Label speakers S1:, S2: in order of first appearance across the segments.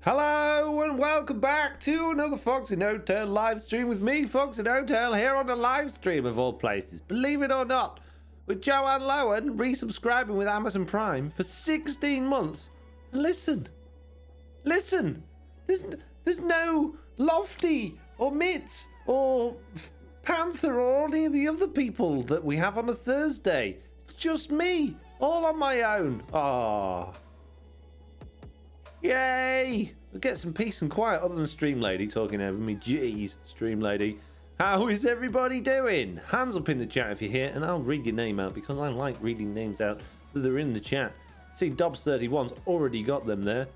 S1: Hello and welcome back to another FoxyNoTail live stream with me, FoxyNoTail, here on the live stream of all places. Believe it or not, with Joanne Lowen resubscribing with Amazon Prime for 16 months. Listen, there's no Lofty or Mitz or Panther or any of the other people that we have on a Thursday. It's just me, all on my own. Ah. Yay! We'll get some peace and quiet other than Stream Lady talking over me. Jeez, Stream Lady. How is everybody doing? Hands up in the chat if you're here, and I'll read your name out because I like reading names out that are in the chat. See, Dobbs31's already got them there.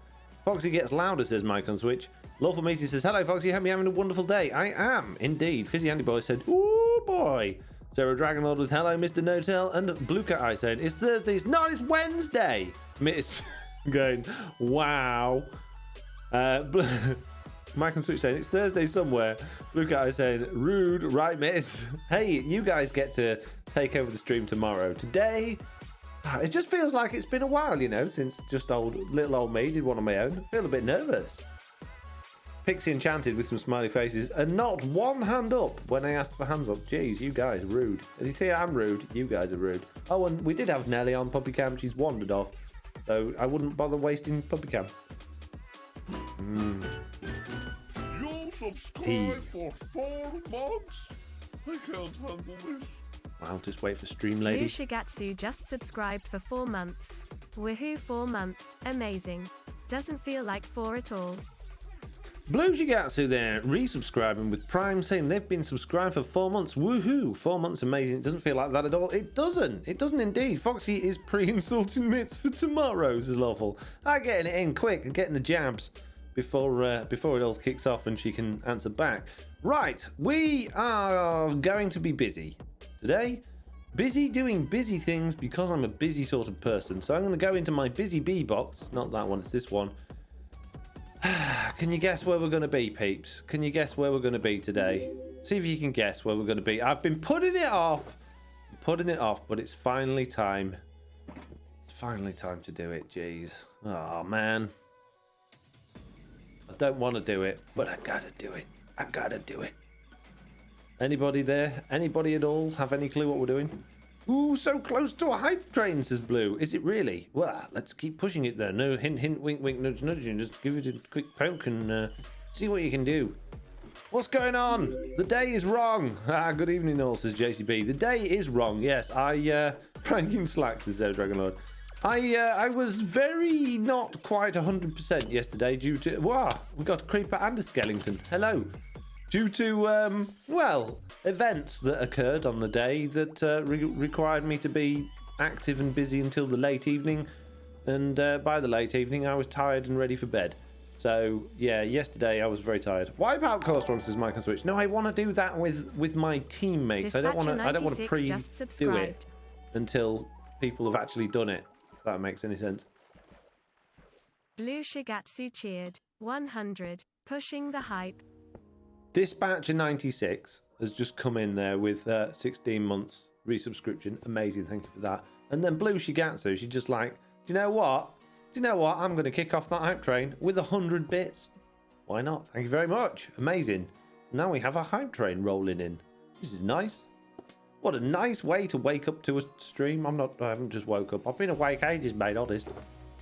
S1: Foxy gets louder, says Mike on Switch. Lawful Meaty says, hello, Foxy. Hope you're having a wonderful day. I am, indeed. Fizzy Andy Boy said, ooh, boy. Sarah Dragonlord with hello, Mr. No-Tail. And Blue Cat Eye saying, it's Thursday. It's not, it's Wednesday. Miss... going, wow. Mike and Switch saying it's Thursday somewhere. Look at I saying rude, right, miss? Hey, you guys get to take over the stream tomorrow. Today, it just feels like it's been a while, you know, since just little old me did one on my own. I feel a bit nervous. Pixie Enchanted with some smiley faces and not one hand up when I asked for hands up. Jeez, you guys are rude. And you see, I'm rude. You guys are rude. Oh, and we did have Nelly on Puppy Cam. She's wandered off. So I wouldn't bother wasting puppy cam.
S2: You subscribe for 4 months? I can't handle this.
S1: I'll just wait for Stream Lady.
S3: Shigatsu just subscribed for 4 months. Woohoo, 4 months. Amazing. Doesn't feel like 4 at all.
S1: Blue Shigatsu there, resubscribing with Prime, saying they've been subscribed for 4 months. Woohoo! 4 months, amazing. It doesn't feel like that at all. It doesn't. It doesn't indeed. Foxy is pre-insulting Mitts for tomorrow, says Lawful. I'm getting it in quick and getting the jabs before it all kicks off and she can answer back. Right, we are going to be busy today. Busy doing busy things because I'm a busy sort of person. So I'm going to go into my busy bee box. Not that one, it's this one. Can you guess where we're going to be, peeps? Can you guess where we're going to be today? See if you can guess where we're going to be. I've been putting it off, but it's finally time. It's finally time to do it, jeez. Oh, man. I don't want to do it, but I gotta do it. I gotta do it. Anybody there? Anybody at all have any clue what we're doing? Ooh, so close to a hype train, says Blue. Is it really? Well, let's keep pushing it there. No hint, hint, wink, wink, nudge, nudge. Just give it a quick poke and see what you can do. What's going on? The day is wrong. Good evening all, says JCB. The day is wrong. Yes, pranking Slack, says Dragonlord. I was very not quite 100% yesterday due to... Wow, we got a creeper and a skeleton. Hello. Due to, well, events that occurred on the day that required me to be active and busy until the late evening. And by the late evening, I was tired and ready for bed. So, yeah, yesterday I was very tired. Wipeout course one, says Mike and Switch. No, I want to do that with my teammates. I don't want to pre-do it until people have actually done it, if that makes any sense.
S3: Blue Shigatsu cheered. 100. Pushing the hype.
S1: Dispatcher 96 has just come in there with 16 months resubscription. Amazing, thank you for that. And then Blue Shigatsu, she's just like, do you know what? I'm going to kick off that hype train with 100 bits. Why not? Thank you very much. Amazing. Now we have a hype train rolling in. This is nice. What a nice way to wake up to a stream. I haven't just woke up. I've been awake ages, mate, honest.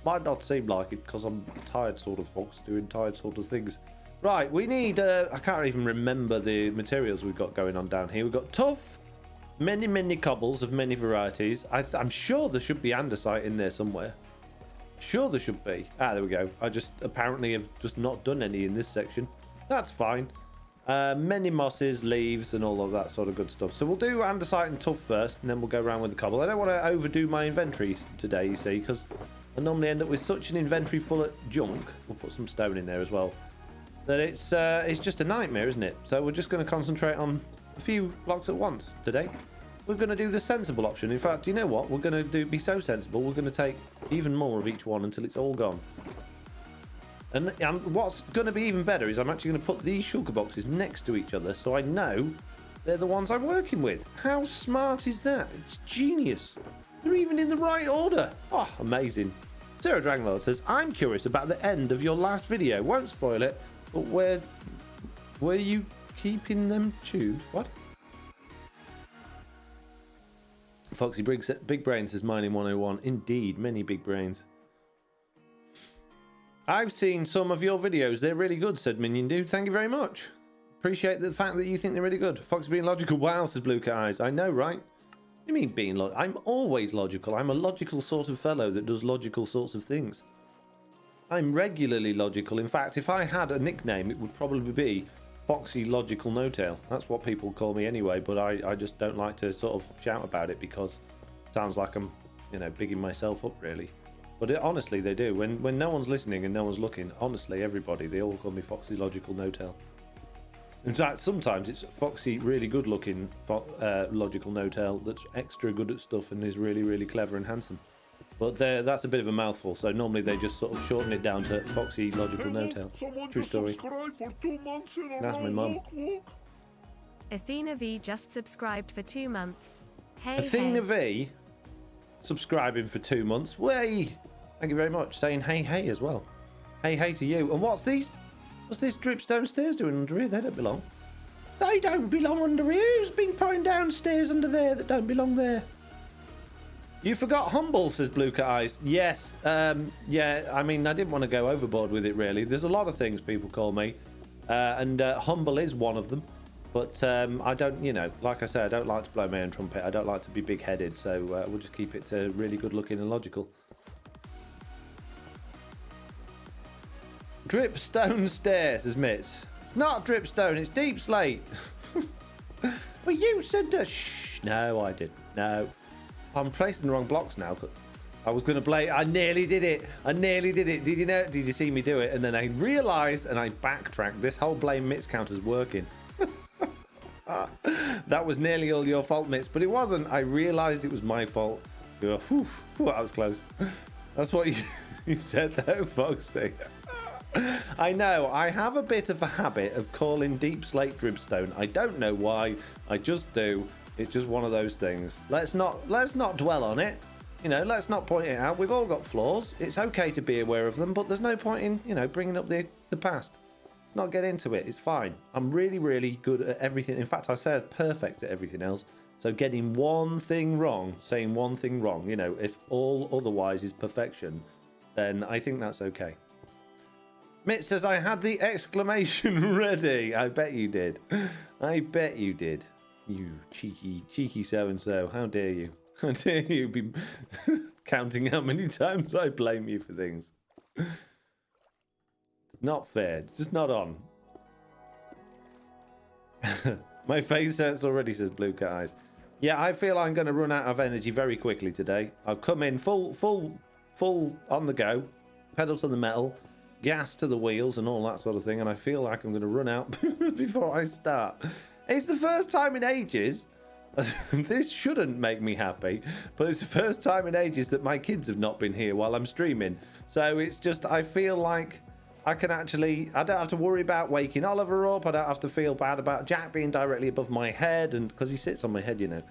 S1: Might not seem like it because I'm tired sort of folks doing tired sort of things. Right, we need, I can't even remember the materials we've got going on down here. We've got tough, many cobbles of many varieties. I'm sure there should be andesite in there somewhere. Sure there should be. Ah, there we go. I just apparently have just not done any in this section. That's fine. Many mosses, leaves, and all of that sort of good stuff. So we'll do andesite and tough first, and then we'll go around with the cobble. I don't want to overdo my inventory today, you see, because I normally end up with such an inventory full of junk. We'll put some stone in there as well. That it's just a nightmare, isn't it? So we're just going to concentrate on a few blocks at once today. We're going to do the sensible option. In fact, you know what? We're going to be so sensible, we're going to take even more of each one until it's all gone. And what's going to be even better is I'm actually going to put these sugar boxes next to each other so I know they're the ones I'm working with. How smart is that? It's genius. They're even in the right order. Oh, amazing. Sarah Dragonlord says, I'm curious about the end of your last video. Won't spoil it, but where were you keeping them chewed? What? Foxy Big Brain says, Mining 101. Indeed, many big brains. I've seen some of your videos. They're really good, said Minion Dude. Thank you very much. Appreciate the fact that you think they're really good. Foxy being logical. Wow, says Blue Cat Eyes. I know, right? What do you mean being logical? I'm always logical. I'm a logical sort of fellow that does logical sorts of things. I'm regularly logical. In fact, if I had a nickname, it would probably be Foxy Logical No-Tail. That's what people call me anyway, but I just don't like to sort of shout about it because it sounds like I'm, you know, bigging myself up, really. But honestly, they do. When no one's listening and no one's looking, honestly, everybody, they all call me Foxy Logical No-Tail. In fact, sometimes it's Foxy really good looking Logical No-Tail that's extra good at stuff and is really, really clever and handsome. But that's a bit of a mouthful, so normally they just sort of shorten it down to Foxy Logical No-Tail. True story.
S2: For 2 months in a
S1: That's my mum.
S3: Athena V just subscribed for 2 months. Hey,
S1: Athena
S3: hey.
S1: V subscribing for 2 months. Way! Thank you very much. Saying hey as well. Hey to you. And what's this dripstone stairs doing under here? They don't belong. They don't belong under here. Who's been putting down stairs under there that don't belong there? You forgot humble, says Blue Cat Eyes. Yes. Yeah, I mean, I didn't want to go overboard with it, really. There's a lot of things people call me. And humble is one of them. But I don't, you know, like I say, I don't like to blow my own trumpet. I don't like to be big-headed. So we'll just keep it to really good-looking and logical. Dripstone stair, says Mitz. It's not dripstone, it's deep slate. Well, you said that. Shh. No, I didn't. No. I'm placing the wrong blocks now. I was going to blame. I nearly did it. Did you know? Did you see me do it? And then I realised and I backtracked. This whole blame Mitz counter's working. That was nearly all your fault, Mitz, but it wasn't. I realised it was my fault. Whew, I was close. That's what you said, though, Foxy. I know, I have a bit of a habit of calling deep slate dripstone. I don't know why, I just do. It's just one of those things. Let's not dwell on it. You know, let's not point it out. We've all got flaws. It's okay to be aware of them, but there's no point in, you know, bringing up the past. Let's not get into it. It's fine. I'm really, really good at everything. In fact, I said perfect at everything else. So getting one thing wrong, saying one thing wrong, you know, if all otherwise is perfection, then I think that's okay. Mitt says, I had the exclamation ready. I bet you did. I bet you did. You cheeky so-and-so. How dare you? How dare you be counting how many times I blame you for things. Not fair. Just not on. My face hurts already, says Blue Cat Eyes. Yeah, I feel I'm going to run out of energy very quickly today. I've come in full on the go. Pedal to the metal. Gas to the wheels and all that sort of thing, and I feel like I'm going to run out before I start. It's the first time in ages. This shouldn't make me happy, but it's the first time in ages that my kids have not been here while I'm streaming. So it's just, I feel like I can actually, I don't have to worry about waking Oliver up. I don't have to feel bad about Jack being directly above my head, and because he sits on my head, you know.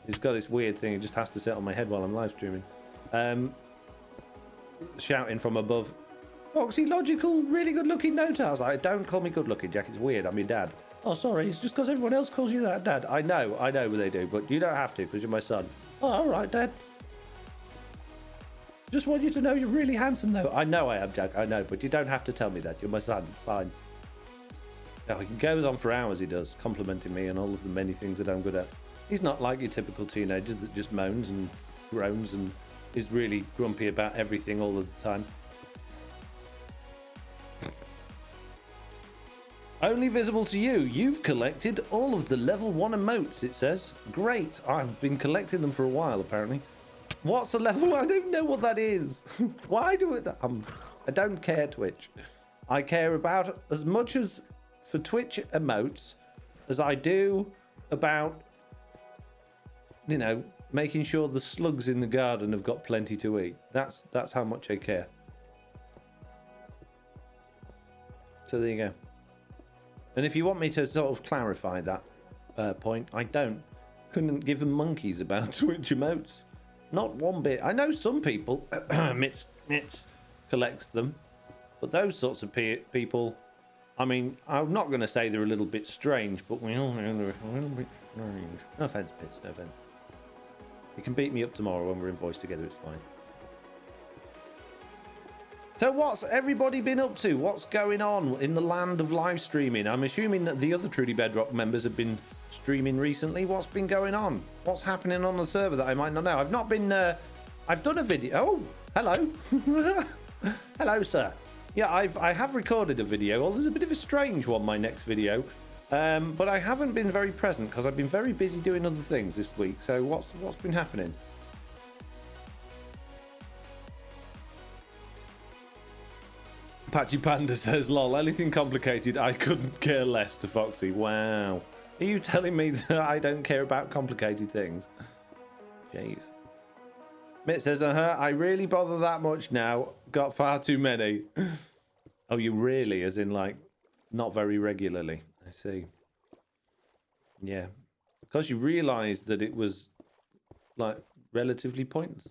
S1: He's got this weird thing, he just has to sit on my head while I'm live streaming. Shouting from above, Foxy, logical, really good looking no-tail. I was like, don't call me good looking, Jack. It's weird. I'm your dad. Oh, sorry. It's just because everyone else calls you that, Dad. I know what they do, but you don't have to because you're my son. Oh, all right, Dad. Just want you to know you're really handsome, though. I know I am, Jack. I know, but you don't have to tell me that. You're my son. It's fine. Now, he goes on for hours, he does, complimenting me and all of the many things that I'm good at. He's not like your typical teenager that just moans and groans and is really grumpy about everything all the time. Only visible to you. You've collected all of the level 1 emotes, it says. Great. I've been collecting them for a while, apparently. What's a level? I don't even know what that is. Why do it? I don't care, Twitch. I care about as much as for Twitch emotes as I do about, you know, making sure the slugs in the garden have got plenty to eat. That's how much I care. So there you go. And if you want me to sort of clarify that point, I couldn't give them monkeys about Twitch emotes. Not one bit. I know some people, Mitz collects them, but those sorts of people, I mean, I'm not going to say they're a little bit strange, but we all know they're a little bit strange. No offense, Mitz, no offense. You can beat me up tomorrow when we're in voice together, it's fine. So what's everybody been up to? What's going on in the land of live streaming? I'm assuming that the other Trudy Bedrock members have been streaming recently. What's been going on? What's happening on the server that I might not know? I've not been... I've done a video... Oh, hello. Hello, sir. Yeah, I have recorded a video. Well, there's a bit of a strange one, my next video. But I haven't been very present because I've been very busy doing other things this week. So what's been happening? Patchy Panda says, lol, anything complicated, I couldn't care less to Foxy. Wow. Are you telling me that I don't care about complicated things? Jeez. Mitt says, I really bother that much now. Got far too many. Oh, you really? As in, like, not very regularly. I see. Yeah. Because you realised that it was, like, relatively pointless.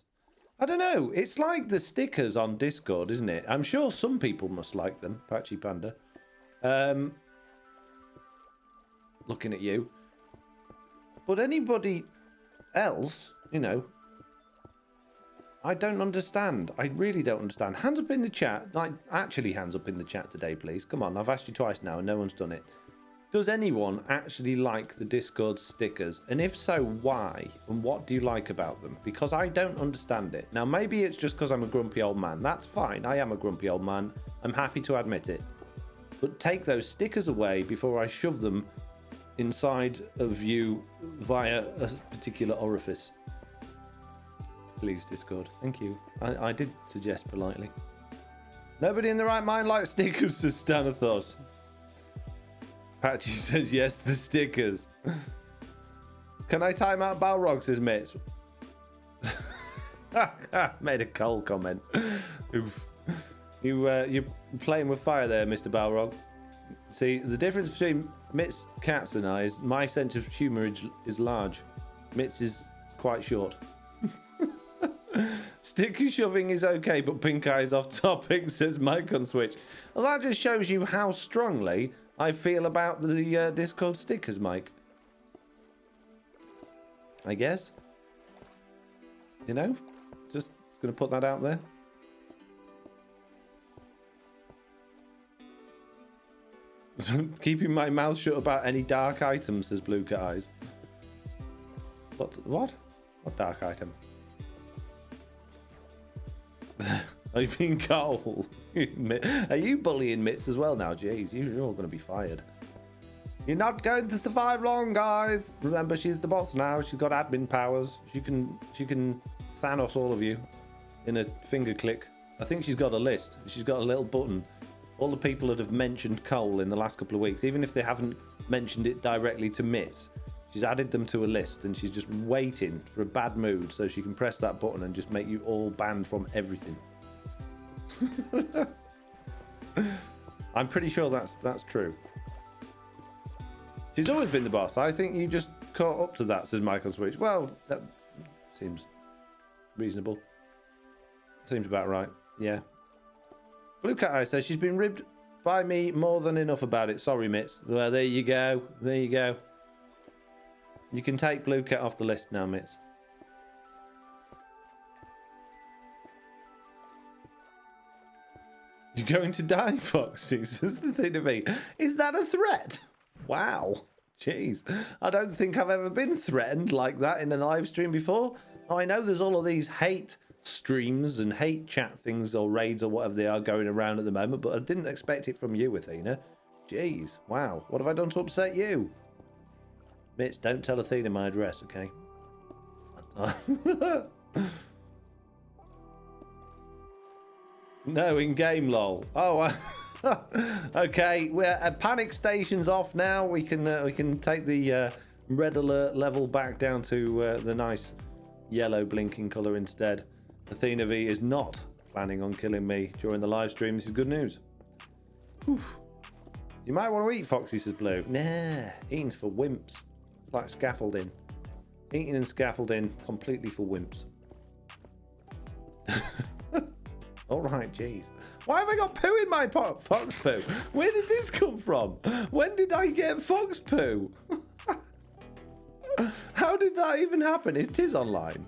S1: I don't know. It's like the stickers on Discord, isn't it? I'm sure some people must like them, Patchy Panda. Looking at you. But anybody else, you know, I don't understand. I really don't understand. Hands up in the chat. Like, actually hands up in the chat today, please. Come on, I've asked you twice now and no one's done it. Does anyone actually like the Discord stickers? And if so, why? And what do you like about them? Because I don't understand it. Now, maybe it's just because I'm a grumpy old man. That's fine. I am a grumpy old man. I'm happy to admit it. But take those stickers away before I shove them inside of you via a particular orifice. Please, Discord. Thank you. I did suggest politely. Nobody in the right mind likes stickers, says Stanathos. Patchy says, yes, the stickers. Can I time out Balrog, says Mitz. Made a cold comment. Oof. You're playing with fire there, Mr. Balrog. See, the difference between Mitz, Cats and I is my sense of humour is large. Mitz is quite short. Sticker shoving is okay, but pink eye's off topic, says Mike on Switch. Well, that just shows you how strongly I feel about the Discord stickers, Mike. I guess. You know? Just gonna put that out there. Keeping my mouth shut about any dark items, says Blue Cat Eyes. What? What dark item? Are you being cold? Are you bullying Mitz as well now? Jeez, you're all going to be fired. You're not going to survive long, guys. Remember, she's the boss now. She's got admin powers. She can Thanos all of you in a finger click. I think she's got a list. She's got a little button. All the people that have mentioned Cole in the last couple of weeks, even if they haven't mentioned it directly to Mitz, she's added them to a list and she's just waiting for a bad mood so she can press that button and just make you all banned from everything. I'm pretty sure that's true. She's always been the boss. I think you just caught up to that, says Michael Switch. Well, that seems reasonable. Seems about right. Yeah. Blue Cat Eye says she's been ribbed by me more than enough about it. Sorry, Mitz. Well, there you go. There you go. You can take Blue Cat off the list now, Mitz. You're going to die, Foxy, says the thing to me. Is that a threat? Wow. Jeez. I don't think I've ever been threatened like that in a live stream before. I know there's all of these hate streams and hate chat things or raids or whatever they are going around at the moment, but I didn't expect it from you, Athena. Jeez. Wow. What have I done to upset you? Mitz, don't tell Athena my address, okay? No, in game, lol. Oh, okay. We're panic station's off now. We can take the red alert level back down to the nice yellow blinking color instead. Athena V is not planning on killing me during the live stream. This is good news. Whew. You might want to eat, Foxy, says Blue. Nah, eating's for wimps. It's like scaffolding. Eating and scaffolding completely for wimps. All right, jeez. Why have I got poo in my pot? Fox poo. Where did this come from? When did I get fox poo? How did that even happen? Is Tiz online?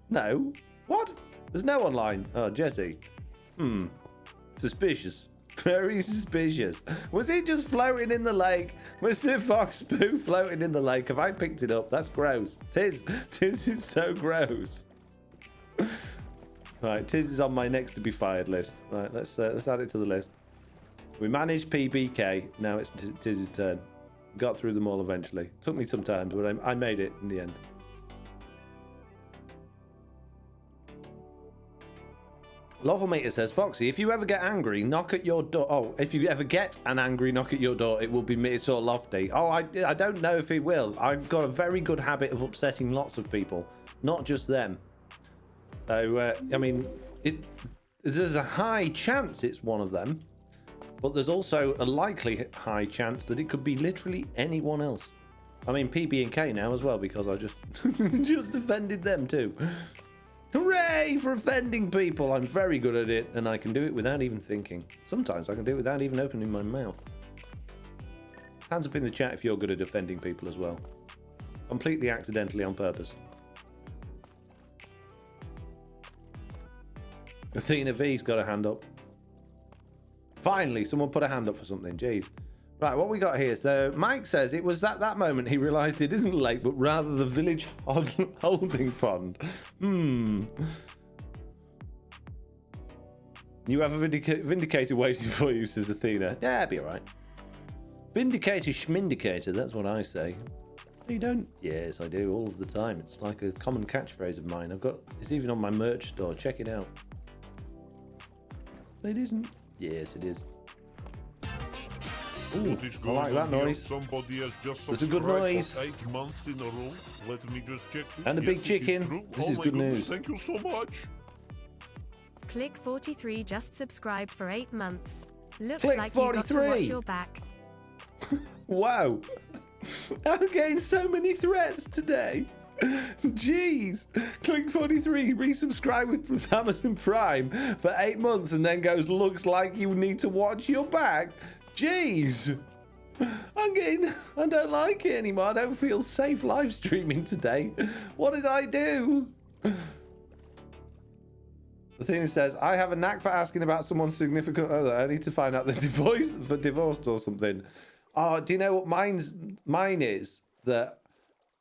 S1: No. What? There's no online. Oh, Jesse. Suspicious. Very suspicious. Was it just floating in the lake? Was the fox poo floating in the lake? Have I picked it up? That's gross. Tiz is so gross. Right, Tiz is on my next to be fired list. Right, let's add it to the list. We managed PBK. Now it's Tiz's turn. Got through them all eventually. Took me some time, but I made it in the end. Lawfulmeter says, Foxy, if you ever get angry, knock at your door. Oh, if you ever get an angry knock at your door, it will be me. It's all Lofty. Oh, I don't know if it will. I've got a very good habit of upsetting lots of people, not just them. So, I mean, there's a high chance it's one of them, but there's also a likely high chance that it could be literally anyone else. I mean, PB and K now as well, because I just just offended them too. Hooray for offending people! I'm very good at it, and I can do it without even thinking. Sometimes I can do it without even opening my mouth. Hands up in the chat if you're good at offending people as well. Completely accidentally on purpose. Athena V's got a hand up. Finally, someone put a hand up for something. Jeez. Right, what we got here? So Mike says it was that moment he realised it isn't a lake, but rather the village holding pond. You have a vindicator waiting for you, says Athena. Yeah, it'll be alright. Vindicator schmindicator, that's what I say. You don't? Yes, I do, all of the time. It's like a common catchphrase of mine. It's even on my merch store. Check it out. It isn't. Yes, it is. Ooh, I like that noise.
S2: Somebody has just
S1: That's a good noise.
S2: 8 months in a row. Let me just check this.
S1: And a big chicken. This is good news.
S2: Thank you so much.
S3: Click 43 just subscribed for 8 months. Looks
S1: Click
S3: like you got to
S1: 43.
S3: watch your back.
S1: Wow. I'm getting so many threats today. Jeez. Click 43, resubscribe with Amazon Prime for 8 months and then goes, looks like you need to watch your back. Jeez. I don't like it anymore. I don't feel safe live streaming today. What did I do? The thing says, I have a knack for asking about someone's significant other. I need to find out they're divorced or something. Oh, do you know what mine is? That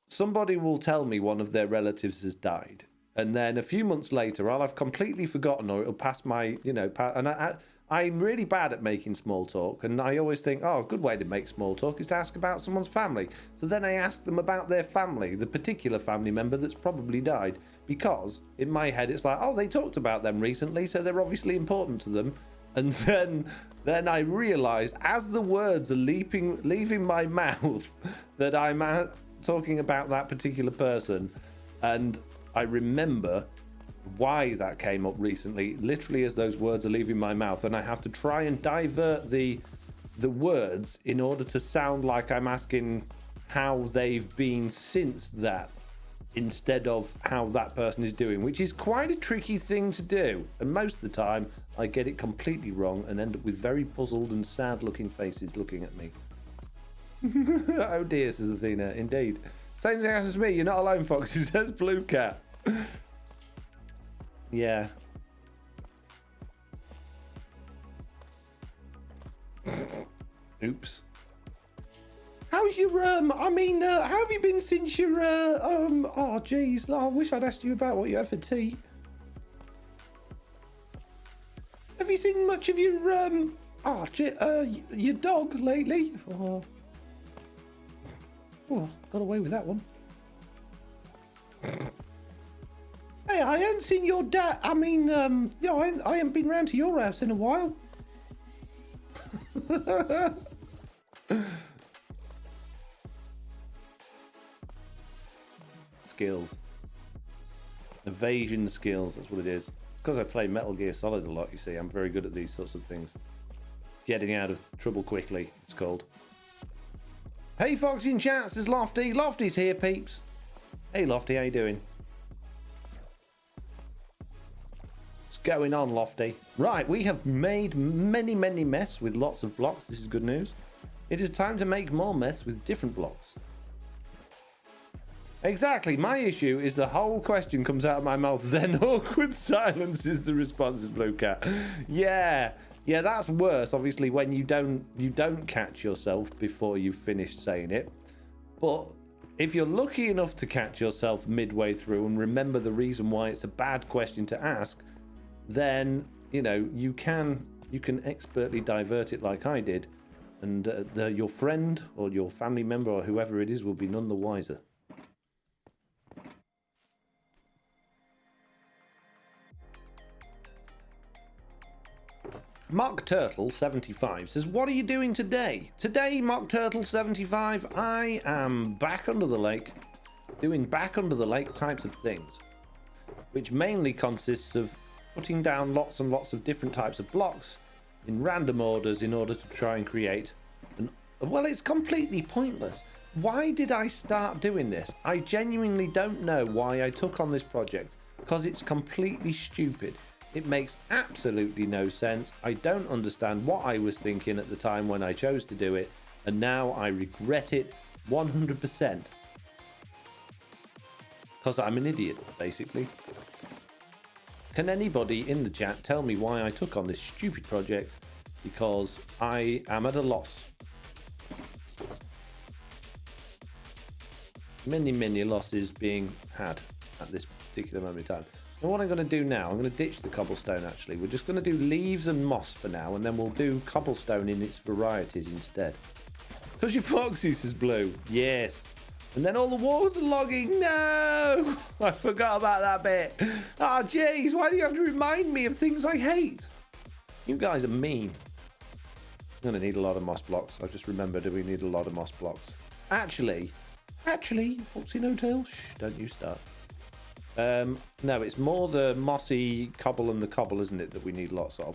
S1: somebody will tell me one of their relatives has died, and then a few months later, I'll have completely forgotten, or it'll pass my, and I'm really bad at making small talk, and I always think, oh, a good way to make small talk is to ask about someone's family. So then I ask them about their family, the particular family member that's probably died, because in my head it's like, oh, they talked about them recently, so they're obviously important to them. And then I realised, as the words are leaving my mouth, that I'm talking about that particular person, and I remember why that came up recently, literally as those words are leaving my mouth, and I have to try and divert the words in order to sound like I'm asking how they've been since that, instead of how that person is doing, which is quite a tricky thing to do, and most of the time I get it completely wrong and end up with very puzzled and sad looking faces looking at me. Oh dear, says Athena. Indeed. Same thing as me. You're not alone, Foxy, says Blue Cat. Yeah. Oops. How's your how have you been since your oh jeez, I wish I'd asked you about what you had for tea. Have you seen much of your your dog lately? Oh, got away with that one. Hey, I ain't seen your dad. I mean, yeah, I ain't been round to your house in a while. Skills. Evasion skills, that's what it is. It's because I play Metal Gear Solid a lot, you see. I'm very good at these sorts of things. Getting out of trouble quickly, it's called. Hey, Foxy in chat, says Lofty. Lofty's here, peeps. Hey, Lofty, how you doing? going on, Lofty? Right, we have made many mess with lots of blocks. This is good news. It is time to make more mess with different blocks. Exactly. My issue is the whole question comes out of my mouth, then awkward silence is the response, is Blue Cat. Yeah, that's worse, obviously, when you don't catch yourself before you've finished saying it. But if you're lucky enough to catch yourself midway through and remember the reason why it's a bad question to ask, then, you know, you can expertly divert it like I did, and your friend or your family member or whoever it is will be none the wiser. Mock Turtle 75 says, what are you doing today? Today, Mock Turtle 75, I am back under the lake, doing back under the lake types of things, which mainly consists of putting down lots and lots of different types of blocks in random orders in order to try and create well, it's completely pointless. Why did I start doing this? I genuinely don't know why I took on this project, because it's completely stupid. It makes absolutely no sense. I don't understand what I was thinking at the time when I chose to do it, and now I regret it 100%. Because I'm an idiot, basically. Can anybody in the chat tell me why I took on this stupid project? Because I am at a loss. Many losses being had at this particular moment in time. And what I'm going to do now, I'm going to ditch the cobblestone actually. We're just going to do leaves and moss for now, and then we'll do cobblestone in its varieties instead. Because your Foxy, says Blue. Yes. And then all the water logging. No! I forgot about that bit. Ah, jeez, why do you have to remind me of things I hate? You guys are mean. I'm going to need a lot of moss blocks. I just remembered that we need a lot of moss blocks. Actually, FoxyNoTail, shh, don't you start. No, it's more the mossy cobble and the cobble, isn't it, that we need lots of.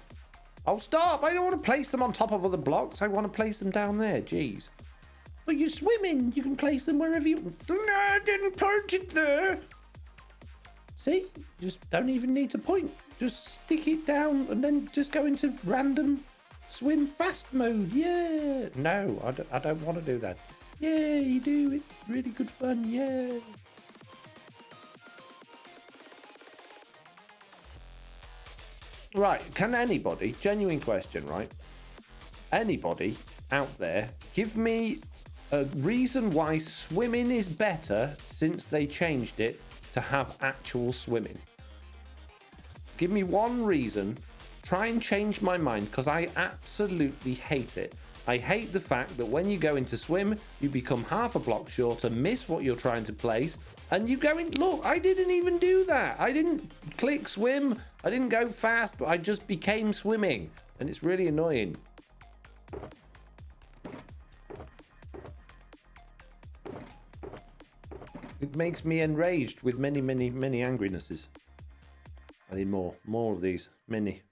S1: Oh, stop! I don't want to place them on top of other blocks. I want to place them down there. Jeez. But you're swimming. You can place them wherever you... No, I didn't point it there. See? You just don't even need to point. Just stick it down and then just go into random swim fast mode. Yeah. No, I don't want to do that. Yeah, you do. It's really good fun. Yeah. Right, can anybody, genuine question, right? Anybody out there give me a reason why swimming is better since they changed it to have actual swimming? Give me one reason. Try and change my mind, because I absolutely hate it. I hate the fact that when you go into swim, you become half a block shorter, miss what you're trying to place, and you go in. Look, I didn't even do that. I didn't click swim. I didn't go fast, but I just became swimming, and it's really annoying. It makes me enraged with many angrinesses. I need more of these. Many.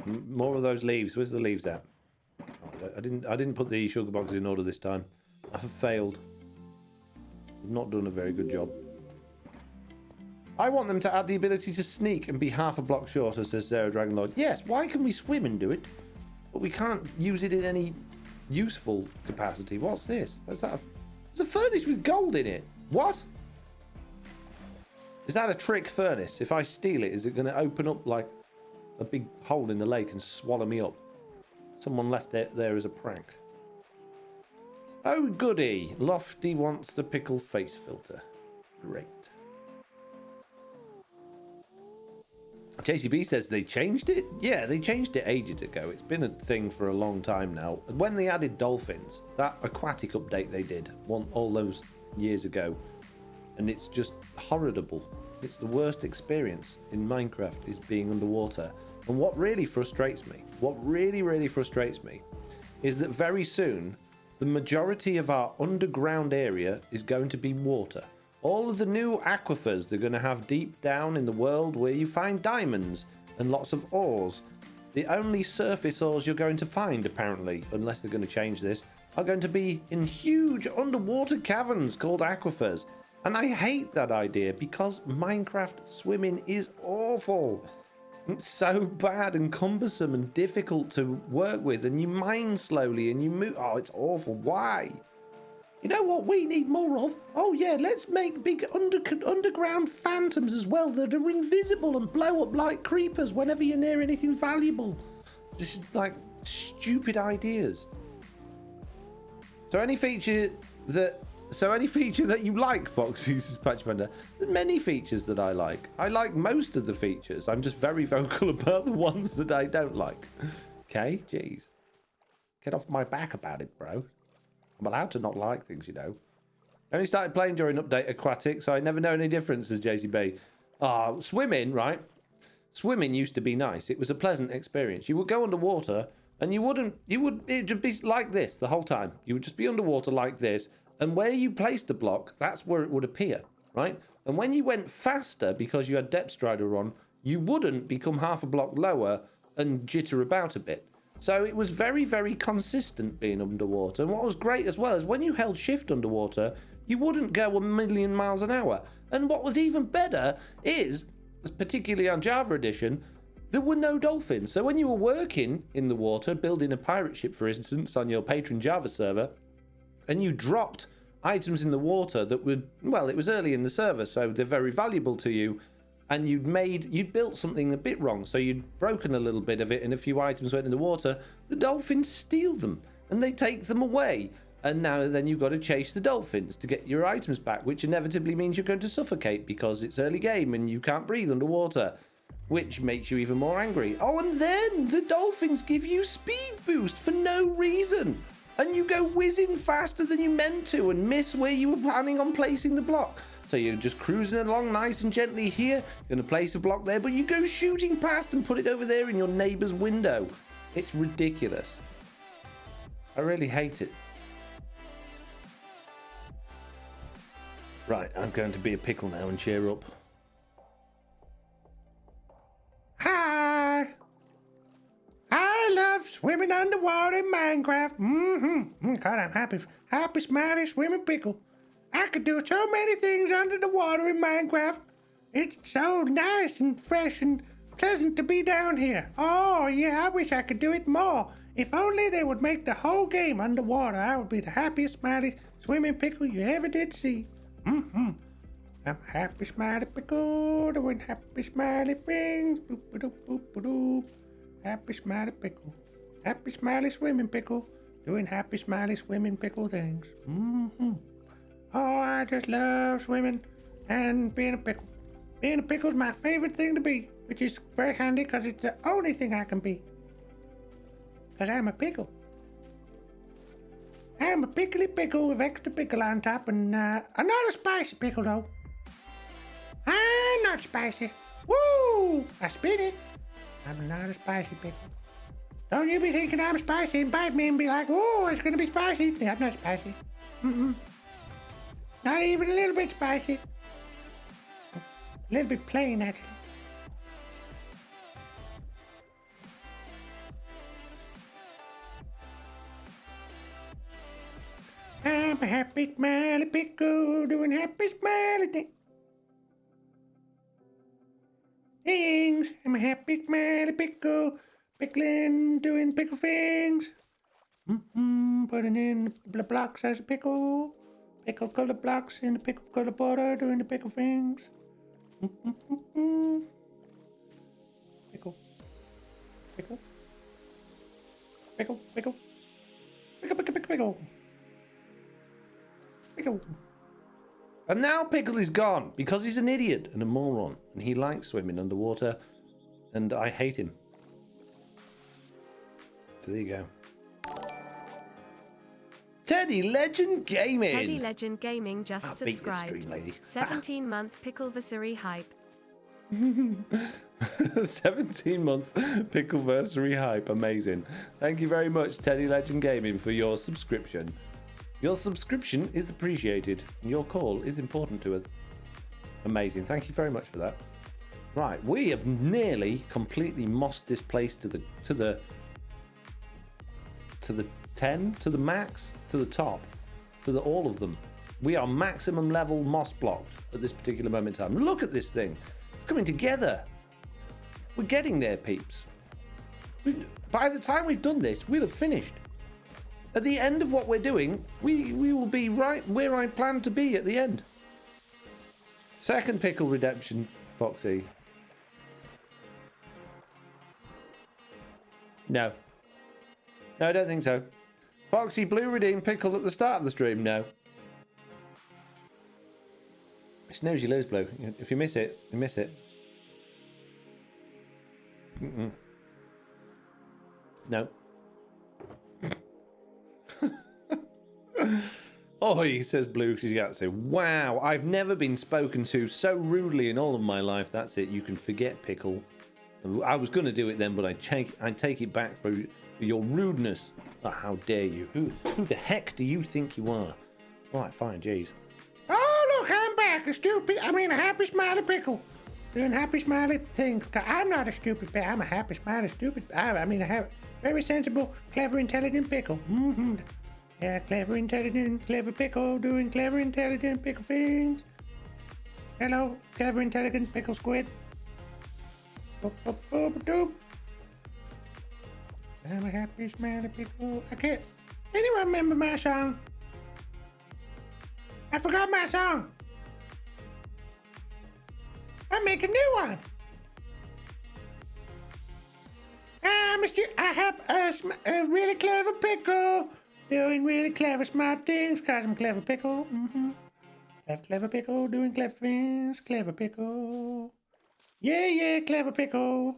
S1: More of those leaves. Where's the leaves at? Oh, I didn't put the sugar boxes in order this time. I have failed. I've not done a very good job. I want them to add the ability to sneak and be half a block shorter, says Sarah Dragonlord. Yes, why can we swim and do it, but we can't use it in any useful capacity? What's this? There's a furnace with gold in it. What? Is that a trick furnace? If I steal it, is it going to open up like a big hole in the lake and swallow me up? Someone left it there as a prank. Oh, goody. Lofty wants the pickle face filter. Great. JCB says they changed it? Yeah, they changed it ages ago. It's been a thing for a long time now. When they added dolphins, that aquatic update they did all those years ago, and it's just horrible. It's the worst experience in Minecraft, is being underwater. And what really frustrates me, is that very soon the majority of our underground area is going to be water. All of the new aquifers they're going to have deep down in the world where you find diamonds and lots of ores. The only surface ores you're going to find, apparently, unless they're going to change this, are going to be in huge underwater caverns called aquifers. And I hate that idea, because Minecraft swimming is awful. It's so bad and cumbersome and difficult to work with, and you mine slowly and you move. Oh, it's awful. Why? You know what we need more of? Oh yeah, let's make big underground phantoms as well that are invisible and blow up like creepers whenever you're near anything valuable. Just like stupid ideas. So any feature that you like, Foxy, says Patch Panda. There's many features that I like. I like most of the features. I'm just very vocal about the ones that I don't like. Okay, jeez. Get off my back about it, bro. I'm allowed to not like things, you know. I only started playing during update Aquatic, so I never know any difference, says JCB. Swimming, right? Swimming used to be nice. It was a pleasant experience. You would go underwater and it would be like this the whole time. You would just be underwater like this. And where you placed the block, that's where it would appear, right? And when you went faster because you had Depth Strider on, you wouldn't become half a block lower and jitter about a bit. So it was very, very consistent being underwater. And what was great as well is when you held shift underwater, you wouldn't go 1,000,000 miles an hour. And what was even better is, particularly on Java Edition, there were no dolphins. So when you were working in the water, building a pirate ship, for instance, on your patron Java server, and you dropped items in the water that would, well, it was early in the server, so they're very valuable to you, and you'd built something a bit wrong, so you'd broken a little bit of it and a few items went in the water, the dolphins steal them and they take them away. And then you've got to chase the dolphins to get your items back, which inevitably means you're going to suffocate because it's early game and you can't breathe underwater, which makes you even more angry. Oh, and then the dolphins give you speed boost for no reason. And you go whizzing faster than you meant to and miss where you were planning on placing the block. So you're just cruising along nice and gently here, you're going to place a block there, but you go shooting past and put it over there in your neighbor's window. It's ridiculous. I really hate it. Right, I'm going to be a pickle now and cheer up. Hi! I love swimming underwater in Minecraft. God, I'm happy. Happy, smiley, swimming pickle. I could do so many things under the water in Minecraft. It's so nice and fresh and pleasant to be down here. Oh, yeah, I wish I could do it more. If only they would make the whole game underwater, I would be the happiest, smiley, swimming pickle you ever did see. I'm a happy, smiley pickle, doing happy, smiley things. Boop-a-doop-boop-a-doop. Happy, smiley pickle. Happy, smiley, swimming pickle, doing happy, smiley, swimming pickle things. Oh, I just love swimming and being a pickle. Being a pickle is my favorite thing to be, which is very handy because it's the only thing I can be. Because I'm a pickle. I'm a pickly pickle with extra pickle on top, and I'm not a spicy pickle though. I'm not spicy. Woo! I spin it. I'm not a spicy pickle. Don't you be thinking I'm spicy and bite me and be like, oh, it's gonna be spicy. Yeah, I'm not spicy. Not even a little bit spicy. A little bit plain, actually. I'm a happy smiley pickle doing happy smiley things. I'm a happy smiley pickle, pickling, doing pickle things. Putting in the blocks as a pickle. Pickle color blocks in the pickle color border, doing the pickle things. Pickle. Pickle. Pickle, pickle. Pickle, pickle, pickle, pickle. Pickle. And now Pickle is gone because he's an idiot and a moron. And he likes swimming underwater. And I hate him. So there you go. Teddy Legend Gaming.
S3: Teddy Legend Gaming just
S1: I'll beat this
S3: subscribed.
S1: stream, lady.
S3: 17-month Pickleversary hype.
S1: 17-month Pickleversary hype. Amazing. Thank you very much, Teddy Legend Gaming, for your subscription. Your subscription is appreciated, and your call is important to us. Amazing. Thank you very much for that. Right, we have nearly completely mossed this place to the 10, to the max, to the top, to the all of them. We are maximum level moss blocked at this particular moment in time. Look at this thing. It's coming together. We're getting there, peeps. By the time we've done this, we'll have finished. At the end of what we're doing, we will be right where I plan to be at the end. Second pickle redemption, Foxy. No. No, I don't think so. Foxy Blue redeemed pickle at the start of the stream, no. Snooze, you lose, Blue. If you miss it, you miss it. No. Oh, he says Blue Shigatsu. Wow, I've never been spoken to so rudely in all of my life. That's it. You can forget pickle. I was going to do it then, but I take it back for your rudeness. Oh, how dare you? Who the heck do you think you are? Right, fine, jeez. Oh, look, I'm back. A happy smiley pickle. Doing happy smiley things. I'm not a stupid pickle. I'm a happy smiley stupid. I have very sensible, clever, intelligent pickle. Mm-hmm. Yeah, clever, intelligent, clever pickle, doing clever, intelligent pickle things. Hello, clever, intelligent pickle squid. Boop, boop, boop, doop. I'm a happy, smiley pickle. I can't. Anyone remember my song? I forgot my song. I'll make a new one. I have a really clever pickle. Doing really clever, smart things, cause I'm clever pickle. Mm-hmm. Clever pickle, doing clever things, clever pickle. Yeah, clever pickle.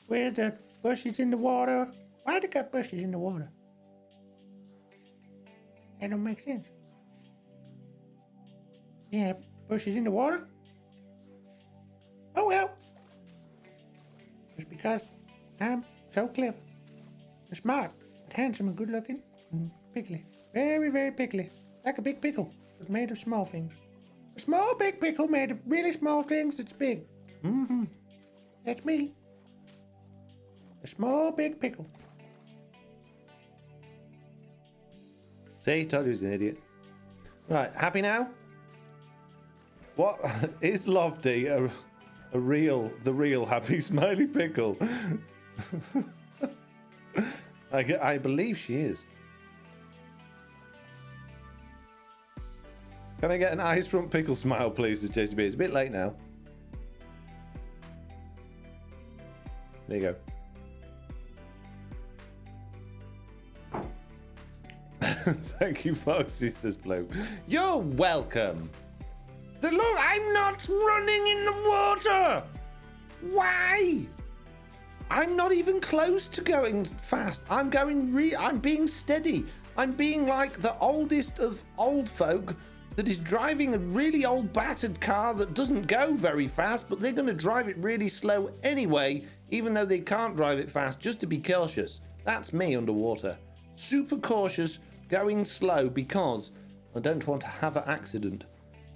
S1: Where the bushes in the water? Why they got bushes in the water? That don't make sense. Yeah, bushes in the water? Oh well. Just because I'm so clever, and smart, and handsome, and good looking. Pickly. Very, very pickly. Like a big pickle, but made of small things. A small, big pickle made of really small things that's big. Mm-hmm. That's me. A small, big pickle. See? Told you he's an idiot. Right, happy now? What? Is Lofty the real happy smiley pickle? I believe she is. Can I get an eyes front pickle smile, please, as JCB? It's a bit late now. There you go. Thank you, Foxy, says Blue. You're welcome. Look, I'm not running in the water. Why? I'm not even close to going fast. I'm being steady. I'm being like the oldest of old folk that is driving a really old battered car that doesn't go very fast, but they're going to drive it really slow anyway, even though they can't drive it fast, just to be cautious. That's me underwater. Super cautious, going slow because I don't want to have an accident.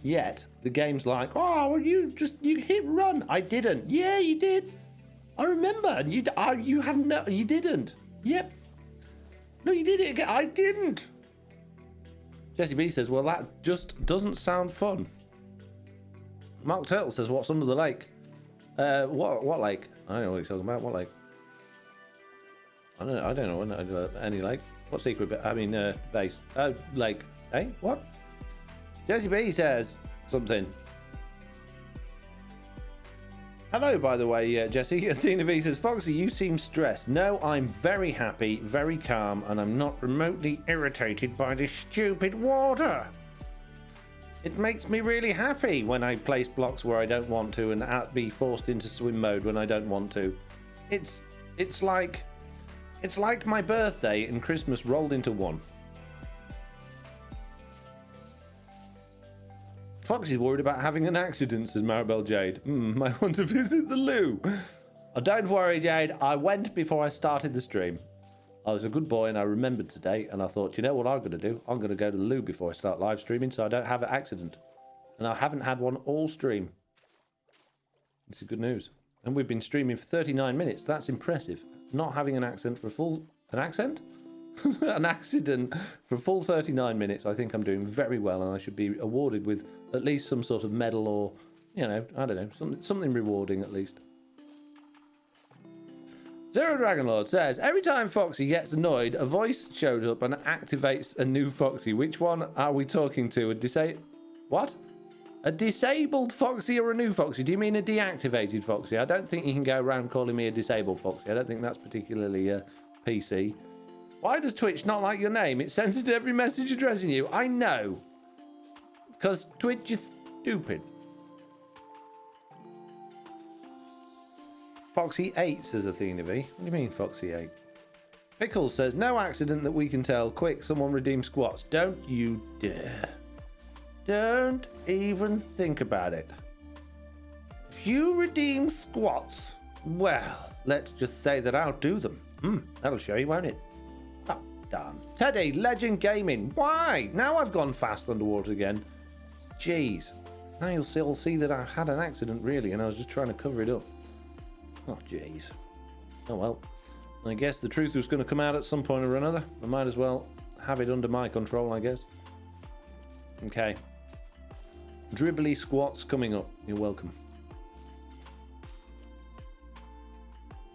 S1: Yet, the game's like, oh, well, you hit run. I didn't. Yeah, you did. I remember. You haven't, no, you didn't. Yep. No, you did it again. I didn't. Jesse B says, well, that just doesn't sound fun. Mark Turtle says, what's under the lake? What lake? I don't know what he's talking about. What lake? I don't know any lake. What secret bit? I mean, base. Oh, lake. Hey, what? Jesse B says something. Hello, by the way, Jesse. Tina V says, Foxy, you seem stressed. No, I'm very happy, very calm, and I'm not remotely irritated by this stupid water. It makes me really happy when I place blocks where I don't want to and be forced into swim mode when I don't want to. It's like my birthday and Christmas rolled into one. Foxy's worried about having an accident, says Maribel Jade. I want to visit the loo. Oh, don't worry, Jade. I went before I started the stream. I was a good boy and I remembered today, and I thought, you know what I'm going to do? I'm going to go to the loo before I start live streaming so I don't have an accident. And I haven't had one all stream. This is good news. And we've been streaming for 39 minutes. That's impressive. Not having an accident for a full... An accent? An accident for a full 39 minutes. I think I'm doing very well, and I should be awarded with at least some sort of medal or, you know, I don't know, something rewarding at least. Zero Dragon Lord says, every time Foxy gets annoyed, a voice shows up and activates a new Foxy. Which one are we talking to? What? A disabled Foxy or a new Foxy? Do you mean a deactivated Foxy? I don't think you can go around calling me a disabled Foxy. I don't think that's particularly PC. Why does Twitch not like your name? It censors every message addressing you. I know. Because Twitch is stupid. Foxy 8 says Athena V. What do you mean, Foxy 8? Pickles says, no accident that we can tell. Quick, someone redeem squats. Don't you dare. Don't even think about it. If you redeem squats, well, let's just say that I'll do them. That'll show you, won't it? Oh, darn. Teddy, Legend Gaming. Why? Now I've gone fast underwater again. Jeez. Now you'll all see that I had an accident, really, and I was just trying to cover it up. Oh, jeez. Oh, well. I guess the truth was going to come out at some point or another. I might as well have it under my control, I guess. Okay. Dribbly squats coming up. You're welcome.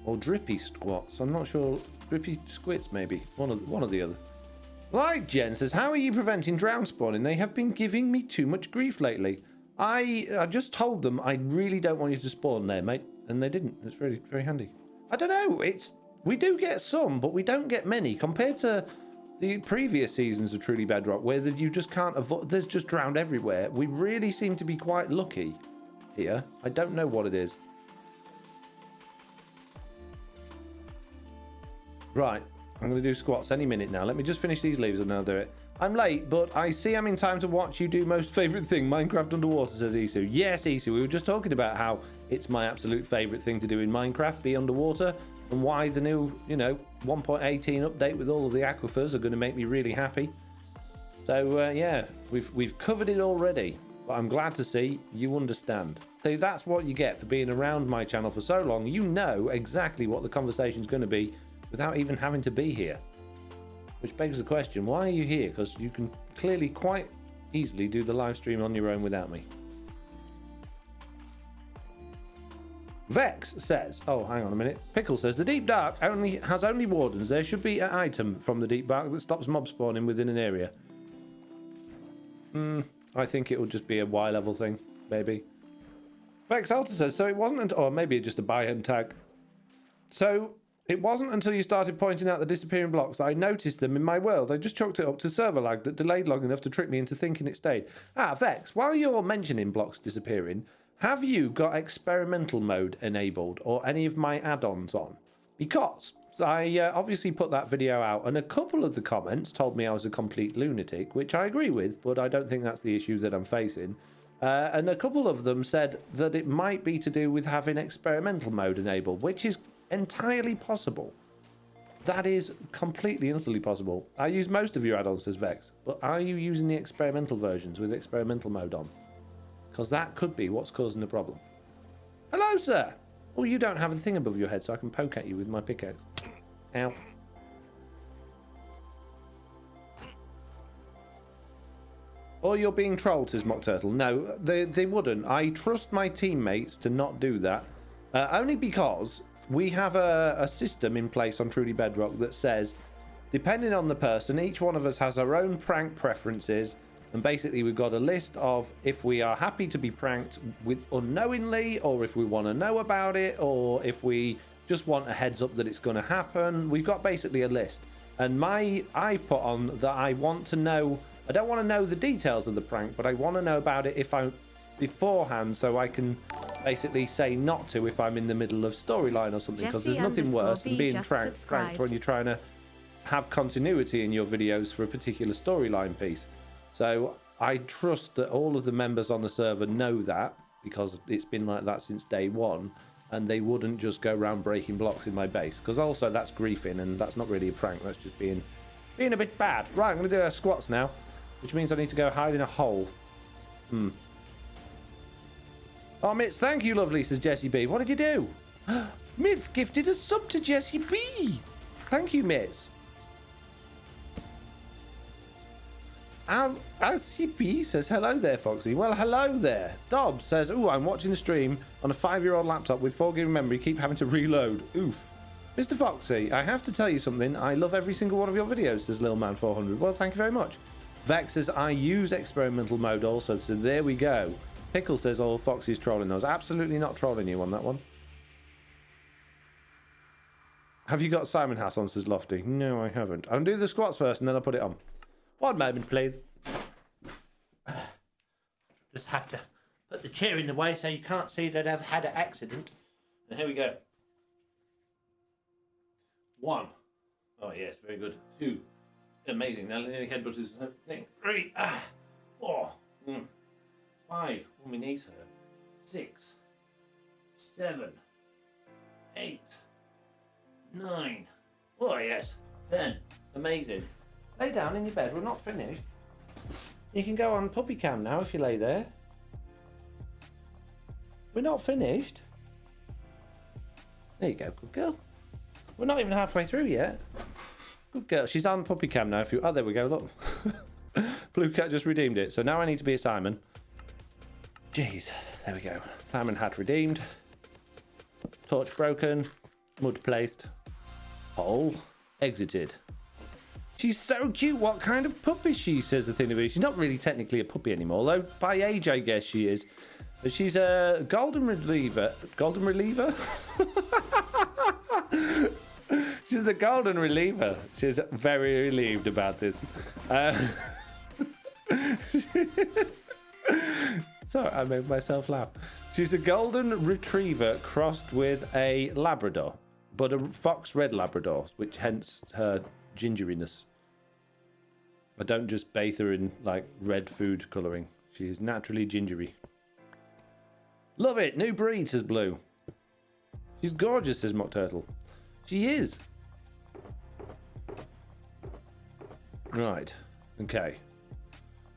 S1: Or drippy squats. I'm not sure. Drippy squits, maybe. One or the other. Like Jen says, how are you preventing drown spawning? They have been giving me too much grief lately. I just told them I really don't want you to spawn there, mate. And they didn't. It's very, very handy. I don't know. We do get some, but we don't get many compared to the previous seasons of Truly Bedrock, where you just can't avoid. There's just drowned everywhere. We really seem to be quite lucky here. I don't know what it is. Right. I'm going to do squats any minute now. Let me just finish these leaves and I'll do it. I'm late, but I see I'm in time to watch you do most favourite thing, Minecraft underwater, says Isu. Yes, Isu, we were just talking about how it's my absolute favourite thing to do in Minecraft, be underwater, and why the new, 1.18 update with all of the aquifers are going to make me really happy. So, yeah, we've covered it already, but I'm glad to see you understand. So that's what you get for being around my channel for so long. You know exactly what the conversation's going to be without even having to be here. Which begs the question, why are you here? Because you can clearly quite easily do the live stream on your own without me. Vex says, oh, hang on a minute. Pickle says, the Deep Dark has only wardens. There should be an item from the Deep Dark that stops mob spawning within an area. I think it will just be a Y level thing, maybe. Vex Alta says, so it wasn't, or maybe just a biome tag. So it wasn't until you started pointing out the disappearing blocks that I noticed them in my world. I just chalked it up to server lag that delayed long enough to trick me into thinking it stayed. Ah, Vex, while you're mentioning blocks disappearing, have you got experimental mode enabled or any of my add-ons on? Because I obviously put that video out and a couple of the comments told me I was a complete lunatic, which I agree with, but I don't think that's the issue that I'm facing. And a couple of them said that it might be to do with having experimental mode enabled, which is entirely possible. That is completely and utterly possible. I use most of your add-ons, says Vex, but are you using the experimental versions with experimental mode on? Because that could be what's causing the problem. Hello, sir! Oh, you don't have a thing above your head, so I can poke at you with my pickaxe. Ow. Or you're being trolled, says Mock Turtle. No, they wouldn't. I trust my teammates to not do that. Only because we have a system in place on Truly Bedrock that says, depending on the person, each one of us has our own prank preferences. And basically, we've got a list of if we are happy to be pranked with unknowingly, or if we want to know about it, or if we just want a heads up that it's going to happen. We've got basically a list. And I've put on that I want to know, I don't want to know the details of the prank, but I want to know about it beforehand, so I can basically say not to if I'm in the middle of storyline or something, because there's nothing worse than being pranked when you're trying to have continuity in your videos for a particular storyline piece. So I trust that all of the members on the server know that, because it's been like that since day one, and they wouldn't just go around breaking blocks in my base, because also that's griefing, and that's not really a prank, that's just being a bit bad. Right, I'm going to do our squats now, which means I need to go hide in a hole. Oh, Mitz, thank you, lovely, says Jessie B. What did you do? Mitz gifted a sub to Jessie B. Thank you, Mitz. SCP says, hello there, Foxy. Well, hello there. Dobbs says, ooh, I'm watching the stream on a 5-year-old laptop with 4 GB memory. Keep having to reload. Oof. Mr. Foxy, I have to tell you something. I love every single one of your videos, says Lil Man 400. Well, thank you very much. Vex says, I use experimental mode also, so there we go. Pickle says, oh, Foxy's trolling those. Absolutely not trolling you on that one. Have you got Simon Hat on, says Lofty. No, I haven't. I'll do the squats first and then I'll put it on. 1 moment, please. Just have to put the chair in the way so you can't see that I've had an accident. And here we go. 1. Oh, yes, very good. 2. Amazing. Now, nearly headbutt is thing. 3. 4. 5. Oh, my knees hurt. 6. 7. 8. 9. Oh, yes. 10. Amazing. Lay down in your bed. We're not finished. You can go on puppy cam now if you lay there. We're not finished. There you go. Good girl. We're not even halfway through yet. Good girl. She's on puppy cam now. Oh, there we go. Look. Blue Cat just redeemed it. So now I need to be a Simon. Jeez. There we go. Simon hat redeemed. Torch broken. Mud placed. Hole exited. She's so cute. What kind of puppy is she, says the thing to be. She's not really technically a puppy anymore, though by age I guess she is. But she's a golden reliever. Golden reliever? She's a golden reliever. She's very relieved about this. Sorry, I made myself laugh. She's a golden retriever crossed with a Labrador, but a fox red Labrador, which hence her gingeriness. I don't just bathe her in like red food colouring. She is naturally gingery. Love it. New breed, says Blue. She's gorgeous, says Mock Turtle. She is. Right. Okay.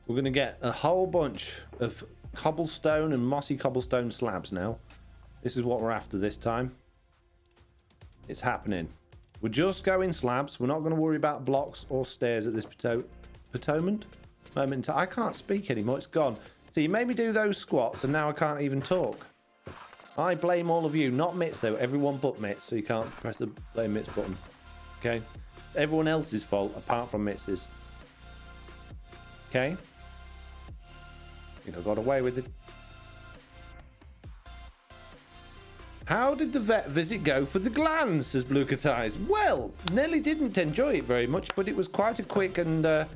S1: We're going to get a whole bunch of cobblestone and mossy cobblestone slabs now. This is what we're after this time. It's happening. We're just going slabs. We're not going to worry about blocks or stairs at this moment. I can't speak anymore. It's gone. So you made me do those squats and now I can't even talk. I blame all of you. Not Mitz though. Everyone but Mitz. So you can't press the blame Mitz button. Okay? Everyone else's fault apart from Mitz's. Okay? You know, got away with it. How did the vet visit go for the glands, says Blue Cat Eyes? Well, Nelly didn't enjoy it very much, but it was quite a quick and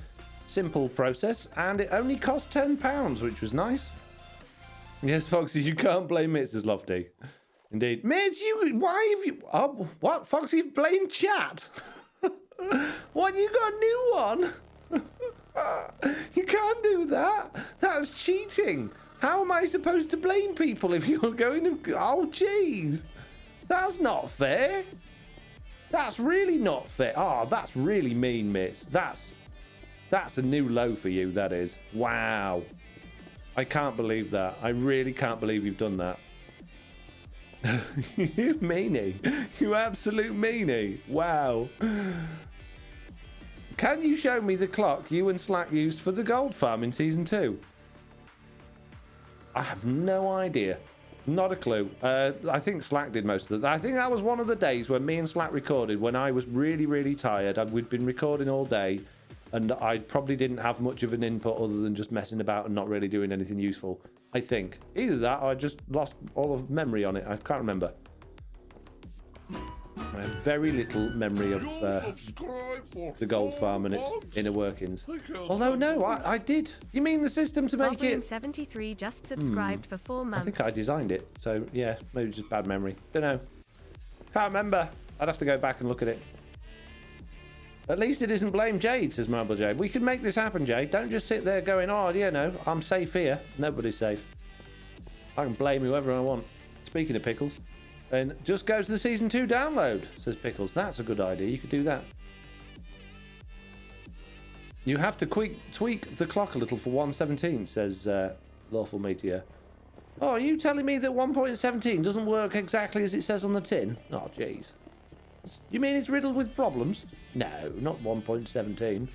S1: simple process, and it only cost £10, which was nice. Yes, Foxy, you can't blame Mitz, says Lofty. Indeed. Mitz, why have you... Oh, what? Foxy blamed chat? What, you got a new one? You can't do that. That's cheating. How am I supposed to blame people if you're going to... Oh, jeez. That's not fair. That's really not fair. Oh, that's really mean, Mitz. That's a new low for you, that is. Wow. I can't believe that. I really can't believe you've done that. You meanie. You absolute meanie. Wow. Can you show me the clock you and Slack used for the gold farm in Season 2? I have no idea. Not a clue. I think Slack did most of that. I think that was one of the days when me and Slack recorded when I was really, really tired. We'd been recording all day and I probably didn't have much of an input other than just messing about and not really doing anything useful. I think. Either that or I just lost all of memory on it. I can't remember. I have very little memory of the gold farm and its inner workings. Although, no, I did. You mean the system to make it...
S3: 73 just subscribed for 4 months.
S1: I think I designed it. So, yeah, maybe just bad memory. Don't know. Can't remember. I'd have to go back and look at it. At least it isn't blame Jade, says Marble Jade. We can make this happen, Jade. Don't just sit there going, oh, you know, I'm safe here. Nobody's safe. I can blame whoever I want. Speaking of Pickles. And just go to the Season 2 download, says Pickles. That's a good idea. You could do that. You have to tweak the clock a little for 1.17, says Lawful Meteor. Oh, are you telling me that 1.17 doesn't work exactly as it says on the tin? Oh, jeez. You mean it's riddled with problems? No, not 1.17.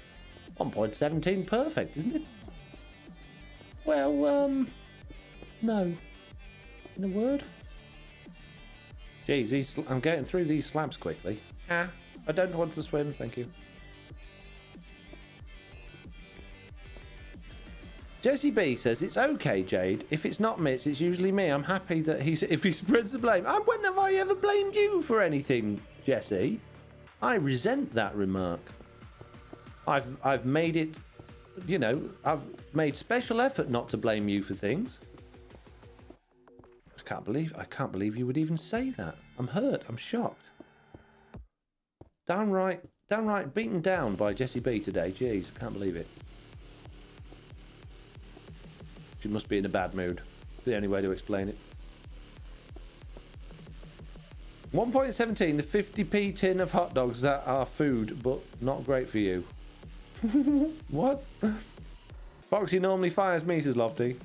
S1: 1.17 perfect, isn't it? Well, no. In a word? Jeez, I'm getting through these slabs quickly. I don't want to swim, thank you. Jesse B says, it's okay, Jade. If it's not Mitz, it's usually me. I'm happy that if he spreads the blame. And when have I ever blamed you for anything, Jesse? I resent that remark. I've made it, you know, I've made special effort not to blame you for things. I can't believe you would even say that. I'm hurt. I'm shocked. Downright beaten down by Jesse B today. Jeez, I can't believe it. She must be in a bad mood. It's the only way to explain it. 1.17, the 50p tin of hot dogs that are food, but not great for you. What? Foxy normally fires me, says Lofty.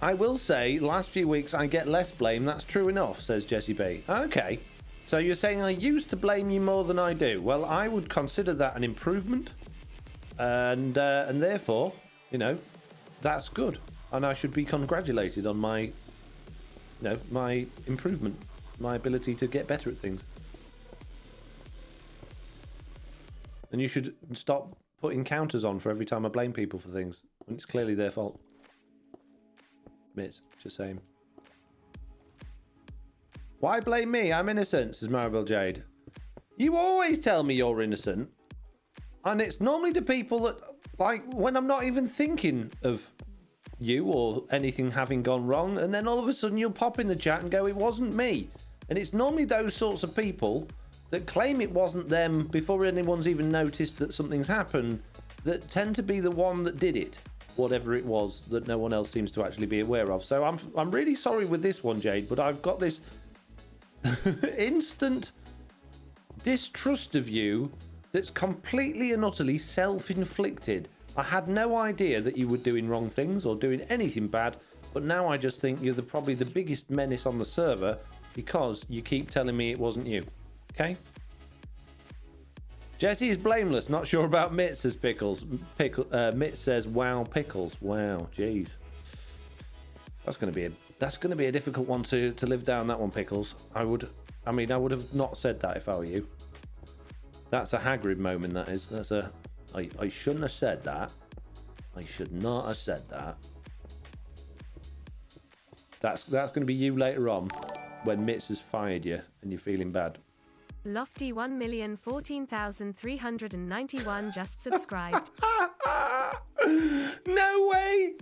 S1: I will say, last few weeks I get less blame. That's true enough, says Jesse B. Okay. So you're saying I used to blame you more than I do. Well, I would consider that an improvement. And therefore, you know, that's good. And I should be congratulated on my, you know, my improvement. My ability to get better at things. And you should stop putting counters on for every time I blame people for things. When it's clearly their fault. Mitz, just saying. Why blame me? I'm innocent, says Maribel Jade. You always tell me you're innocent. And it's normally the people that, like, when I'm not even thinking of you or anything having gone wrong, and then all of a sudden you'll pop in the chat and go, it wasn't me. And it's normally those sorts of people that claim it wasn't them before anyone's even noticed that something's happened that tend to be the one that did it. Whatever it was that no one else seems to actually be aware of. So I'm really sorry with this one, Jade, but I've got this instant distrust of you that's completely and utterly self-inflicted. I had no idea that you were doing wrong things or doing anything bad, but now I just think you're probably the biggest menace on the server because you keep telling me it wasn't you. Okay? Jesse is blameless. Not sure about Mitz, says Pickles. Mitz says, wow, Pickles. Wow, jeez. That's gonna be a difficult one to live down, that one, Pickles. I would have not said that if I were you. That's a Hagrid moment, that is. That's a I shouldn't have said that. I should not have said that. That's gonna be you later on when Mitz has fired you and you're feeling bad.
S3: Lofty 1,014,391 just subscribed.
S1: No way!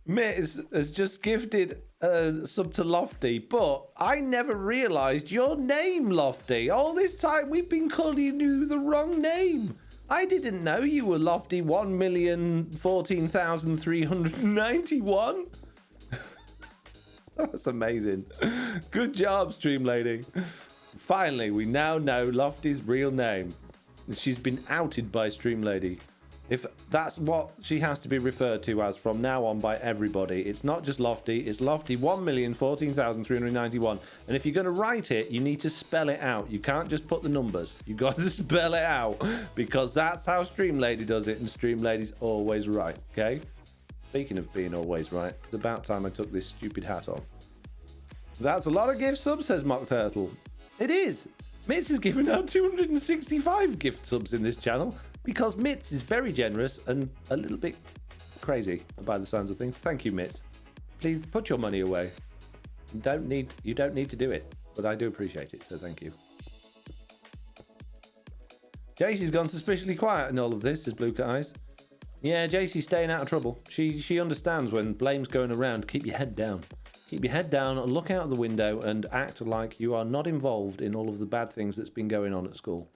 S1: Mitz has just gifted a sub to Lofty, but I never realised your name, Lofty. All this time we've been calling you the wrong name. I didn't know you were Lofty 1,014,391. That's amazing. Good job, Stream Lady. Finally, we now know Lofty's real name. She's been outed by Stream Lady. If that's what she has to be referred to as from now on by everybody. It's not just Lofty, it's Lofty 1,014,391. And if you're going to write it, you need to spell it out. You can't just put the numbers. You got to spell it out because that's how Stream Lady does it, and Stream Lady's always right, okay? Speaking of being always right, it's about time I took this stupid hat off. That's a lot of gift subs, says Mock Turtle. It is. Mitz has given out 265 gift subs in this channel because Mitz is very generous and a little bit crazy by the sounds of things. Thank you, Mitz. Please put your money away. You don't need to do it, but I do appreciate it, so thank you. JC's gone suspiciously quiet in all of this, says Blue Cat Eyes. Yeah, JC's staying out of trouble. She understands when blame's going around. Keep your head down. Keep your head down, look out the window, and act like you are not involved in all of the bad things that's been going on at school.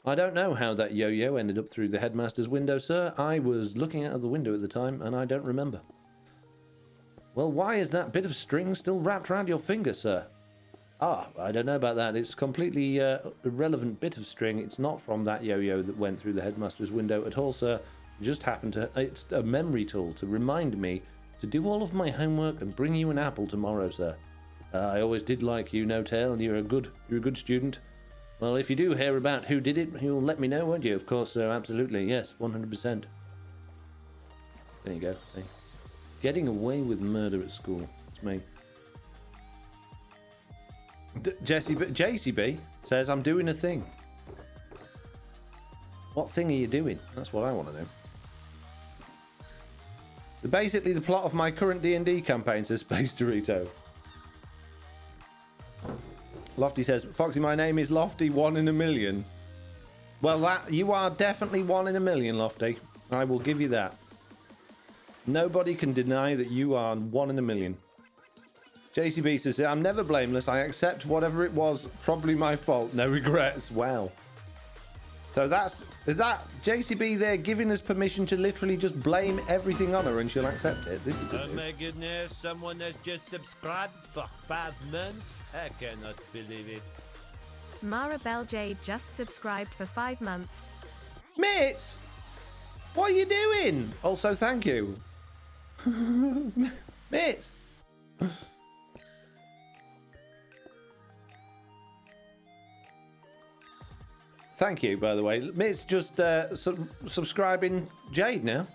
S1: I don't know how that yo-yo ended up through the headmaster's window, sir. I was looking out of the window at the time, and I don't remember. Well, why is that bit of string still wrapped around your finger, sir? Ah, I don't know about that. It's completely irrelevant bit of string. It's not from that yo-yo that went through the headmaster's window at all, sir. It just happened to... It's a memory tool to remind me to do all of my homework and bring you an apple tomorrow, sir. I always did like you, No Tail, and you're a good student. Well, if you do hear about who did it, you'll let me know, won't you? Of course, absolutely. Yes, 100%. There you go. See? Getting away with murder at school. It's me. JCB says, I'm doing a thing. What thing are you doing? That's what I want to know. Basically, the plot of my current D&D campaign, says Space Dorito. Lofty says, Foxy, my name is Lofty, 1 in a million. Well, that you are definitely 1 in a million, Lofty. I will give you that. Nobody can deny that you are 1 in a million. JCB says, I'm never blameless. I accept whatever it was. Probably my fault. No regrets. Wow. So is that JCB there giving us permission to literally just blame everything on her and she'll accept it? This is good.
S4: Oh my goodness, someone has just subscribed for 5 months? I cannot believe it.
S3: Mara Bell Jade just subscribed for 5 months.
S1: Mitts! What are you doing? Also, thank you. Mitts! Thank you, by the way. Mitts just subscribing Jade now.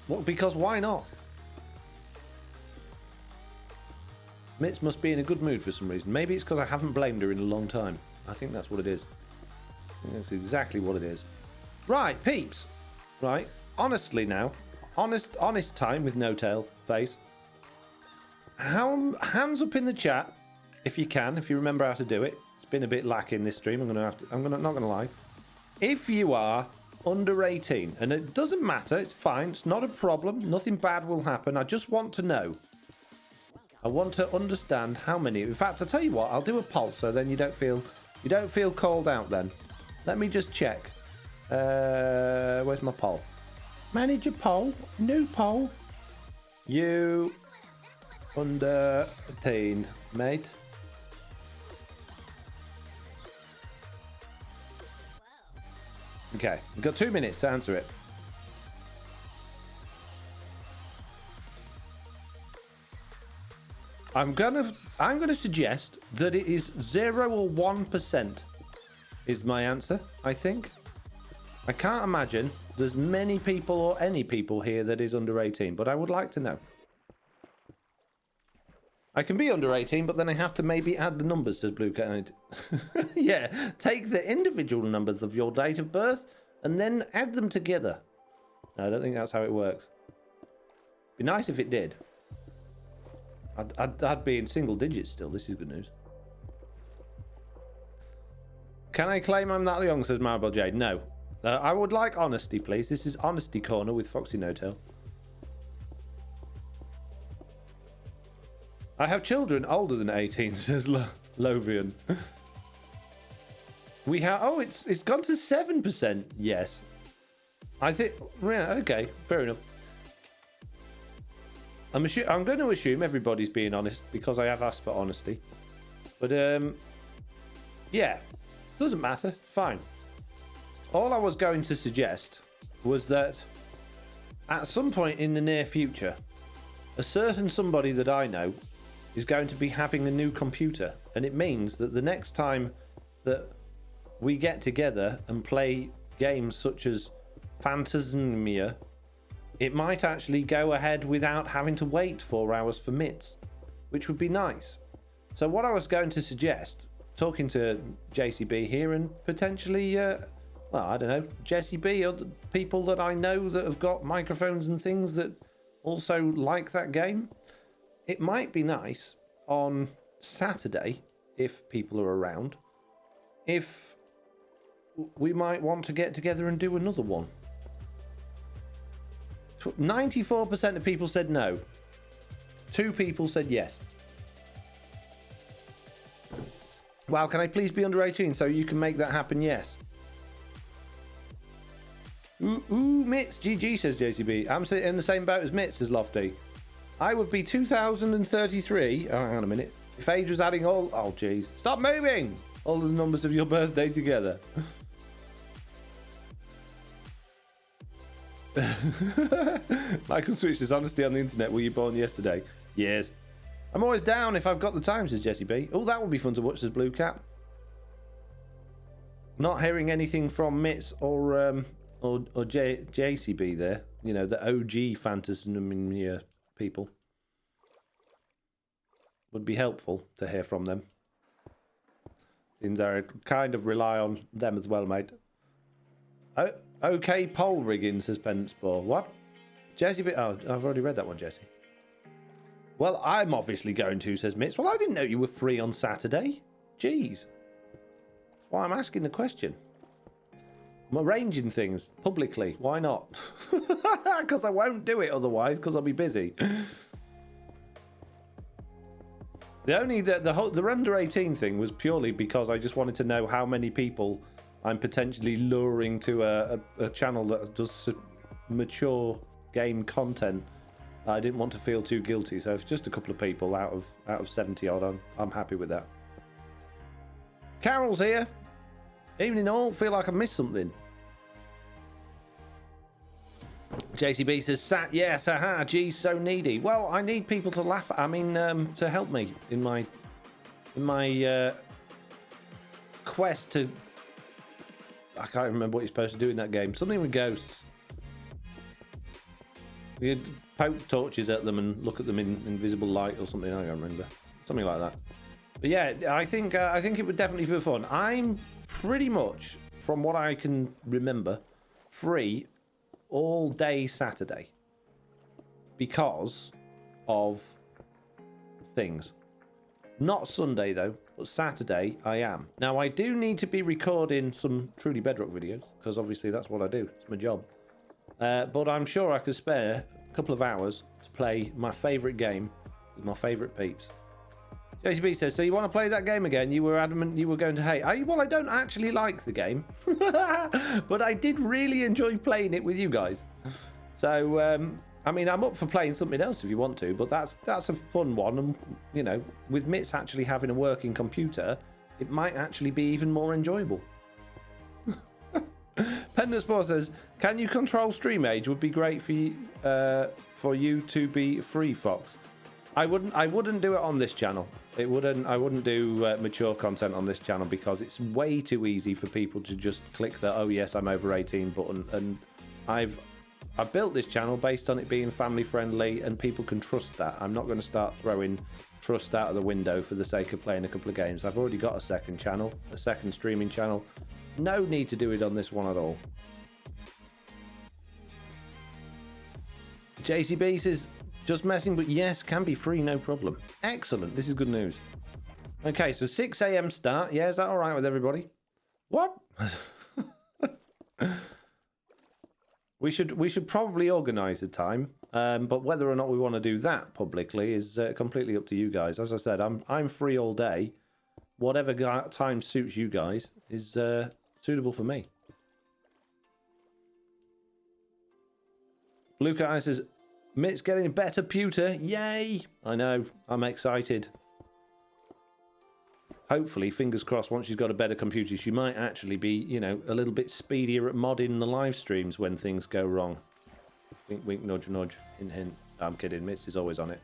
S1: Well, because why not? Mitts must be in a good mood for some reason. Maybe it's because I haven't blamed her in a long time. I think that's what it is. I think that's exactly what it is. Right, peeps. Right, honestly now. Honest time with no-tail face. Hands up in the chat if you can, if you remember how to do it. Been a bit lacking this stream. Not gonna lie. If you are under 18, and it doesn't matter, it's fine, it's not a problem, nothing bad will happen. I just want to know. I want to understand how many. In fact, I'll tell you what, I'll do a poll so then you don't feel called out then. Let me just check. Where's my poll? Manage a poll, new poll. You under 18, mate. Okay, we've got 2 minutes to answer it. I'm gonna suggest that it is 0 or 1% is my answer, I think. I can't imagine there's many people or any people here that is under 18, but I would like to know. I can be under 18, but then I have to maybe add the numbers, says Blue Cat. Yeah, take the individual numbers of your date of birth and then add them together. No, I don't think that's how it works. Be nice if it did. I'd be in single digits still. This is good news. Can I claim I'm that young, says Marble Jade? No. I would like honesty, please. This is Honesty Corner with FoxyNoTail. I have children older than 18, says Lovian. We have... Oh, it's gone to 7%. Yes. I think... Yeah, okay. Fair enough. I'm going to assume everybody's being honest because I have asked for honesty. But, yeah. Doesn't matter. Fine. All I was going to suggest was that at some point in the near future, a certain somebody that I know is going to be having a new computer, and it means that the next time that we get together and play games such as Phantasmia, it might actually go ahead without having to wait 4 hours for MITs, which would be nice. So what I was going to suggest, talking to JCB here and potentially, well, I don't know, Jesse B or people that I know that have got microphones and things that also like that game, it might be nice on Saturday, if people are around, if we might want to get together and do another one. 94% of people said no. 2 people said yes. Wow, can I please be under 18 so you can make that happen? Yes. Ooh, Mitts, GG, says JCB. I'm in the same boat as Mitts, says Lofty. I would be 2033. Oh, hang on a minute. If age was adding all... Oh, jeez. Stop moving! All the numbers of your birthday together. Michael Switch says, honesty on the internet. Were you born yesterday? Yes. I'm always down if I've got the time, says Jesse B. Oh, that would be fun to watch, says Blue Cat. Not hearing anything from Mitz or JCB there. You know, the OG Phantasm people. Would be helpful to hear from them. Seems I kind of rely on them as well, mate. Oh, okay, pole rigging, says Pendant Spore. What? Jesse? Oh, I've already read that one, Jesse. Well, I'm obviously going to, says Mitz. Well, I didn't know you were free on Saturday. Jeez. That's why I'm asking the question. I'm arranging things publicly. Why not? Because I won't do it otherwise, because I'll be busy. The under 18 thing was purely because I just wanted to know how many people I'm potentially luring to a channel that does mature game content. I didn't want to feel too guilty, so if just a couple of people out of 70 odd, I'm happy with that. Carol's here. Evening all. Feel like I missed something. JCB says, yes, aha, geez, so needy. Well, I need people to laugh at, to help me in my quest to... I can't remember what you're supposed to do in that game. Something with ghosts. You poke torches at them and look at them in invisible light or something. I don't remember. Something like that. But yeah, I think it would definitely be fun. I'm pretty much, from what I can remember, free all day Saturday because of things. Not Sunday though, but Saturday I am. Now I do need to be recording some Truly Bedrock videos because obviously that's what I do. It's my job. But I'm sure I could spare a couple of hours to play my favourite game with my favourite peeps. JCB says, so you want to play that game again? You were adamant you were going to hate. Well, I don't actually like the game. But I did really enjoy playing it with you guys. So, I'm up for playing something else if you want to. But that's a fun one. And, you know, with Mitz actually having a working computer, it might actually be even more enjoyable. Pendant Spore says, can you control stream age? Would be great for you to be free, Fox. I wouldn't do it on this channel. I wouldn't do mature content on this channel because it's way too easy for people to just click the oh yes I'm over 18 button. And I've built this channel based on it being family friendly and people can trust that. I'm not going to start throwing trust out of the window for the sake of playing a couple of games. I've already got a second channel, a second streaming channel. No need to do it on this one at all. JCB says, just messing, but yes, can be free, no problem. Excellent, this is good news. Okay, so 6 a.m. start. Yeah, is that all right with everybody? What? we should probably organise a time, but whether or not we want to do that publicly is completely up to you guys. As I said, I'm free all day. Whatever time suits you guys is suitable for me. Blue Cat says, Mitt's getting a better pewter. Yay! I know. I'm excited. Hopefully, fingers crossed, once she's got a better computer, she might actually be, you know, a little bit speedier at modding the live streams when things go wrong. Wink, wink, nudge, nudge. Hint, hint. I'm kidding. Mitz is always on it.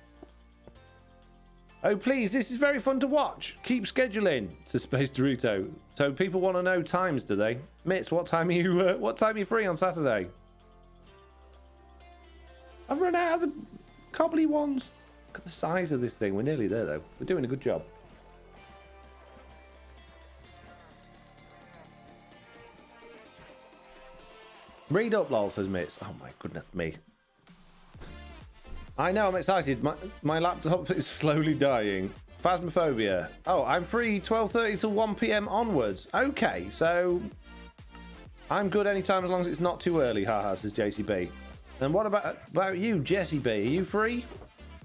S1: Oh, please. This is very fun to watch. Keep scheduling, says Space Dorito. So people want to know times, do they? Mitz, what time are you free on Saturday? I've run out of the cobbly ones. Look at the size of this thing. We're nearly there, though. We're doing a good job. Read up, lol, says Mitz. Oh, my goodness me. I know, I'm excited. My laptop is slowly dying. Phasmophobia. Oh, I'm free 12:30 till 1 p.m. onwards. Okay, so I'm good anytime as long as it's not too early, haha, says JCB. And what about you, Jesse B? Are you free?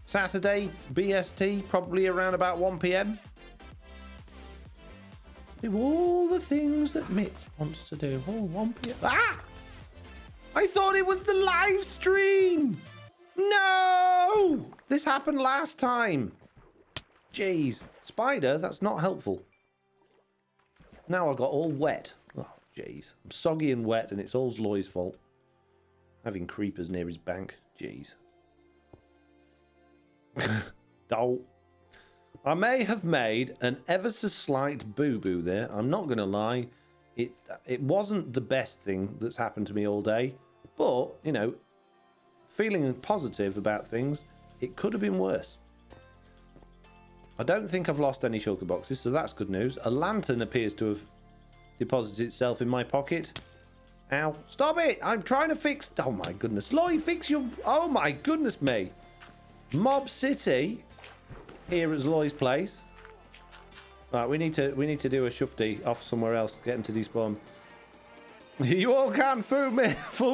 S1: Saturday, BST, probably around about 1 p.m. Do all the things that Mitch wants to do. Oh, 1 p.m. Ah! I thought it was the live stream! No! This happened last time. Jeez. Spider, that's not helpful. Now I got all wet. Oh, jeez. I'm soggy and wet and it's all Zloy's fault. Having creepers near his bank. Jeez. Oh. I may have made an ever so slight boo-boo there. I'm not going to lie. It wasn't the best thing that's happened to me all day, but, you know, feeling positive about things, it could have been worse. I don't think I've lost any shulker boxes, so that's good news. A lantern appears to have deposited itself in my pocket. Ow. Stop it! I'm trying to fix... Oh, my goodness. Loy, fix your... Oh, my goodness me. Mob City here at Loy's place. Right, we need to do a shufty off somewhere else. Get him to despawn. You all can't fool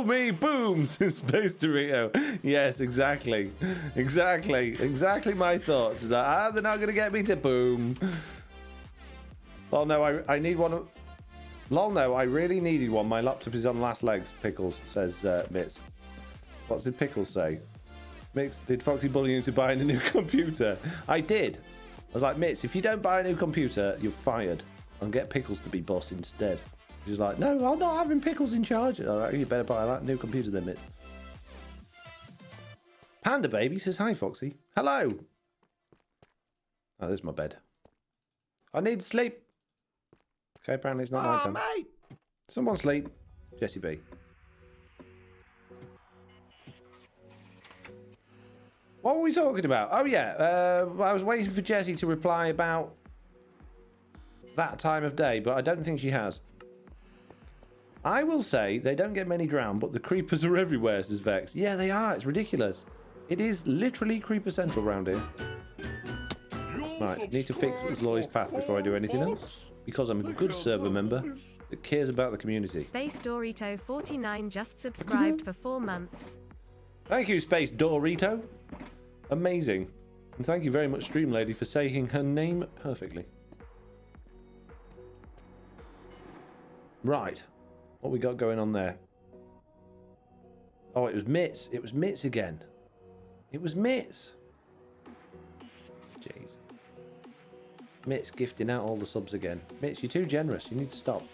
S1: me, boom, says Space Dorito. Yes, exactly. Exactly my thoughts. Is that, they're not going to get me to boom. Oh, no, I need one. Lol, no, I really needed one. My laptop is on last legs, Pickles, says Mitz. What did Pickles say? Mitz, did Foxy bully you into buying a new computer? I did. I was like, Mitz, if you don't buy a new computer, you're fired. I'll get Pickles to be boss instead. She's like, no, I'm not having Pickles in charge. All right, you better buy that new computer then, Mitz. Panda Baby says, hi, Foxy. Hello. Oh, there's my bed. I need sleep. Okay, apparently it's not my time.
S4: Mate.
S1: Someone sleep. Jesse B. What were we talking about? Oh, yeah. I was waiting for Jessie to reply about that time of day, but I don't think she has. I will say they don't get many drowned, but the creepers are everywhere, says Vex. Yeah, they are. It's ridiculous. It is literally creeper central round here. Right, need to fix this Loy's path before I do anything else, because I'm a good server member that cares about the community.
S3: Space Dorito 49 just subscribed for 4 months.
S1: Thank you, Space Dorito. Amazing. And thank you very much, Stream Lady, for saying her name perfectly. Right. What we got going on there? Oh, it was Mitz. It was Mitz again. It was Mitz. Jeez. Mitz gifting out all the subs again. Mitz, you're too generous. You need to stop.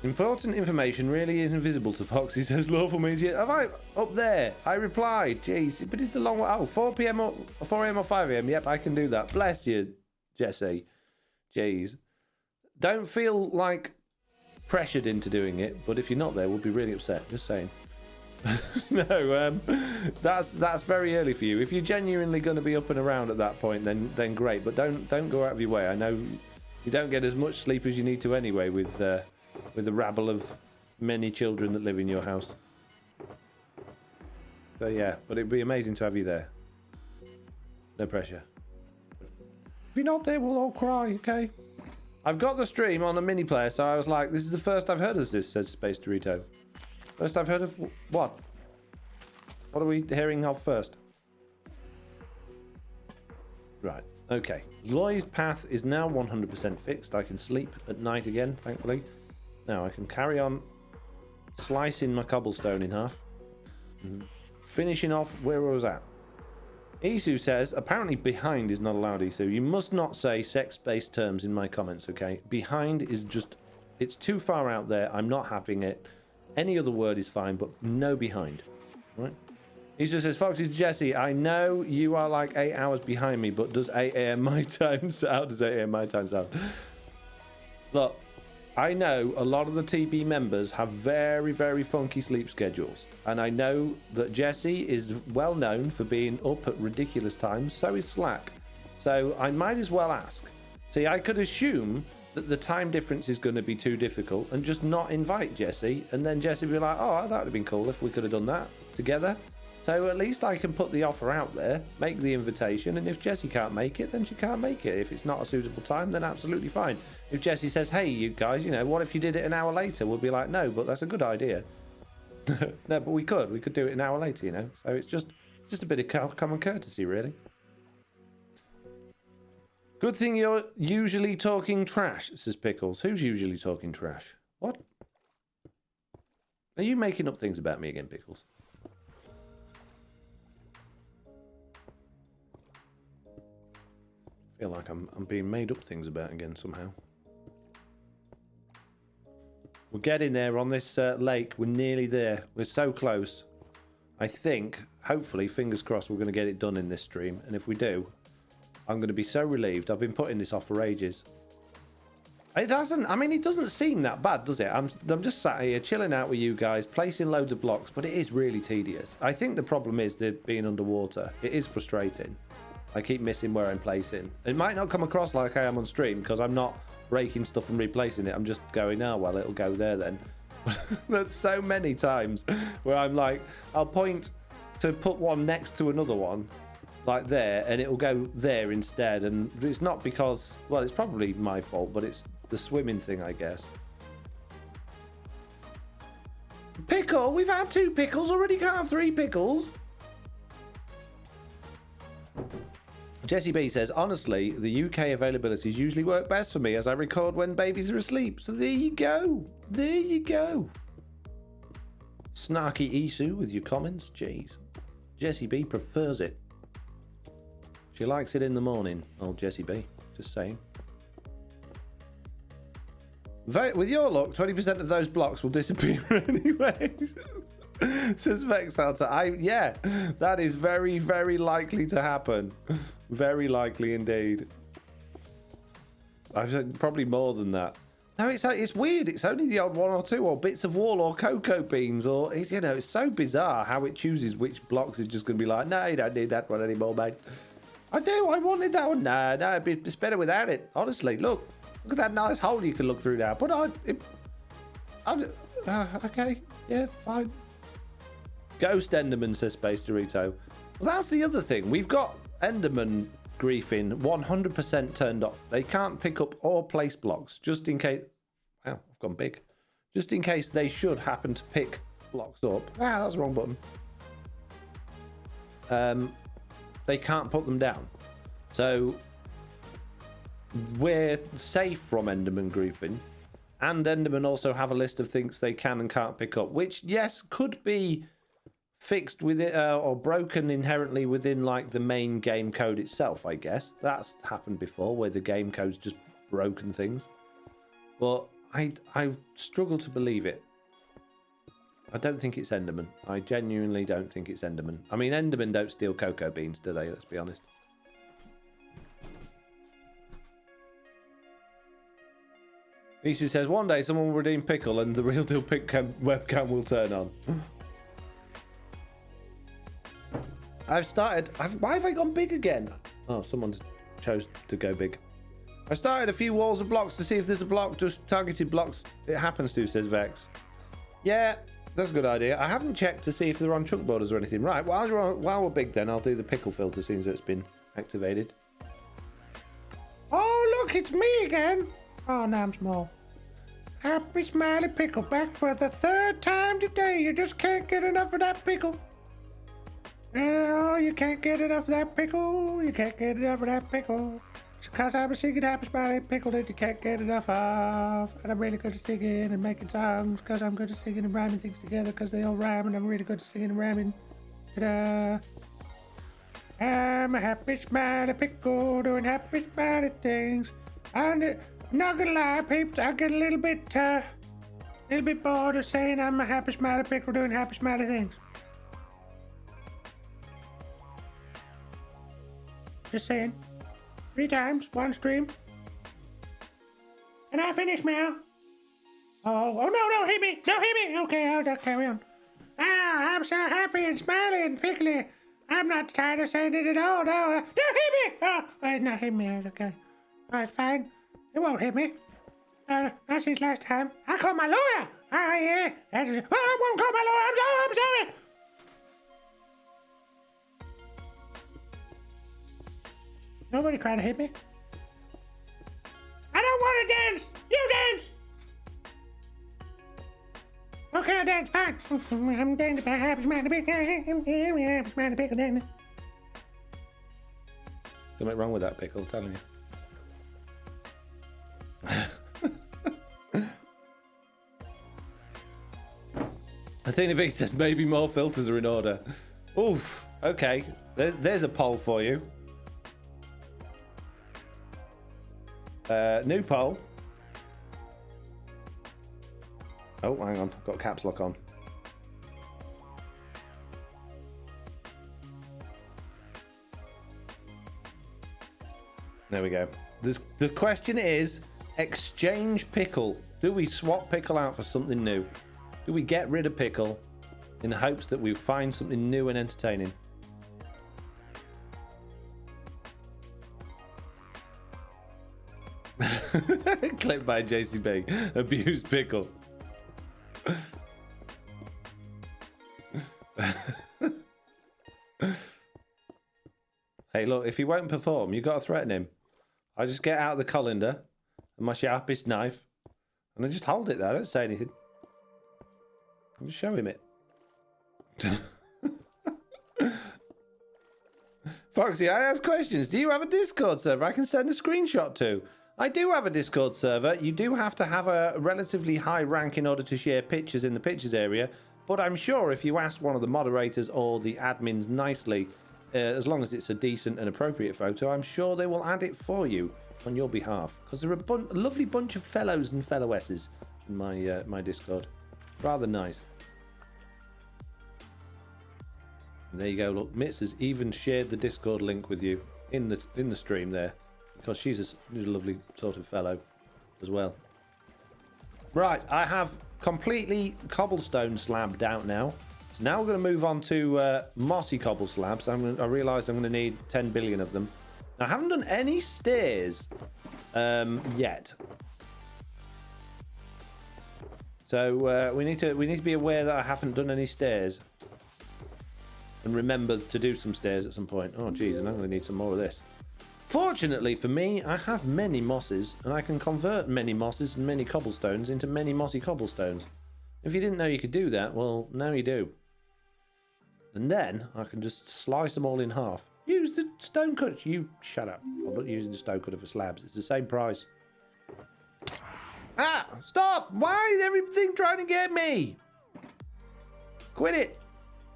S1: Important information really is invisible to Foxy, says Lawful Means. Have I up there? I replied. Jeez, but it's the long way. Oh, 4 p.m. or 4 a.m. or 5 a.m. Yep, I can do that. Bless you, Jesse. Jeez. Don't feel like pressured into doing it, but if you're not there, we'll be really upset. Just saying. No, that's very early for you. If you're genuinely going to be up and around at that point, then great. But don't go out of your way. I know you don't get as much sleep as you need to anyway with the rabble of many children that live in your house. So yeah, but it'd be amazing to have you there. No pressure. If you're not there, we'll all cry, okay? I've got the stream on a mini player, so I was like, this is the first I've heard of this, says Space Dorito. First I've heard of what? What are we hearing of first? Right, okay. Loy's path is now 100% fixed. I can sleep at night again, thankfully. Now I can carry on slicing my cobblestone in half. Finishing off where I was at. Isu says, apparently behind is not allowed, Isu. You must not say sex-based terms in my comments, okay? Behind is just, it's too far out there. I'm not having it. Any other word is fine, but no behind. Right? Isu says, Foxy Jesse, I know you are like 8 hours behind me, but does 8 a.m. my time sound? Does 8 a.m. my time sound? Look, I know a lot of the TB members have very, very funky sleep schedules. And I know that Jesse is well known for being up at ridiculous times. So is Slack. So I might as well ask. See, I could assume that the time difference is going to be too difficult and just not invite Jesse. And then Jesse would be like, oh, that would have been cool if we could have done that together. So at least I can put the offer out there, make the invitation. And if Jesse can't make it, then she can't make it. If it's not a suitable time, then absolutely fine. If Jesse says, hey, you guys, you know, what if you did it an hour later? We'll be like, no, but that's a good idea. No, but we could do it an hour later, you know. So it's just a bit of common courtesy, really. Good thing you're usually talking trash, says Pickles. Who's usually talking trash? What? Are you making up things about me again, Pickles? I feel like I'm being made up things about again somehow. We're getting there on this lake. We're nearly there. We're so close. I think hopefully, fingers crossed, we're going to get it done in this stream. And if we do, I'm going to be so relieved. I've been putting this off for ages. It doesn't, I mean, it doesn't seem that bad, does it? I'm just sat here chilling out with you guys, placing loads of blocks, but it is really tedious. I think the problem is the being underwater. It is frustrating. I keep missing where I'm placing. It might not come across like I am on stream because I'm not breaking stuff and replacing it. I'm just going, oh, well, it'll go there then. There's so many times where I'm like, I'll point to put one next to another one, like there, and it'll go there instead. And it's not because, well, it's probably my fault, but it's the swimming thing, I guess. Pickle? We've had 2 pickles already. Can't have 3 pickles. Jesse B says, honestly, the UK availabilities usually work best for me as I record when babies are asleep. So there you go. There you go. Snarky Isu with your comments. Jeez. Jesse B prefers it. She likes it in the morning. Oh, Jesse B. Just saying. With your luck, 20% of those blocks will disappear anyways. Says Vexalter. Yeah, that is very, very likely to happen. Very likely indeed. I've said probably more than that. No, it's weird. It's only the odd 1 or 2 or bits of wall or cocoa beans or, you know, it's so bizarre how it chooses which blocks is just going to be like, no, you don't need that one anymore, mate. I do. I wanted that one. No, it's better without it. Honestly, look at that nice hole you can look through now. But okay, yeah, fine. Ghost Enderman, says Space Dorito. Well, that's the other thing. We've got Enderman griefing 100% turned off. They can't pick up or place blocks just in case. Wow, I've gone big. Just in case they should happen to pick blocks up. Ah, that's the wrong button. They can't put them down. So we're safe from Enderman griefing. And Enderman also have a list of things they can and can't pick up, which, yes, could be fixed with it or broken inherently within like the main game code itself, I guess. That's happened before where the game code's just broken things. But I struggle to believe it. I don't think it's Enderman. I genuinely don't think it's Enderman. I mean, Enderman don't steal cocoa beans, do they? Let's be honest. Isu says, one day someone will redeem Pickle and the real deal webcam will turn on. I've started... why have I gone big again? Oh, someone's chose to go big. I started a few walls of blocks to see if there's a block, just targeted blocks it happens to, says Vex. Yeah, that's a good idea. I haven't checked to see if they're on chunk borders or anything. Right, while we're big then, I'll do the pickle filter since it's been activated. Oh, look, it's me again. Oh, now I'm small. Happy Smiley Pickle back for the 3rd time today. You just can't get enough of that pickle. Oh, you can't get enough of that pickle. You can't get enough of that pickle. It's because I'm a singing Happy Smiley Pickle that you can't get enough of. And I'm really good at singing and making songs because I'm good at singing and rhyming things together because they all rhyme and I'm really good at singing and rhyming. Ta-da. I'm a happy smiley pickle doing happy smiley things. And not gonna lie, peeps, I get a little bit bored of saying I'm a happy smiley pickle doing happy smiley things. Just saying. 3 times, 1 stream. And I finish now. Oh no, don't hit me! Don't hit me! Okay, I'll carry on. Ah, I'm so happy and smiley and pickly. I'm not tired of saying it at all. No, don't hit me! Oh, it's not hitting me. It's okay. Alright, fine. It won't hit me. Not since last time. I called my lawyer! Oh, yeah. I won't call my lawyer. I'm sorry. Nobody trying to hit me. I don't want to dance. You dance. Okay, I'll dance. Fine. I'm dancing. Happy smiley pickle. Happy smiley pickle dancing. Something wrong with that pickle, I'm telling you. I think if he says maybe more filters are in order. Oof. Okay. There's a poll for you. New poll. Oh, hang on. I've got caps lock on. There we go. The question is, exchange Pickle. Do we swap Pickle out for something new? Do we get rid of Pickle in hopes that we find something new and entertaining? Clip by JCB. Abused Pickle. Hey, look, if he won't perform, you've got to threaten him. I just get out the colander and my sharpest knife and I just hold it there. I don't say anything. I just show him it. Foxy, I ask questions. Do you have a Discord server I can send a screenshot to? I do have a Discord server. You do have to have a relatively high rank in order to share pictures in the pictures area. But I'm sure if you ask one of the moderators or the admins nicely, as long as it's a decent and appropriate photo, I'm sure they will add it for you on your behalf. Because they're a lovely bunch of fellows and fellowesses in my Discord. Rather nice. And there you go. Look, Mitz has even shared the Discord link with you in the stream there, because she's a lovely sort of fellow as well. Right, I have completely cobblestone slabbed out now. So now we're going to move on to mossy cobble slabs. I realised I'm going to need 10 billion of them. Now, I haven't done any stairs yet. So we need to be aware that I haven't done any stairs. And remember to do some stairs at some point. Oh, geez, and I'm going to need some more of this. Fortunately for me, I have many mosses, and I can convert many mosses and many cobblestones into many mossy cobblestones. If you didn't know you could do that, well, now you do. And then I can just slice them all in half. Use the stone cutter. You shut up. I'm not using the stone cutter for slabs. It's the same price. Ah! Stop! Why is everything trying to get me? Quit it.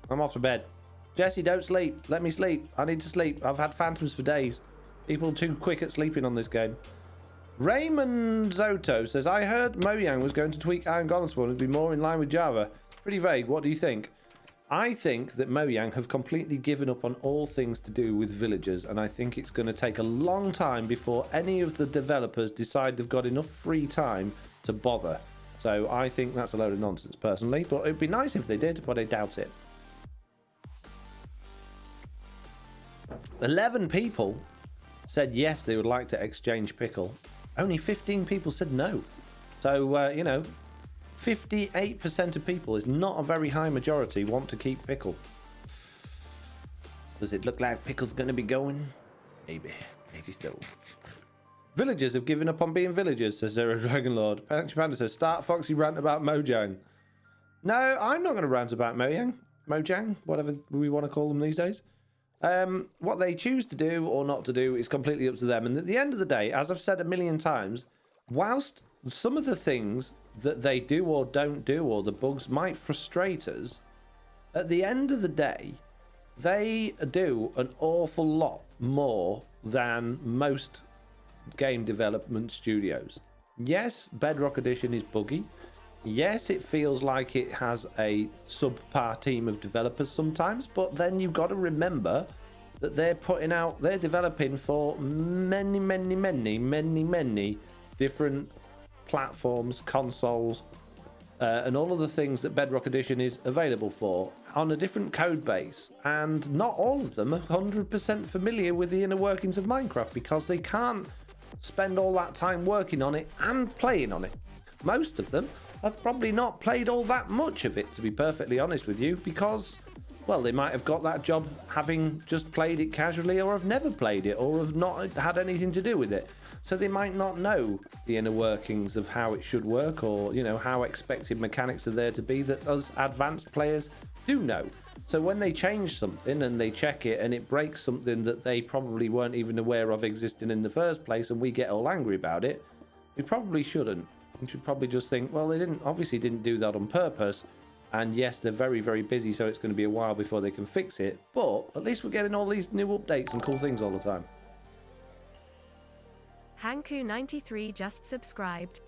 S1: I'm off to bed. Jesse, don't sleep. Let me sleep. I need to sleep. I've had phantoms for days. People too quick at sleeping on this game. Raymond Zoto says, I heard Mojang was going to tweak Iron Golem Spawn and be more in line with Java. Pretty vague. What do you think? I think that Mojang have completely given up on all things to do with villagers, and I think it's going to take a long time before any of the developers decide they've got enough free time to bother. So I think that's a load of nonsense, personally, but it'd be nice if they did, but I doubt it. 11 people said yes, they would like to exchange Pickle. Only 15 people said no. So, you know, 58% of people is not a very high majority want to keep Pickle. Does it look like Pickle's going to be going? Maybe so. Villagers have given up on being villagers, says Zero Dragon Lord. Panda says, start Foxy rant about Mojang. No, I'm not going to rant about Mojang, whatever we want to call them these days. What they choose to do or not to do is completely up to them. And at the end of the day, as I've said a million times, whilst some of the things that they do or don't do, or the bugs might frustrate us, at the end of the day, they do an awful lot more than most game development studios. Yes, Bedrock Edition is buggy. Yes, it feels like it has a subpar team of developers sometimes, but then you've got to remember that they're developing for many different platforms, consoles, and all of the things that Bedrock Edition is available for on a different code base. And not all of them are 100% familiar with the inner workings of Minecraft, because they can't spend all that time working on it and playing on it. Most of them have probably not played all that much of it, to be perfectly honest with you, because, well, they might have got that job having just played it casually, or have never played it, or have not had anything to do with it. So they might not know the inner workings of how it should work, or, you know, how expected mechanics are there to be that us advanced players do know. So when they change something and they check it and it breaks something that they probably weren't even aware of existing in the first place, and we get all angry about it, we probably shouldn't. We should probably just think, well, they obviously didn't do that on purpose. And yes, they're very, very busy, so it's going to be a while before they can fix it. But at least we're getting all these new updates and cool things all the time.
S3: Hanku93 just subscribed.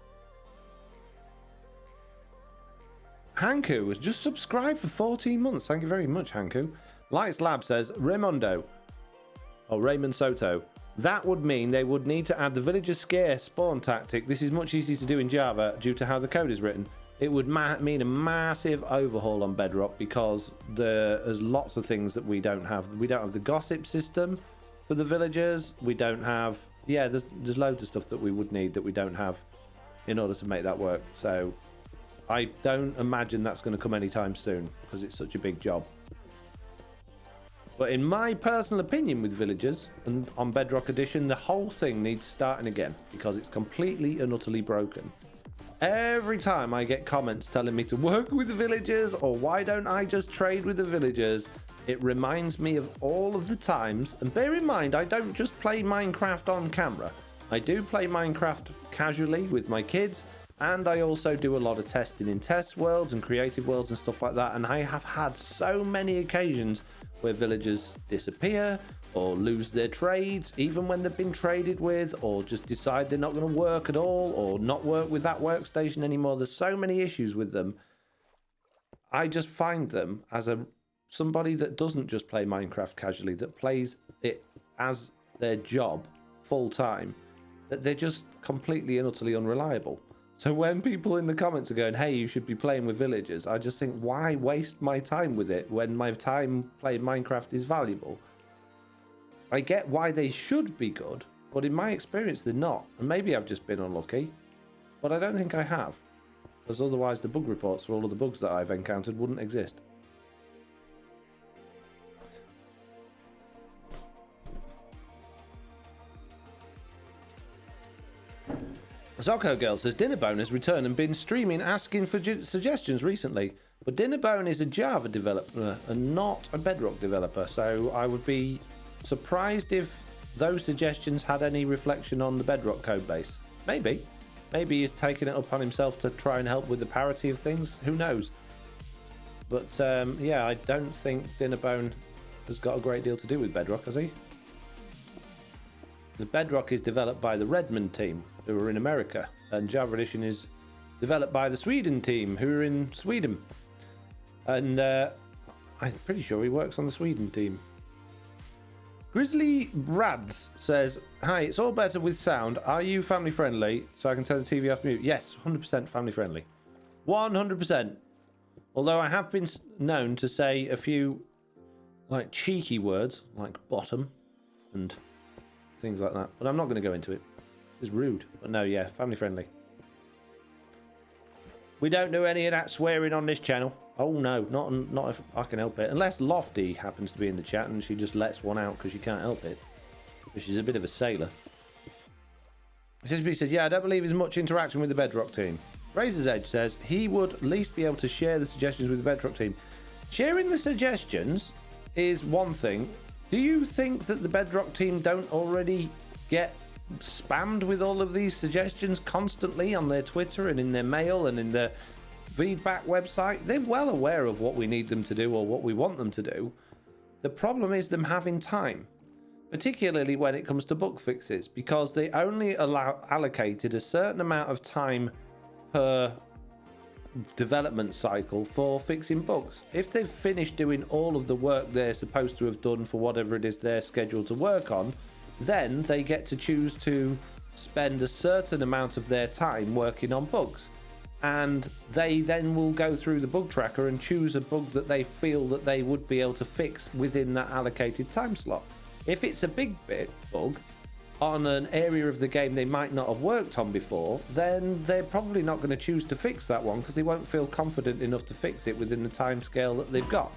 S1: Hanku has just subscribed for 14 months. Thank you very much, Hanku. Lights Lab says, Raymond Soto. That would mean they would need to add the villager scare spawn tactic. This is much easier to do in Java due to how the code is written. It would mean a massive overhaul on Bedrock because there's lots of things that we don't have. We don't have the gossip system for the villagers. We don't have... Yeah, there's loads of stuff that we would need that we don't have in order to make that work. So I don't imagine that's going to come anytime soon because it's such a big job. But in my personal opinion with villagers and on Bedrock Edition, the whole thing needs starting again because it's completely and utterly broken. Every time I get comments telling me to work with the villagers or why don't I just trade with the villagers, it reminds me of all of the times. And bear in mind, I don't just play Minecraft on camera. I do play Minecraft casually with my kids, and I also do a lot of testing in test worlds and creative worlds and stuff like that. And I have had so many occasions where villagers disappear or lose their trades, even when they've been traded with, or just decide they're not going to work at all, or not work with that workstation anymore. There's so many issues with them. I just find them as somebody that doesn't just play Minecraft casually, that plays it as their job full time, that they're just completely and utterly unreliable. So when people in the comments are going, hey, you should be playing with villagers, I just think, why waste my time with it when my time playing Minecraft is valuable? I get why they should be good, but in my experience, they're not. And maybe I've just been unlucky, but I don't think I have. Because otherwise the bug reports for all of the bugs that I've encountered wouldn't exist. Zocco Girl says, Dinnerbone has returned and been streaming asking for suggestions recently. But Dinnerbone is a Java developer and not a Bedrock developer. So I would be surprised if those suggestions had any reflection on the Bedrock code base. Maybe. Maybe he's taken it upon himself to try and help with the parity of things. Who knows? But yeah, I don't think Dinnerbone has got a great deal to do with Bedrock, has he? The Bedrock is developed by the Redmond team, who are in America, and Java Edition is developed by the Sweden team, who are in Sweden. And I'm pretty sure he works on the Sweden team. Grizzly Brads says, hi, it's all better with sound. Are you family friendly so I can turn the TV off mute? Yes, 100% family friendly. 100%. Although I have been known to say a few like cheeky words, like bottom and things like that. But I'm not going to go into it. It's rude. But no, yeah, family friendly. We don't do any of that swearing on this channel. Oh no, not if I can help it. Unless Lofty happens to be in the chat and she just lets one out because she can't help it. Because she's a bit of a sailor. SB said, yeah, I don't believe there's much interaction with the Bedrock team. Razor's Edge says, he would at least be able to share the suggestions with the Bedrock team. Sharing the suggestions is one thing. Do you think that the Bedrock team don't already get spammed with all of these suggestions constantly on their Twitter and in their mail and in their feedback website? They're well aware of what we need them to do or what we want them to do. The problem is them having time, particularly when it comes to bug fixes, because they only allocated a certain amount of time per development cycle for fixing bugs. If they've finished doing all of the work they're supposed to have done for whatever it is they're scheduled to work on, then they get to choose to spend a certain amount of their time working on bugs. And they then will go through the bug tracker and choose a bug that they feel that they would be able to fix within that allocated time slot. If it's a big bug on an area of the game they might not have worked on before, then they're probably not going to choose to fix that one because they won't feel confident enough to fix it within the time scale that they've got.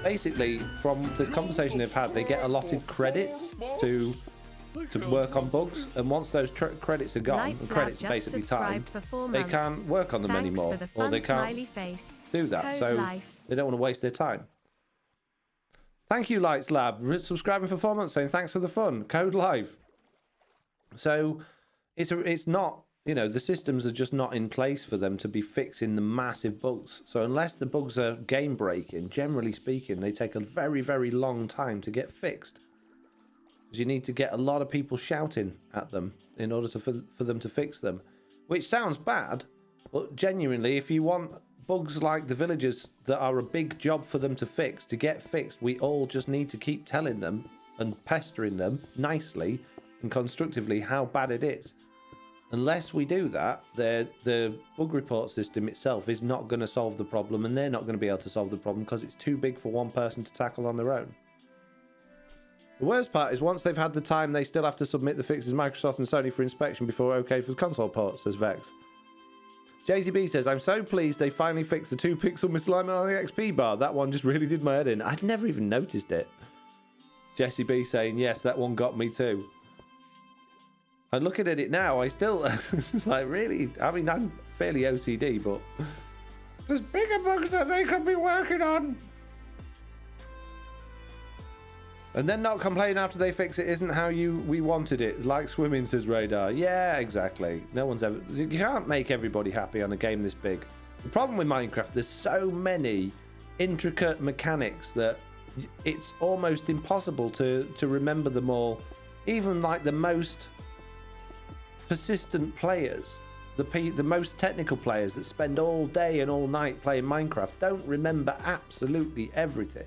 S1: Basically, from the conversation they've had, they get allotted credits to work on bugs, and once those credits are gone, and credits are basically time, they can't work on them anymore, or they can't do that, so they don't want to waste their time. Thank you, Lights Lab, subscribing for 4 months, saying thanks for the fun. Code live. So it's not, you know, the systems are just not in place for them to be fixing the massive bugs. So unless the bugs are game breaking, generally speaking, they take a very, very long time to get fixed. Because you need to get a lot of people shouting at them in order for them to fix them. Which sounds bad, but genuinely, if you want bugs like the villagers that are a big job for them to get fixed, we all just need to keep telling them and pestering them nicely and constructively how bad it is. Unless we do that, the bug report system itself is not going to solve the problem, and they're not going to be able to solve the problem because it's too big for one person to tackle on their own. The worst part is once they've had the time, they still have to submit the fixes Microsoft and Sony for inspection before okay for the console ports, says Vex. JCB says, I'm so pleased they finally fixed the 2-pixel misalignment on the XP bar. That one just really did my head in. I'd never even noticed it. Jesse B saying, yes, that one got me too. I'm looking at it now, I still, it's like, really? I mean, I'm fairly OCD, but there's bigger bugs that they could be working on. And then not complain after they fix it isn't how we wanted it. Like swimming, says Radar. Yeah, exactly. No one's ever... You can't make everybody happy on a game this big. The problem with Minecraft, there's so many intricate mechanics that it's almost impossible to remember them all. Even like the most persistent players, the most technical players that spend all day and all night playing Minecraft don't remember absolutely everything.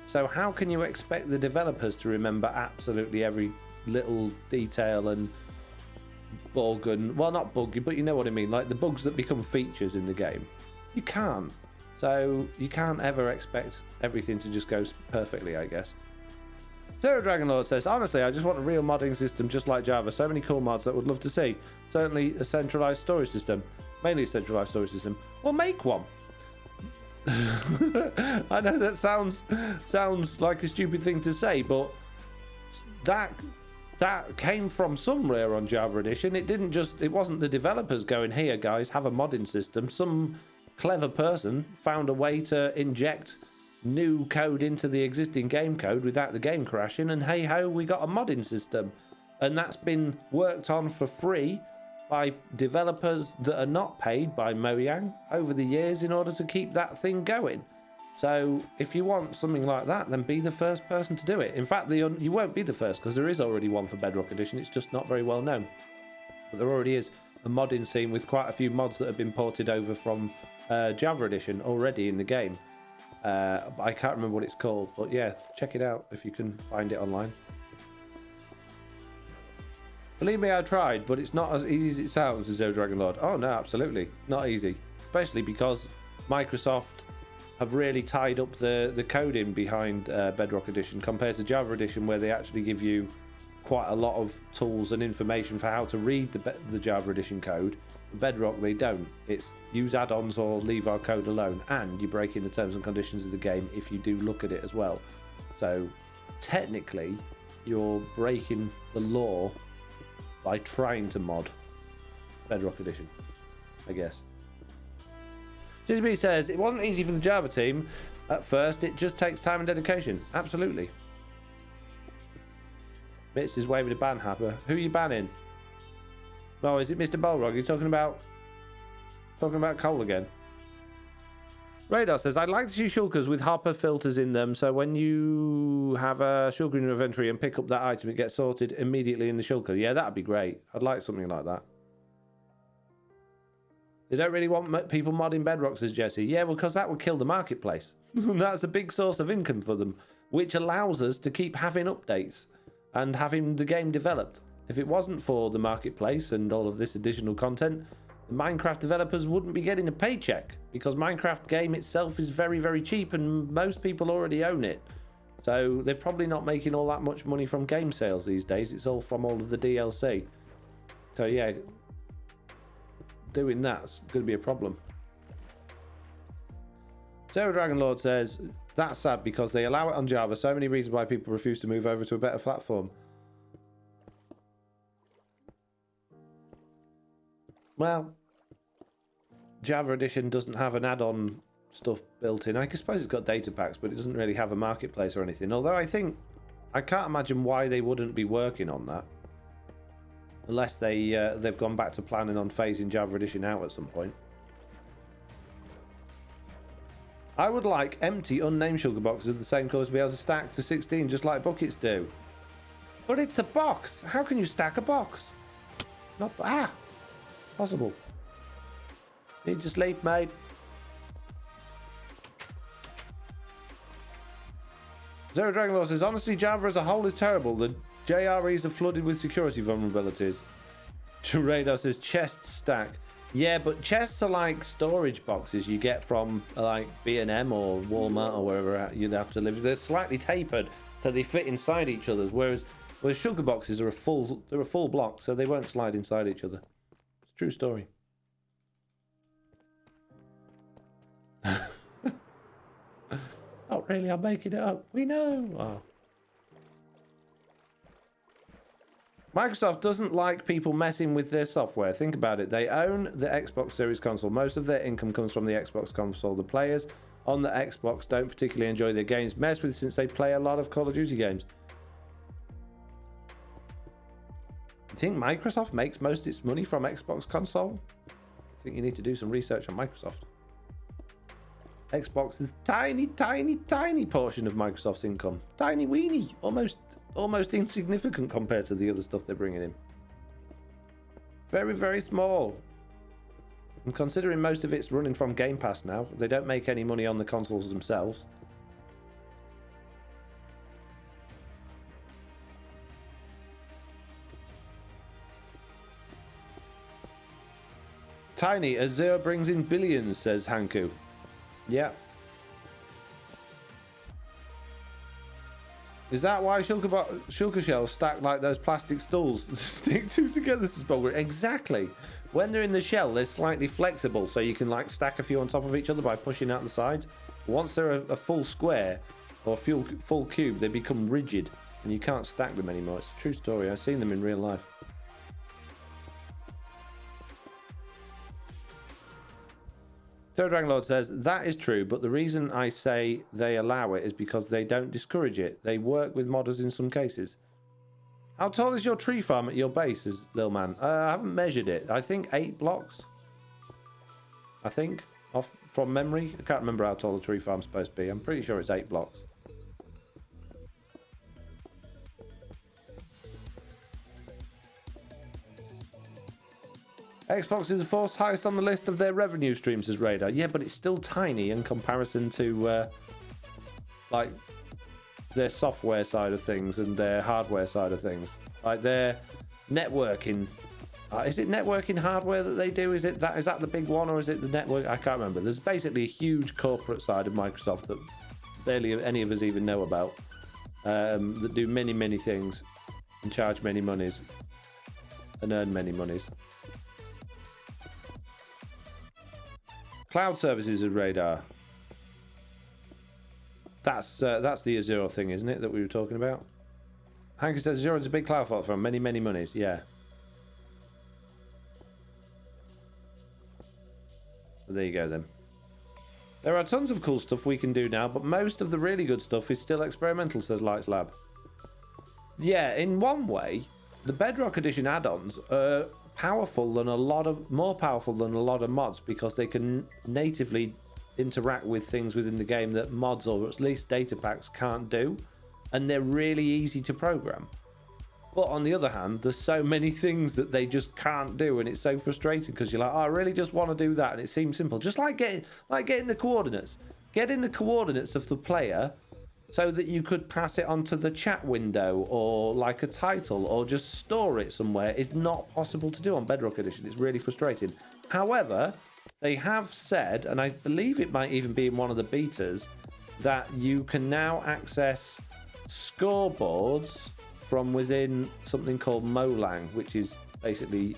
S1: So how can you expect the developers to remember absolutely every little detail and bug and, well, not bug, but you know what I mean, like the bugs that become features in the game? You can't. So you can't ever expect everything to just go perfectly, I guess. Zero Dragon Lord says, honestly, I just want a real modding system just like Java. So many cool mods that I would love to see. Certainly a centralized storage system. Mainly a centralized storage system. Well, make one. I know that sounds like a stupid thing to say, but that came from somewhere on Java Edition. It wasn't the developers going, here guys, have a modding system. Some clever person found a way to inject new code into the existing game code without the game crashing, and hey ho, we got a modding system. And that's been worked on for free by developers that are not paid by Mojang over the years in order to keep that thing going. So if you want something like that, then be the first person to do it. In fact, you won't be the first because there is already one for Bedrock Edition. It's just not very well known. But there already is a modding scene with quite a few mods that have been ported over from Java Edition already in the game. I can't remember what it's called, but yeah, check it out if you can find it online. Believe me, I tried, but it's not as easy as it sounds, says Zero Dragon Lord. Oh no, absolutely not easy, especially because Microsoft have really tied up the coding behind Bedrock Edition compared to Java Edition, where they actually give you quite a lot of tools and information for how to read the Java Edition code. Bedrock, they don't. It's use add-ons or leave our code alone, and you're breaking the terms and conditions of the game if you do look at it as well. So technically, you're breaking the law by trying to mod Bedrock Edition, I guess. JB says, it wasn't easy for the Java team at first, it just takes time and dedication. Absolutely. Mitz is waving a ban happer. Who are you banning? Oh, is it Mr. Balrog? You're talking about Cole again. Radar says, I'd like to see shulkers with hopper filters in them, so when you have a shulker in your inventory and pick up that item, it gets sorted immediately in the shulker. Yeah, that'd be great. I'd like something like that. They don't really want people modding Bedrock, says Jesse. Yeah, well, because that would kill the marketplace. That's a big source of income for them, which allows us to keep having updates and having the game developed. If it wasn't for the marketplace and all of this additional content, the Minecraft developers wouldn't be getting a paycheck, because Minecraft game itself is very, very cheap and most people already own it. So they're probably not making all that much money from game sales these days. It's all from all of the DLC. So yeah, doing that's going to be a problem. Zero Dragon Lord says, that's sad because they allow it on Java. So many reasons why people refuse to move over to a better platform. Well, Java Edition doesn't have an add-on stuff built in. I suppose it's got data packs, but it doesn't really have a marketplace or anything. Although I can't imagine why they wouldn't be working on that, unless they've gone back to planning on phasing Java Edition out at some point. I would like empty, unnamed sugar boxes of the same colour to be able to stack to 16, just like buckets do. But it's a box. How can you stack a box? Not possible. Need to sleep, mate. Zero Dragon Law says, honestly, Java as a whole is terrible. The JREs are flooded with security vulnerabilities. Radar says chests stack. Yeah, but chests are like storage boxes you get from like B&M or Walmart or wherever you'd have to live. They're slightly tapered so they fit inside each other, whereas sugar boxes are a full block, so they won't slide inside each other. It's a true story. Not really, I'm making it up. We know. Oh. Microsoft doesn't like people messing with their software. Think about it. They own the Xbox Series console. Most of their income comes from the Xbox console. The players on the Xbox don't particularly enjoy their games messed with since they play a lot of Call of Duty games. You think Microsoft makes most of its money from Xbox console? I think you need to do some research on Microsoft. Xbox is tiny portion of Microsoft's income. Tiny weeny. Almost insignificant compared to the other stuff they're bringing in. Very, very small. And considering most of it's running from Game Pass now, they don't make any money on the consoles themselves. Tiny, Azure brings in billions, says Hanku. Yeah. Is that why shulker shells stack like those plastic stools? Stick two together, says Bulgar. Exactly. When they're in the shell, they're slightly flexible, so you can like stack a few on top of each other by pushing out the sides. Once they're a full square or full cube, they become rigid, and you can't stack them anymore. It's a true story. I've seen them in real life. Third Dragon Lord says, that is true, but the reason I say they allow it is because they don't discourage it. They work with modders in some cases. How tall is your tree farm at your base, is Lil Man? I haven't measured it. I think 8 blocks. I think, off from memory. I can't remember how tall the tree farm's supposed to be. I'm pretty sure it's 8 blocks. Xbox is the fourth highest on the list of their revenue streams, says Radar. Yeah, but it's still tiny in comparison to like their software side of things and their hardware side of things. Like their networking. Is it networking hardware that they do? Is that the big one, or is it the network? I can't remember. There's basically a huge corporate side of Microsoft that barely any of us even know about. That do many things and charge many monies and earn many monies. Cloud services of Radar. That's the Azure thing, isn't it, that we were talking about? Hanky says Azure is a big cloud platform, many monies. Yeah. So there you go then. There are tons of cool stuff we can do now, but most of the really good stuff is still experimental, says Lights Lab. Yeah, in one way, the Bedrock Edition add-ons are more powerful than a lot of mods, because they can natively interact with things within the game that mods or at least data packs can't do, and they're really easy to program. But on the other hand, there's so many things that they just can't do, and it's so frustrating because you're like, oh, I really just want to do that, and it seems simple. Just like getting the coordinates. Getting the coordinates of the player so that you could pass it onto the chat window or like a title or just store it somewhere is not possible to do on Bedrock Edition. It's really frustrating. However, they have said, and I believe it might even be in one of the betas, that you can now access scoreboards from within something called Molang, which is basically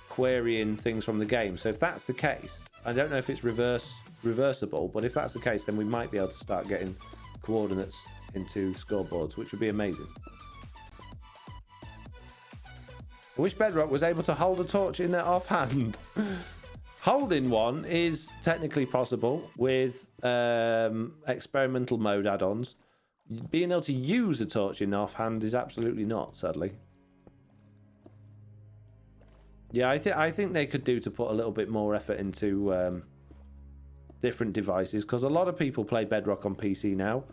S1: querying things from the game. So if that's the case, I don't know if it's reversible, but if that's the case, then we might be able to start getting coordinates into scoreboards, which would be amazing. I wish Bedrock was able to hold a torch in their offhand. Holding one is technically possible with experimental mode add-ons. Being able to use a torch in offhand is absolutely not, sadly. Yeah, I think they could do to put a little bit more effort into different devices, because a lot of people play Bedrock on PC now,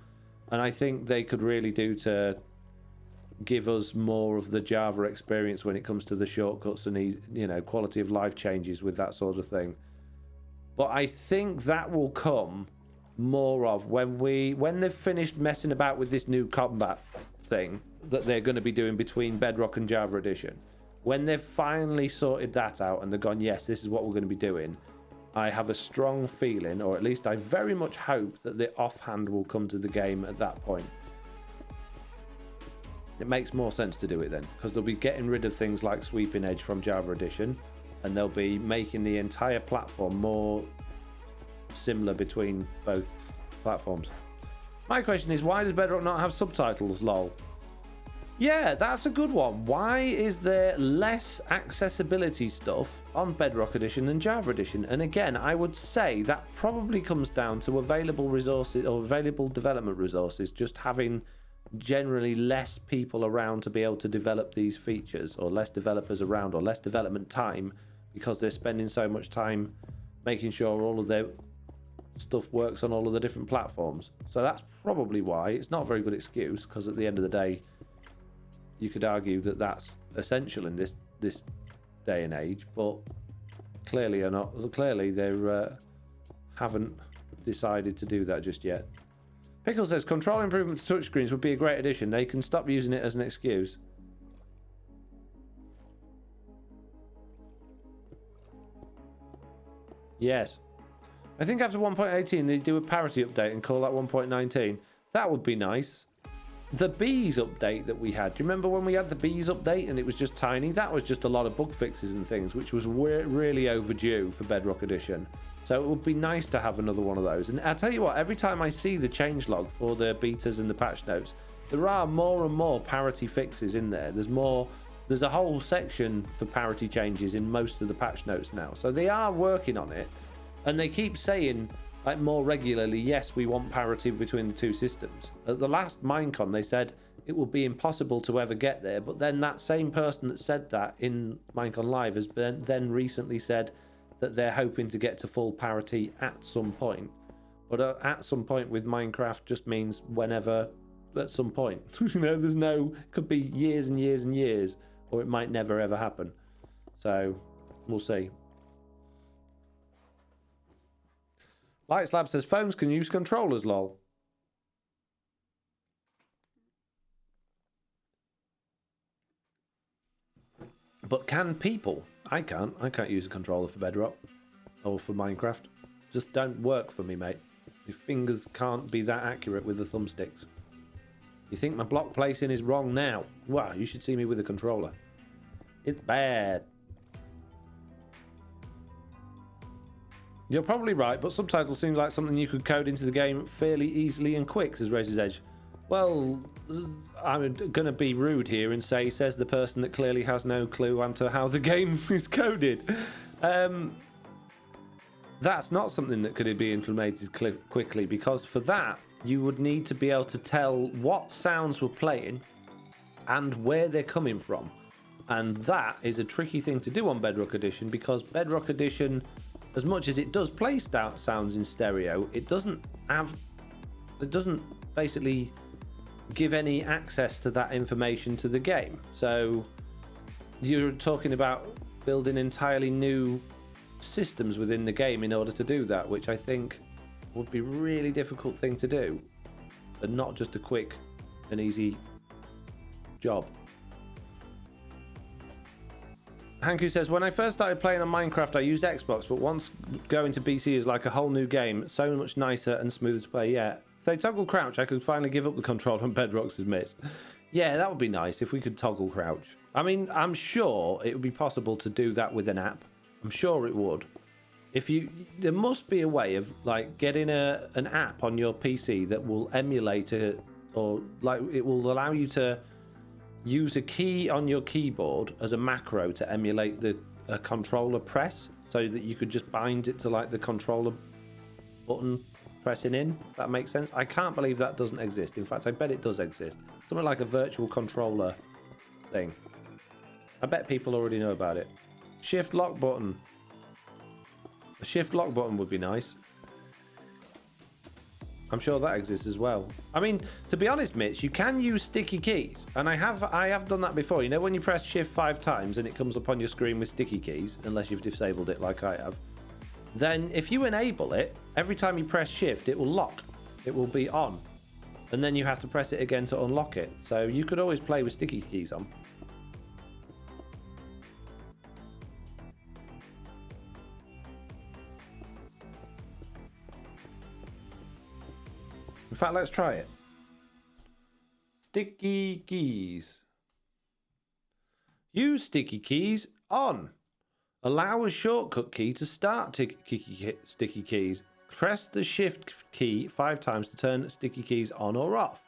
S1: and I think they could really do to give us more of the Java experience when it comes to the shortcuts and quality of life changes with that sort of thing. But I think that will come more of when they've finished messing about with this new combat thing that they're going to be doing between Bedrock and Java Edition. When they've finally sorted that out and they've gone, yes, this is what we're going to be doing, I have a strong feeling, or at least I very much hope, that the offhand will come to the game at that point. It makes more sense to do it then, because they'll be getting rid of things like Sweeping Edge from Java Edition, and they'll be making the entire platform more similar between both platforms. My question is, why does Bedrock not have subtitles, lol? Yeah, that's a good one. Why is there less accessibility stuff on Bedrock Edition than Java Edition? And again, I would say that probably comes down to available resources or available development resources, just having generally less people around to be able to develop these features, or less developers around, or less development time, because they're spending so much time making sure all of their stuff works on all of the different platforms. So that's probably why. It's not a very good excuse, because at the end of the day, you could argue that that's essential in this day and age, but clearly they haven't decided to do that just yet. Pickle says control improvements to touchscreens would be a great addition. They can stop using it as an excuse. Yes. I think after 1.18 they do a parity update and call that 1.19. That would be nice. The bees update that we had, do you remember when we had the bees update and it was just tiny? That was just a lot of bug fixes and things, which was really overdue for Bedrock Edition. So it would be nice to have another one of those. And I'll tell you what, every time I see the changelog for the betas and the patch notes, there are more and more parity fixes in there. There's a whole section for parity changes in most of the patch notes now. So they are working on it, and they keep saying, like, more regularly, yes, we want parity between the two systems. At the last Minecon, they said it will be impossible to ever get there, but then that same person that said that in Minecon Live has then recently said that they're hoping to get to full parity at some point. But at some point with Minecraft just means whenever, at some point. You know, could be years and years and years, or it might never ever happen. So we'll see. Lightslab says phones can use controllers, lol. But can people? I can't use a controller for Bedrock or for Minecraft. Just don't work for me, mate. Your fingers can't be that accurate with the thumbsticks. You think my block placing is wrong now? Wow, you should see me with a controller. It's bad. You're probably right, but subtitles seem like something you could code into the game fairly easily and quick, says Razor's Edge. Well, I'm going to be rude here and say, says the person that clearly has no clue onto how the game is coded. That's not something that could be implemented quickly, because for that, you would need to be able to tell what sounds were playing and where they're coming from. And that is a tricky thing to do on Bedrock Edition, because Bedrock Edition, as much as it does play sounds in stereo, it doesn't basically give any access to that information to the game. So you're talking about building entirely new systems within the game in order to do that, which I think would be a really difficult thing to do, and not just a quick and easy job. Hanku says, when I first started playing on Minecraft, I used Xbox, but once going to PC is like a whole new game. So much nicer and smoother to play. Yeah. If they toggle crouch, I could finally give up the control on Bedrock's miss. Yeah, that would be nice if we could toggle crouch. I mean, I'm sure it would be possible to do that with an app. I'm sure it would. There must be a way of like getting an app on your PC that will emulate it, or like it will allow you to use a key on your keyboard as a macro to emulate a controller press, so that you could just bind it to like the controller button pressing in. If that makes sense. I can't believe that doesn't exist. In fact, I bet it does exist. Something like a virtual controller thing. I bet people already know about it. Shift lock button. A shift lock button would be nice. I'm sure that exists as well. I mean, to be honest, Mitch, you can use sticky keys, and I have done that before. You know, when you press shift 5 times and it comes up on your screen with sticky keys, unless you've disabled it like I have. then if you enable it, every time you press shift, it will lock. It will be on. And then you have to press it again to unlock it. So you could always play with sticky keys on. In fact, let's try it. Sticky keys. Use sticky keys on. Allow a shortcut key to start sticky keys. Press the shift key 5 times to turn sticky keys on or off.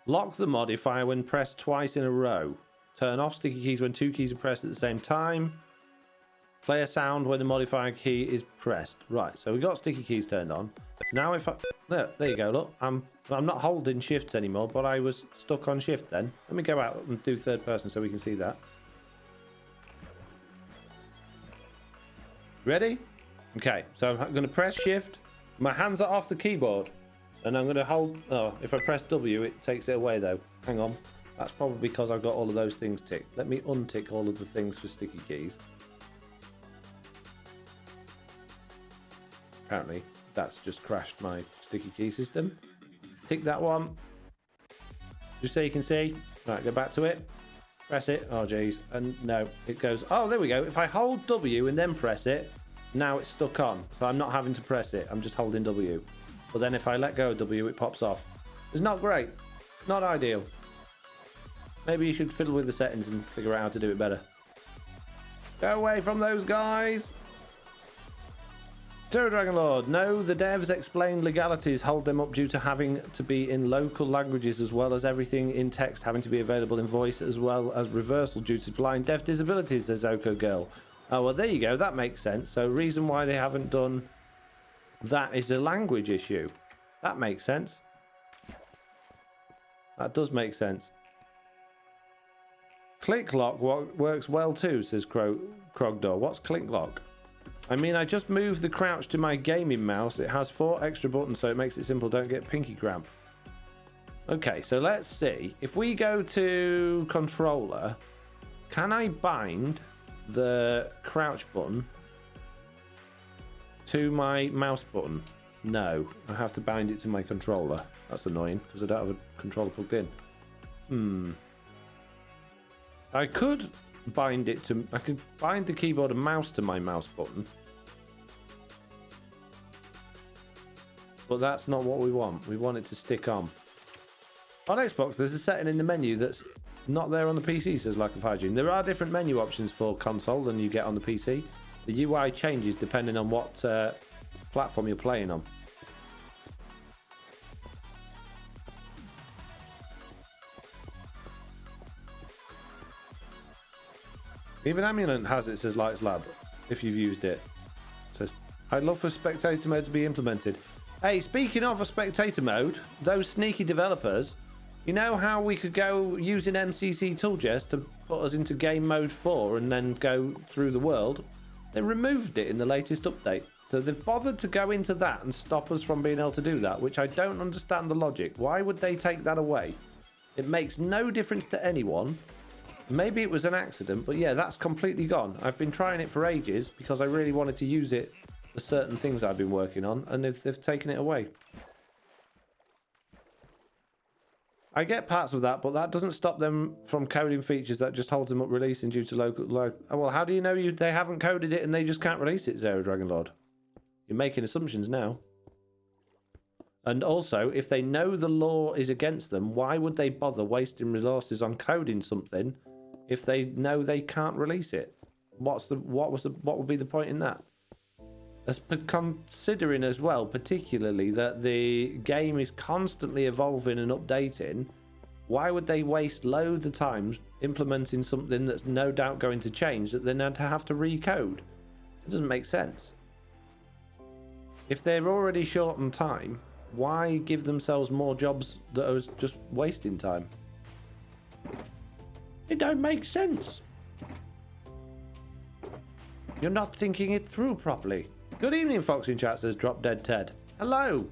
S1: Lock the modifier when pressed twice in a row. Turn off sticky keys when 2 keys are pressed at the same time. Play a sound when the modifier key is pressed. Right, so we got sticky keys turned on. So now if I... There you go, look. I'm not holding shifts anymore, but I was stuck on shift then. Let me go out and do third person so we can see that. Ready? Okay, so I'm going to press shift. My hands are off the keyboard. And I'm going to hold... Oh, if I press W, it takes it away though. Hang on. That's probably because I've got all of those things ticked. Let me untick all of the things for sticky keys. Apparently, that's just crashed my sticky key system. Tick that one. Just so you can see. Right, go back to it. Press it. Oh, geez. And no, it goes... Oh, there we go. If I hold W and then press it, now it's stuck on. So I'm not having to press it. I'm just holding W. But then if I let go of W, it pops off. It's not great. Not ideal. Maybe you should fiddle with the settings and figure out how to do it better. Go away from those guys. Terror Dragon Lord. No, the devs explained legalities hold them up due to having to be in local languages as well as everything in text having to be available in voice as well as reversal due to blind deaf disabilities, says Oko Girl. Oh, well, there you go. That makes sense. So reason why they haven't done that is a language issue. That makes sense. That does make sense. Click lock works well too, says Krogdor. What's click lock? I mean, I just moved the crouch to my gaming mouse. It has 4 extra buttons, so it makes it simple. Don't get pinky cramp. Okay, so let's see. If we go to controller, can I bind the crouch button to my mouse button? No, I have to bind it to my controller. That's annoying because I don't have a controller plugged in. I could bind it to... I could bind the keyboard and mouse to my mouse button. But that's not what we want. We want it to stick on. On Xbox, there's a setting in the menu that's not there on the PC, says Lack of Hygiene. There are different menu options for console than you get on the PC. The UI changes depending on what platform you're playing on. Even Amulet has it, says Lights Lab, if you've used it. It says, I'd love for spectator mode to be implemented. Hey, speaking of a spectator mode, those sneaky developers, you know how we could go using MCC Toolchest to put us into game mode 4 and then go through the world? They removed it in the latest update. So they've bothered to go into that and stop us from being able to do that, which I don't understand the logic. Why would they take that away? It makes no difference to anyone. Maybe it was an accident, but yeah, that's completely gone. I've been trying it for ages because I really wanted to use it for certain things I've been working on, and they've taken it away. I get parts of that, but that doesn't stop them from coding features that just holds them up releasing due to local... Oh, well, how do you know they haven't coded it and they just can't release it, Zero Dragon Lord? You're making assumptions now. And also, if they know the law is against them, why would they bother wasting resources on coding something if they know they can't release it? What would be the point in that? Considering as well, particularly that the game is constantly evolving and updating, why would they waste loads of time implementing something that's no doubt going to change that then they'd have to recode? It doesn't make sense. If they're already short on time, why give themselves more jobs that are just wasting time? It don't make sense. You're not thinking it through properly. Good evening, Foxy in chat, says Drop Dead Ted. Hello.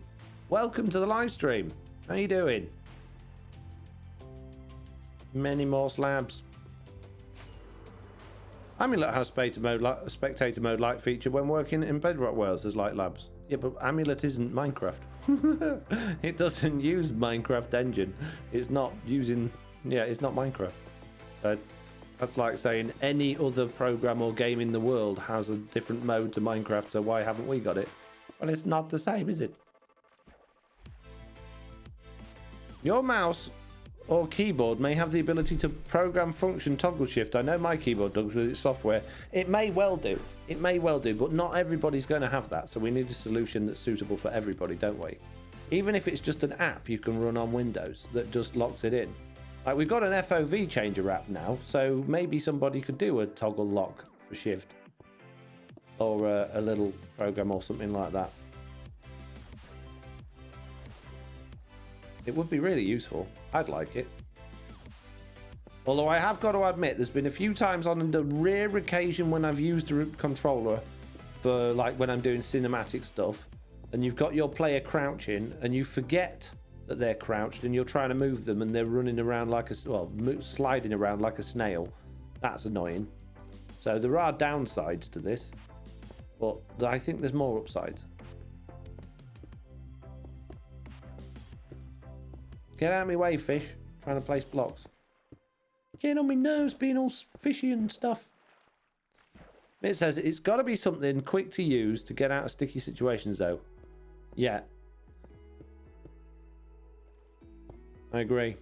S1: Welcome to the live stream. How you doing? Many more slabs. Amulet has spectator mode light feature when working in Bedrock worlds as light labs. Yeah, but Amulet isn't Minecraft. It doesn't use Minecraft engine. It's not using... Yeah, it's not Minecraft. That's like saying any other program or game in the world has a different mode to Minecraft, so why haven't we got it? Well, it's not the same, is it? Your mouse or keyboard may have the ability to program function toggle shift. I know my keyboard does with its software. It may well do. It may well do, but not everybody's going to have that. So we need a solution that's suitable for everybody, don't we? Even if it's just an app you can run on Windows that just locks it in. Like, we've got an FOV changer app now, so maybe somebody could do a toggle lock for shift. Or a little program or something like that. It would be really useful. I'd like it. Although I have got to admit, there's been a few times on the rare occasion when I've used a controller for, like, when I'm doing cinematic stuff, and you've got your player crouching, and you forget that they're crouched, and you're trying to move them, and they're running around like a, well, sliding around like a snail. That's annoying. So there are downsides to this, but I think there's more upsides. Get out of my way, fish. Trying to place blocks. Getting on my nerves, being all fishy and stuff. It says it's got to be something quick to use to get out of sticky situations, though. Yeah. I agree.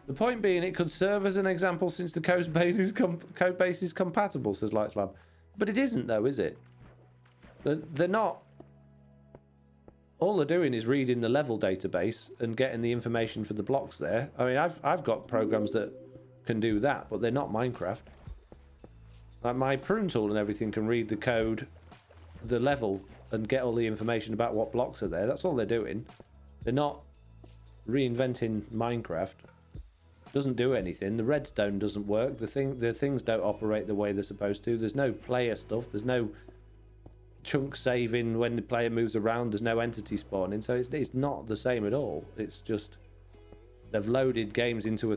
S1: The point being, it could serve as an example since the code base is compatible, says Lightslab. But it isn't, though, is it? They're not. All they're doing is reading the level database and getting the information for the blocks there. I mean, I've got programs that can do that, but they're not Minecraft. Like my prune tool and everything can read the code, the level, and get all the information about what blocks are there. That's all they're doing. They're not reinventing Minecraft. Doesn't do anything. The redstone doesn't work. The things don't operate the way they're supposed to. There's no player stuff. There's no chunk saving when the player moves around. There's no entity spawning. So it's not the same at all. It's just they've loaded games into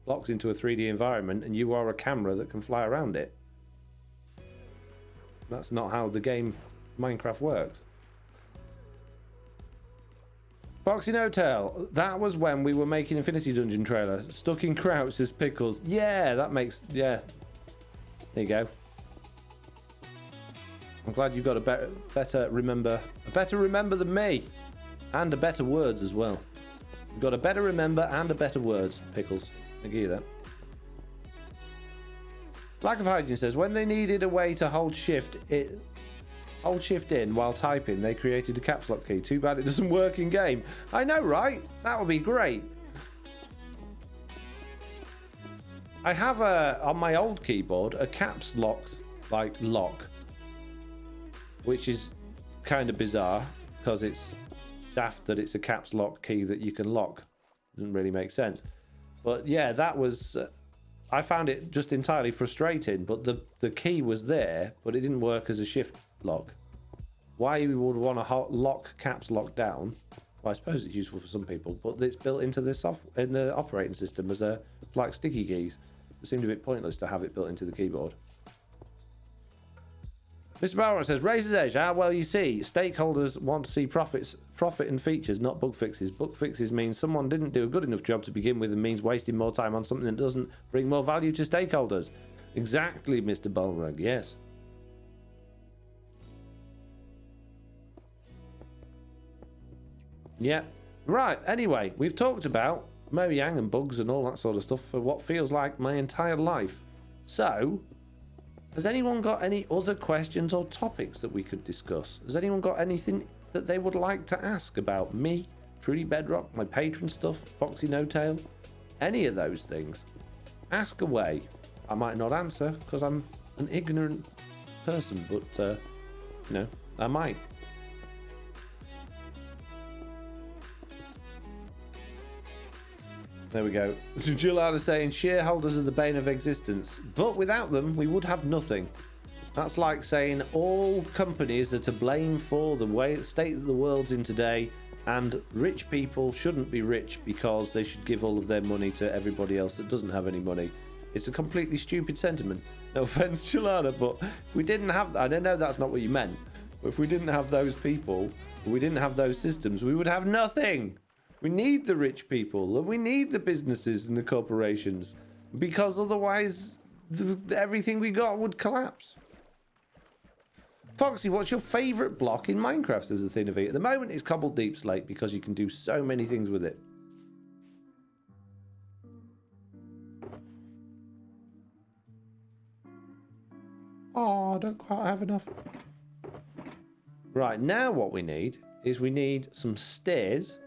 S1: blocks into a 3D environment, and you are a camera that can fly around it. That's not how the game Minecraft works. FoxyNoTail, that was when we were making Infinity Dungeon trailer. Stuck in crouch as Pickles. Yeah, that makes... Yeah. There you go. I'm glad you've got a better remember than me. And a better words as well. You've got a better remember and a better words, Pickles. I give you that. Lack of Hygiene says, when they needed a way to hold shift in while typing, they created a caps lock key. Too bad it doesn't work in game. I know, right? That would be great. I have on my old keyboard a caps locked lock, which is kind of bizarre because it's daft that it's a caps lock key that you can lock. Doesn't really make sense. But yeah, that was I found it just entirely frustrating. But the key was there, but it didn't work as a shift lock. Why you would want to lock caps lock down? Well, I suppose it's useful for some people, but it's built into the in the operating system as like sticky keys. It seemed a bit pointless to have it built into the keyboard. Mr. Barrett says, Razor's Edge. Well, you see, stakeholders want to see profit and features, not bug fixes. Bug fixes means someone didn't do a good enough job to begin with and means wasting more time on something that doesn't bring more value to stakeholders. Exactly, Mr. Balrog, yes. Yeah. Right, anyway, we've talked about Mojang and bugs and all that sort of stuff for what feels like my entire life. So, has anyone got any other questions or topics that we could discuss? Has anyone got anything that they would like to ask about me, Trudy Bedrock, my patron stuff, FoxyNoTail? Any of those things? Ask away. I might not answer because I'm an ignorant person, but, you know, I might. There we go. Juliana saying shareholders are the bane of existence, but without them we would have nothing. That's like saying all companies are to blame for the state that the world's in today, and rich people shouldn't be rich because they should give all of their money to everybody else that doesn't have any money. It's a completely stupid sentiment. No offense, Chalana, but if we didn't have, I don't know that's not what you meant, but if we didn't have those people, we didn't have those systems, we would have nothing. We need the rich people, and we need the businesses and the corporations, because otherwise everything we got would collapse. Foxy, what's your favourite block in Minecraft, says the thing of it. At the moment, it's Cobbled Deep Slate, because you can do so many things with it. Oh, I don't quite have enough. Right, now what we need is we need some stairs.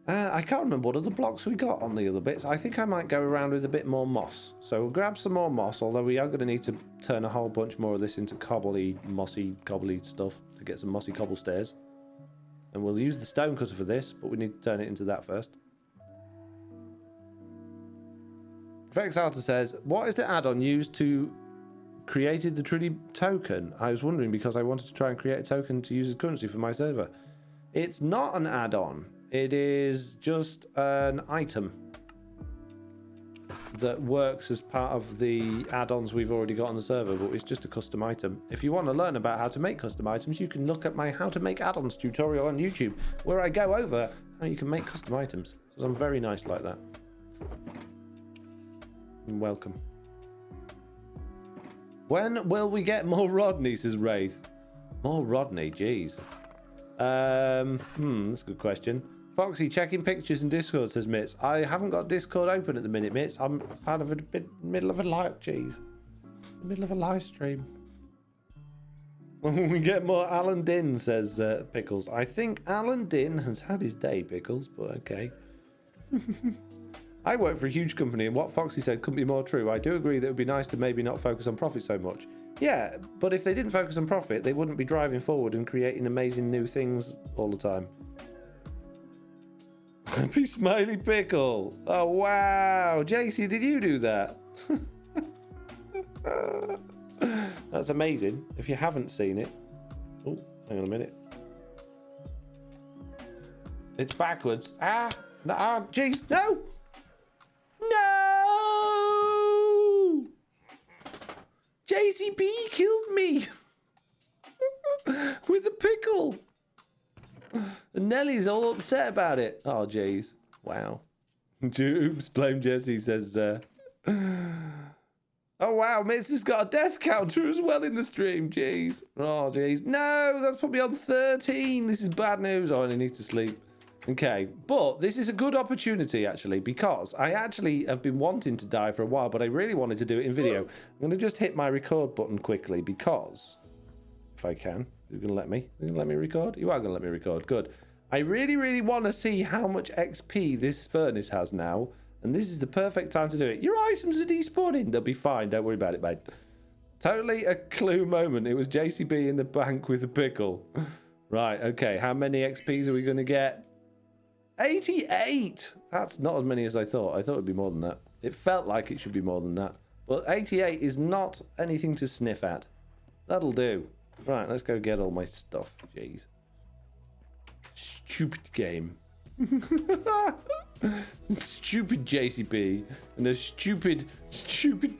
S1: I can't remember what other blocks we got on the other bits. I think I might go around with a bit more moss. So we'll grab some more moss, although we are going to need to turn a whole bunch more of this into mossy, cobbly stuff to get some mossy cobble stairs. And we'll use the stone cutter for this, but we need to turn it into that first. Vexalta says, what is the add-on used to created the Trinity token? I was wondering because I wanted to try and create a token to use as currency for my server. It's not an add-on. It is just an item that works as part of the add-ons we've already got on the server, but it's just a custom item. If you want to learn about how to make custom items, you can look at my how to make add-ons tutorial on YouTube, where I go over how you can make custom items, because I'm very nice like that. Welcome. When will we get more Rodney, says Wraith? More Rodney, jeez. That's a good question. Foxy, checking pictures in Discord, says Mitz. I haven't got Discord open at the minute, Mitz. I'm kind of in the middle of a live stream. When we get more Alan Din, says Pickles. I think Alan Din has had his day, Pickles, but okay. I work for a huge company, and what Foxy said couldn't be more true. I do agree that it would be nice to maybe not focus on profit so much. Yeah, but if they didn't focus on profit, they wouldn't be driving forward and creating amazing new things all the time. Happy Smiley Pickle. Oh, wow. JC, did you do that? That's amazing. If you haven't seen it. Oh, hang on a minute. It's backwards. Jeez, no! No! JCB killed me with a pickle. And Nellie's all upset about it. Oh, jeez. Wow. Oops, blame Jesse, says... Oh, wow, Mitz has got a death counter as well in the stream. Jeez. Oh, jeez. No, that's probably on 13. This is bad news. Oh, I need to sleep. Okay, but this is a good opportunity, actually, because I actually have been wanting to die for a while, but I really wanted to do it in video. I'm going to just hit my record button quickly, because... If I can. Is it going to let me? Are you going to let me record? You are going to let me record. Good. I really, really want to see how much XP this furnace has now. And this is the perfect time to do it. Your items are despawning. They'll be fine. Don't worry about it, mate. Totally a clue moment. It was JCB in the bank with a pickle. Right, okay. How many XPs are we going to get? 88! That's not as many as I thought. I thought it would be more than that. It felt like it should be more than that. But 88 is not anything to sniff at. That'll do. Right, let's go get all my stuff. Jeez. Stupid game. Stupid JCB. And a stupid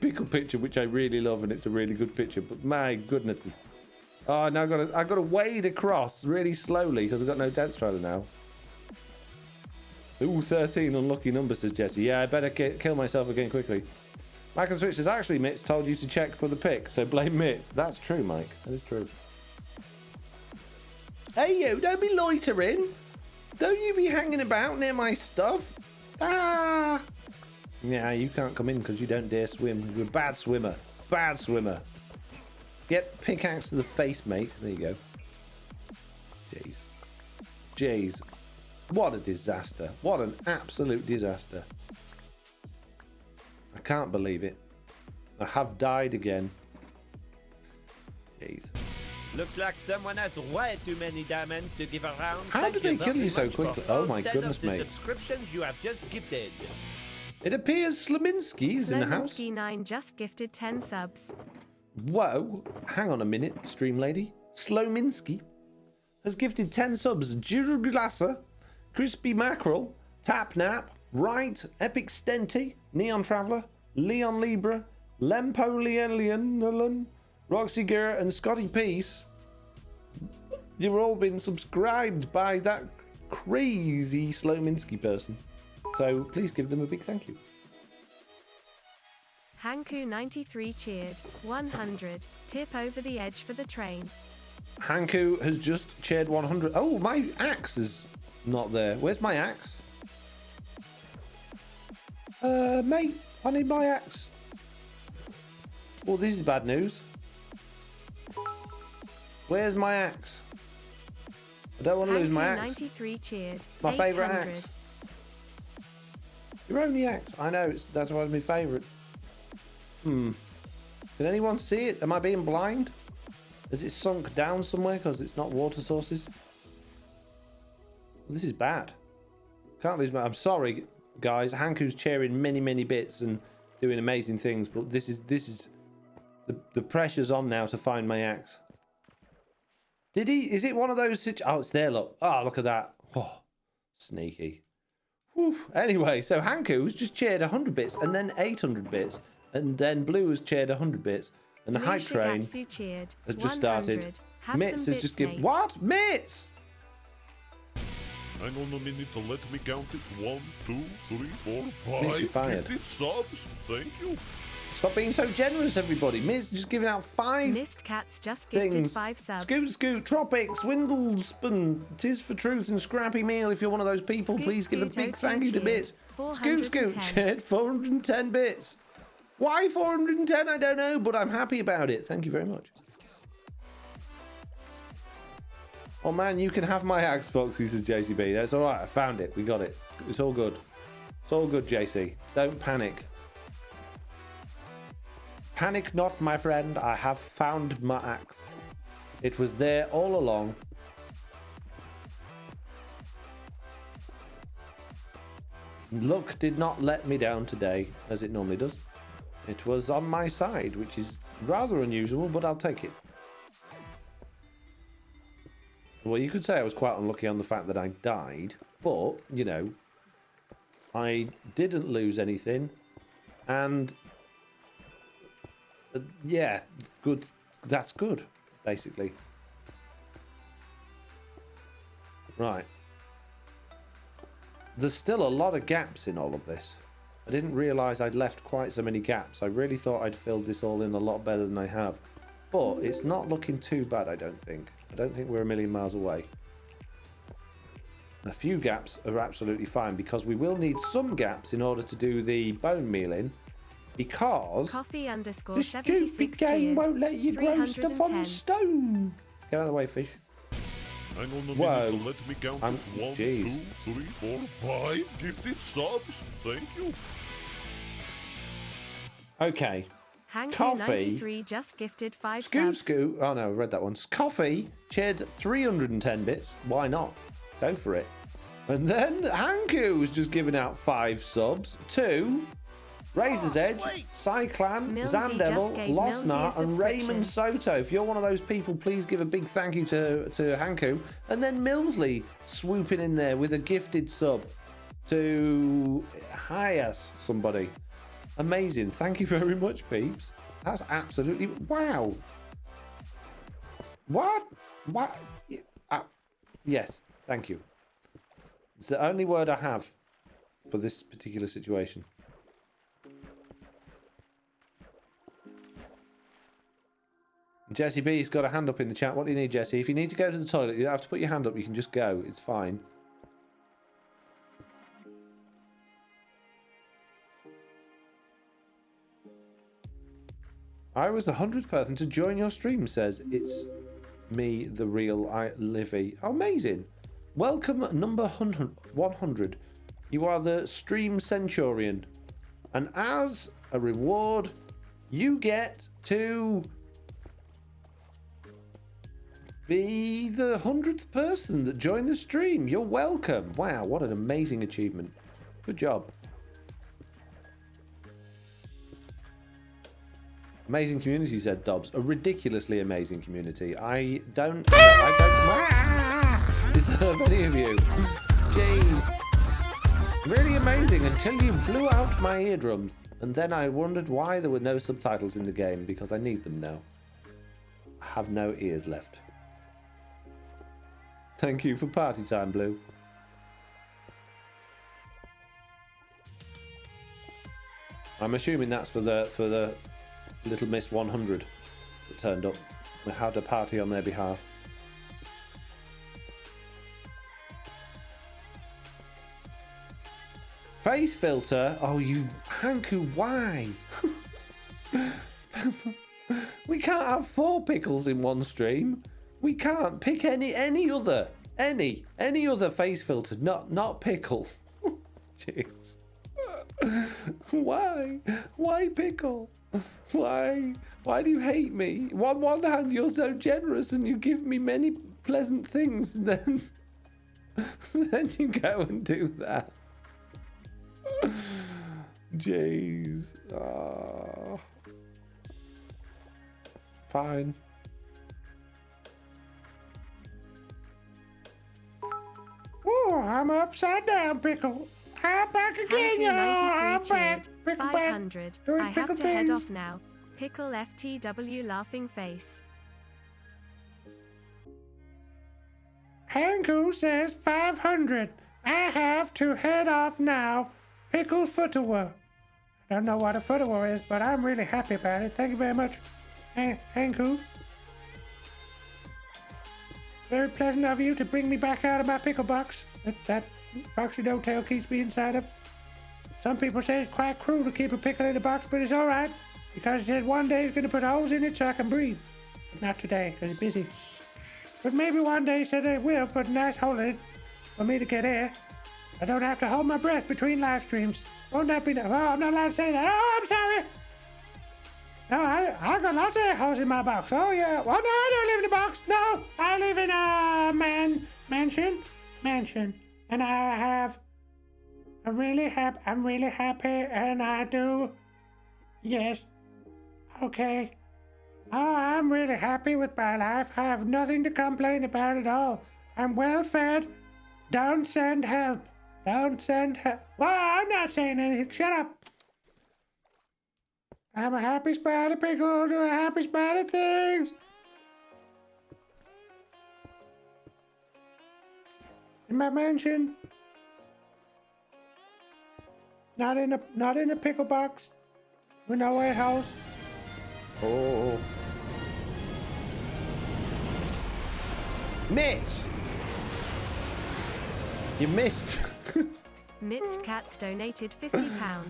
S1: pickle picture, which I really love, and it's a really good picture. But my goodness. Oh, now I've got to wade across really slowly because I've got no dance trailer now. Ooh, 13 unlucky number, says Jesse. Yeah, I better kill myself again quickly. Mike and Switch says, actually, Mitz told you to check for the pick, so blame Mitz. That's true, Mike. That is true. Hey, you, don't be loitering. Don't you be hanging about near my stuff. Ah! Yeah, you can't come in because you don't dare swim. You're a bad swimmer. Bad swimmer. Get pickaxe to the face, mate. There you go. Jeez. Jeez. What a disaster. What an absolute disaster. I can't believe it. I have died again. Jeez.
S4: Looks like someone has way too many diamonds to give around.
S1: How did they kill you so quickly? Oh my goodness, mate.
S4: Subscriptions you have just gifted.
S1: It appears Slaminski is in the house.
S3: Slaminski 9 just gifted 10 subs.
S1: Whoa, hang on a minute, stream lady. Slominski has gifted 10 subs. Jurglasser, Crispy Mackerel, Tap Nap, Right, Epic Stenty, Neon Traveller, Leon Libra, Lempo Leon, Roxy Gur, and Scotty Peace. You've all been subscribed by that crazy Slominski person. So please give them a big thank you.
S3: Hanku93 cheered. 100. Tip over the edge for the train.
S1: Hanku has just cheered 100. Oh, my axe is not there. Where's my axe? Mate, I need my axe. Oh, this is bad news. Where's my axe? I don't want to lose my axe.
S3: 93 cheered.
S1: My favourite axe. Your only axe. I know, that's why it's my favourite. Can anyone see it? Am I being blind? Has it sunk down somewhere because it's not water sources? This is bad. Can't lose my... I'm sorry, guys. Hanku's cheering many bits and doing amazing things, but this is the pressure's on now to find my axe. Did he? Is it one of those? Oh, it's there. Look. Oh, look at that. Oh, sneaky. Whew. Anyway, so Hanku's just cheered 100 bits and then 800 bits, and then Blue has cheered 100 bits, and the hype train has just started. Mitz has just given... What? Mitz!
S2: Hang on a minute to let me count it. 1, 2, 3, 4,
S1: Mitz, you're
S2: 5.
S1: fired.
S2: Gifted subs. Thank you.
S1: Stop being so generous, everybody. Mitz just giving out 5
S3: Mist Cats just gifted
S1: things.
S3: 5 subs.
S1: Scoot, Tropics, Swindlespun, Tis for Truth, and Scrappy Meal. If you're one of those people,
S3: Scoot,
S1: please give a
S3: Scoot,
S1: big
S3: O2
S1: thank you to
S3: cheered.
S1: Mitz.
S3: 410.
S1: Shared 410 bits. Why 410? I don't know, but I'm happy about it. Thank you very much. Oh man, you can have my axe, Foxy, says JCB. That's all right. I found it. We got it. It's all good. It's all good, JC. Don't panic. Panic not, my friend. I have found my axe. It was there all along. Luck did not let me down today, as it normally does. It was on my side, which is rather unusual, but I'll take it. Well, you could say I was quite unlucky on the fact that I died, but, you know, I didn't lose anything, and yeah, good. That's good, basically. Right. There's still a lot of gaps in all of this. I didn't realise I'd left quite so many gaps. I really thought I'd filled this all in a lot better than I have. But it's not looking too bad, I don't think. I don't think we're a million miles away. A few gaps are absolutely fine because we will need some gaps in order to do the bone mealing. Because the stupid game won't let you grow stuff on stone. Get out of the way, fish.
S2: Hang on a
S1: Whoa.
S2: minute to let me count
S1: I'm-
S2: it. 1,
S1: jeez.
S2: 2, 3, 4, 5 gifted subs. Thank you.
S1: Okay.
S3: Hanku93 just gifted 5
S1: Scoot.
S3: subs.
S1: Oh no, I read that one. Coffee cheered 310 bits. Why not? Go for it. And then Hanku was just giving out 5 subs to Razor's Edge, Cyclan,
S3: Millsy
S1: Zandevil,
S3: just gave
S1: Losnar,
S3: Millsy a
S1: and Raymond Soto. If you're one of those people, please give a big thank you to Hanku. And then Millsley swooping in there with a gifted sub to Hyas, somebody. Amazing. Thank you very much, peeps. That's absolutely... Wow. What? What? Yes, thank you. It's the only word I have for this particular situation. Jesse B's got a hand up in the chat. What do you need, Jesse? If you need to go to the toilet, you don't have to put your hand up. You can just go. It's fine. I was the 100th person to join your stream, says it's me, the real Livy. Oh, amazing. Welcome, number 100. You are the stream centurion. And as a reward, you get to be the 100th person that joined the stream. You're welcome. Wow, what an amazing achievement. Good job. Amazing community, said Dobbs. A ridiculously amazing community. I don't deserve any of you. Jeez. Really amazing until you blew out my eardrums. And then I wondered why there were no subtitles in the game, because I need them now. I have no ears left. Thank you for party time, Blue. I'm assuming that's for the Little Miss 100 that turned up. We had a party on their behalf. Face filter? Oh, you Hanku, why? We can't have 4 pickles in one stream. We can't pick any other face filter, not pickle. Jeez. Why pickle? Why do you hate me? On one hand, you're so generous and you give me many pleasant things, and then you go and do that. Jeez. Fine. Oh, I'm upside down, pickle. I'm back again, y'all. I'm back. Pickle
S3: 500.
S1: back. Doing
S3: I have
S1: pickle
S3: to head
S1: things.
S3: off now. Pickle FTW laughing face.
S1: Hanku says 500. I have to head off now. Pickle footwear. I don't know what a footwear is, but I'm really happy about it. Thank you very much, Hanku. Very pleasant of you to bring me back out of my pickle box that FoxyNoTail keeps me inside of. Some people say it's quite cruel to keep a pickle in a box, but it's alright, because it said one day he's going to put holes in it so I can breathe. But not today, because it's busy. But maybe one day he said it will put a nice hole in it for me to get air. I don't have to hold my breath between live streams. Won't that be... Oh, I'm not allowed to say that. Oh, I'm sorry. No, I got lots of air holes in my box. Oh, yeah. Well, no, I don't live in a box. No, I live in a mansion. And I have... I'm really happy, and I do... Yes. Okay. Oh, I'm really happy with my life. I have nothing to complain about at all. I'm well fed. Don't send help. Don't send help. Well, I'm not saying anything. Shut up. I'm a happy spider pickle doing happy spider things. In my mansion. Not in a pickle box. With no warehouse. Oh. Mitch! You missed.
S3: Mit's Cats donated £50.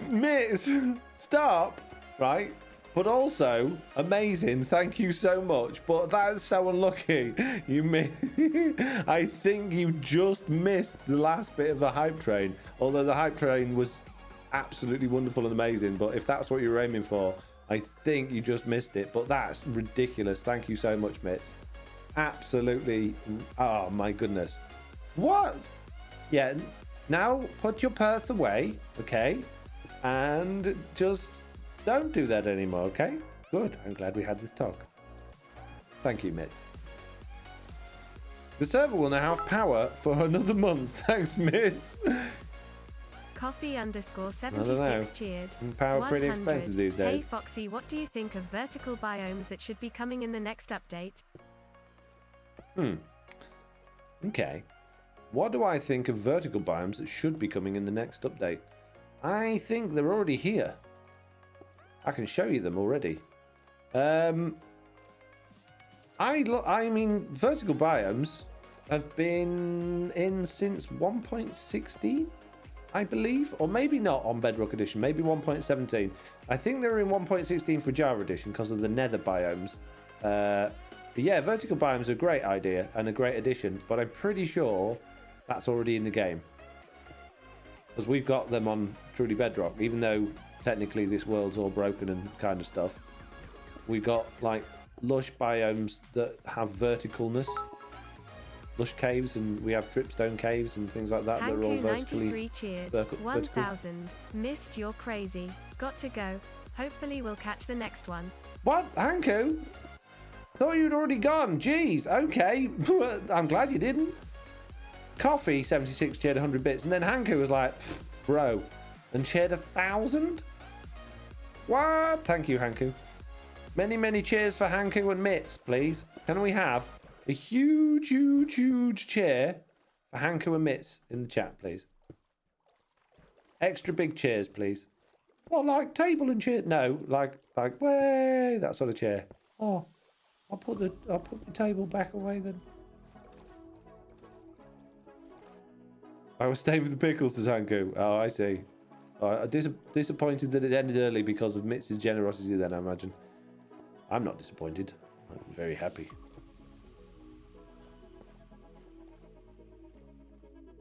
S1: Mitz, stop. Right? But also, amazing. Thank you so much. But that's so unlucky. You missed. I think you just missed the last bit of the hype train. Although the hype train was absolutely wonderful and amazing. But if that's what you were aiming for, I think you just missed it. But that's ridiculous. Thank you so much, Mitz. Absolutely. Oh, my goodness. What? Yeah. Now put your purse away, okay? And just don't do that anymore, okay? Good. I'm glad we had this talk. Thank you, Mitch. The server will now have power for another month. Thanks, Miss.
S3: Coffee
S1: I don't know.
S3: _76 cheered.
S1: Power pretty
S3: 100.
S1: expensive these days.
S3: Hey Foxy, what do you think of vertical biomes that should be coming in the next update?
S1: Okay. What do I think of vertical biomes that should be coming in the next update? I think they're already here. I can show you them already. I mean, vertical biomes have been in since 1.16, I believe, or maybe not on Bedrock Edition, maybe 1.17. I think they were in 1.16 for Java Edition because of the nether biomes. But yeah, vertical biomes are a great idea and a great addition, but I'm pretty sure that's already in the game. Because we've got them on Truly Bedrock, even though technically this world's all broken and kind of stuff. We've got like lush biomes that have verticalness. Lush caves, and we have dripstone caves and things like that that are all
S3: Hanku
S1: vertically
S3: 93 cheered.
S1: vertical.
S3: 1000. Missed, you're crazy. Got to go. Hopefully we'll catch the next one.
S1: What? Hanku? Thought you'd already gone. Jeez, okay. I'm glad you didn't. Coffee, 76, shared 100 bits. And then Hanku was like, bro, and shared 1,000? What? Thank you, Hanku. Many, many cheers for Hanku and Mitts, please. Can we have a huge, huge, huge cheer for Hanku and Mitts in the chat, please? Extra big cheers, please. What, like table and chair? No, like way, that sort of chair. Oh, I'll put the table back away then. I was staying with the pickles, says Hanku. Oh, I see. Disappointed that it ended early because of Mitz's generosity then, I imagine. I'm not disappointed. I'm very happy.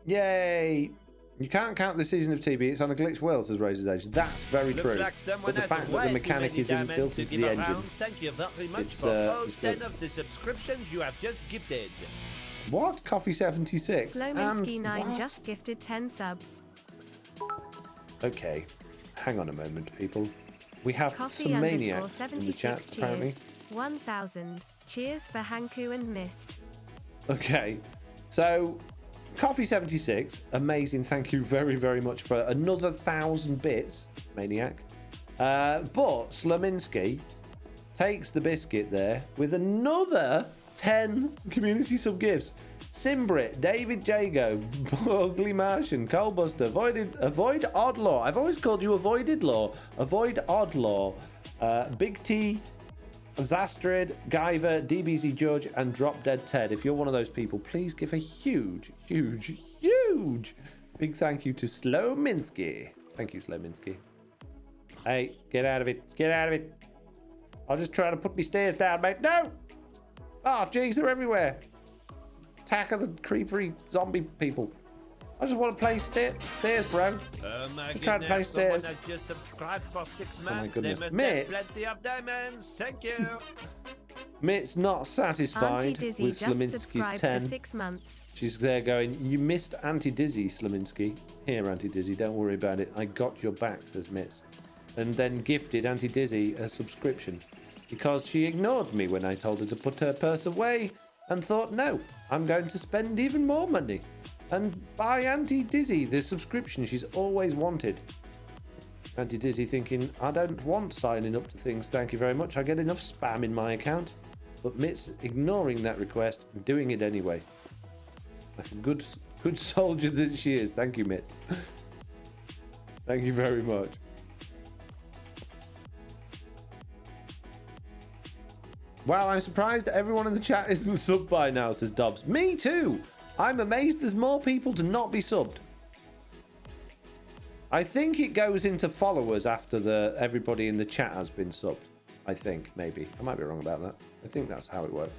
S1: Yay! You can't count the season of TB. It's on a glitch world, says Razor's Edge. That's very true.
S4: Like
S1: but the fact that the mechanic isn't built into the engine.
S4: Thank you very much for all 10 of the subscriptions you have just gifted.
S1: What? Coffee 76?
S3: Slominski9 just gifted 10 subs.
S1: Okay, hang on a moment, people. We have
S3: Coffee
S1: some maniacs in the chat,
S3: cheers.
S1: apparently.
S3: 1,000. Cheers for Hanku and Miss.
S1: Okay, so Coffee 76, amazing. Thank you very, very much for another 1,000 bits, maniac. But Slominski takes the biscuit there with another 10 community sub gifts. Simbrit, David Jago, Ugly Martian, Coalbuster, Avoid Oddlaw. I've always called you Avoided Law. Avoid Oddlaw. Big T, Zastrid, Guyver, DBZ Judge, and Drop Dead Ted. If you're one of those people, please give a huge, huge, huge big thank you to Slominski. Thank you, Slominski. Hey, get out of it. Get out of it. I'll just try to put my stairs down, mate. No! Oh, jeez, they're everywhere. Attack of the creepery zombie people. I just want to play stairs, bro.
S4: Oh my
S1: just trying to play
S4: goodness, someone
S1: stairs.
S4: has just subscribed for 6 months.
S1: Oh my
S4: They
S1: goodness.
S4: must
S1: Mitt.
S4: have plenty of diamonds. Thank you.
S1: Mitt's not
S3: Auntie
S1: satisfied
S3: Dizzy
S1: with
S3: just
S1: Slominski's
S3: subscribed for
S1: 10.
S3: 6 months.
S1: She's there going, you missed Auntie Dizzy, Slominski. Here, Auntie Dizzy, don't worry about it. I got your back, says Mitz. And then gifted Auntie Dizzy a subscription because she ignored me when I told her to put her purse away and thought, no, I'm going to spend even more money and buy Auntie Dizzy the subscription she's always wanted. Auntie Dizzy thinking, I don't want signing up to things, thank you very much. I get enough spam in my account. But Mitz ignoring that request and doing it anyway. Like a good soldier that she is. Thank you, Mitz. Thank you very much. Wow, I'm surprised everyone in the chat isn't subbed by now, says Dobbs. Me too! I'm amazed there's more people to not be subbed. I think it goes into followers after everybody in the chat has been subbed. I think, maybe. I might be wrong about that. I think that's how it works.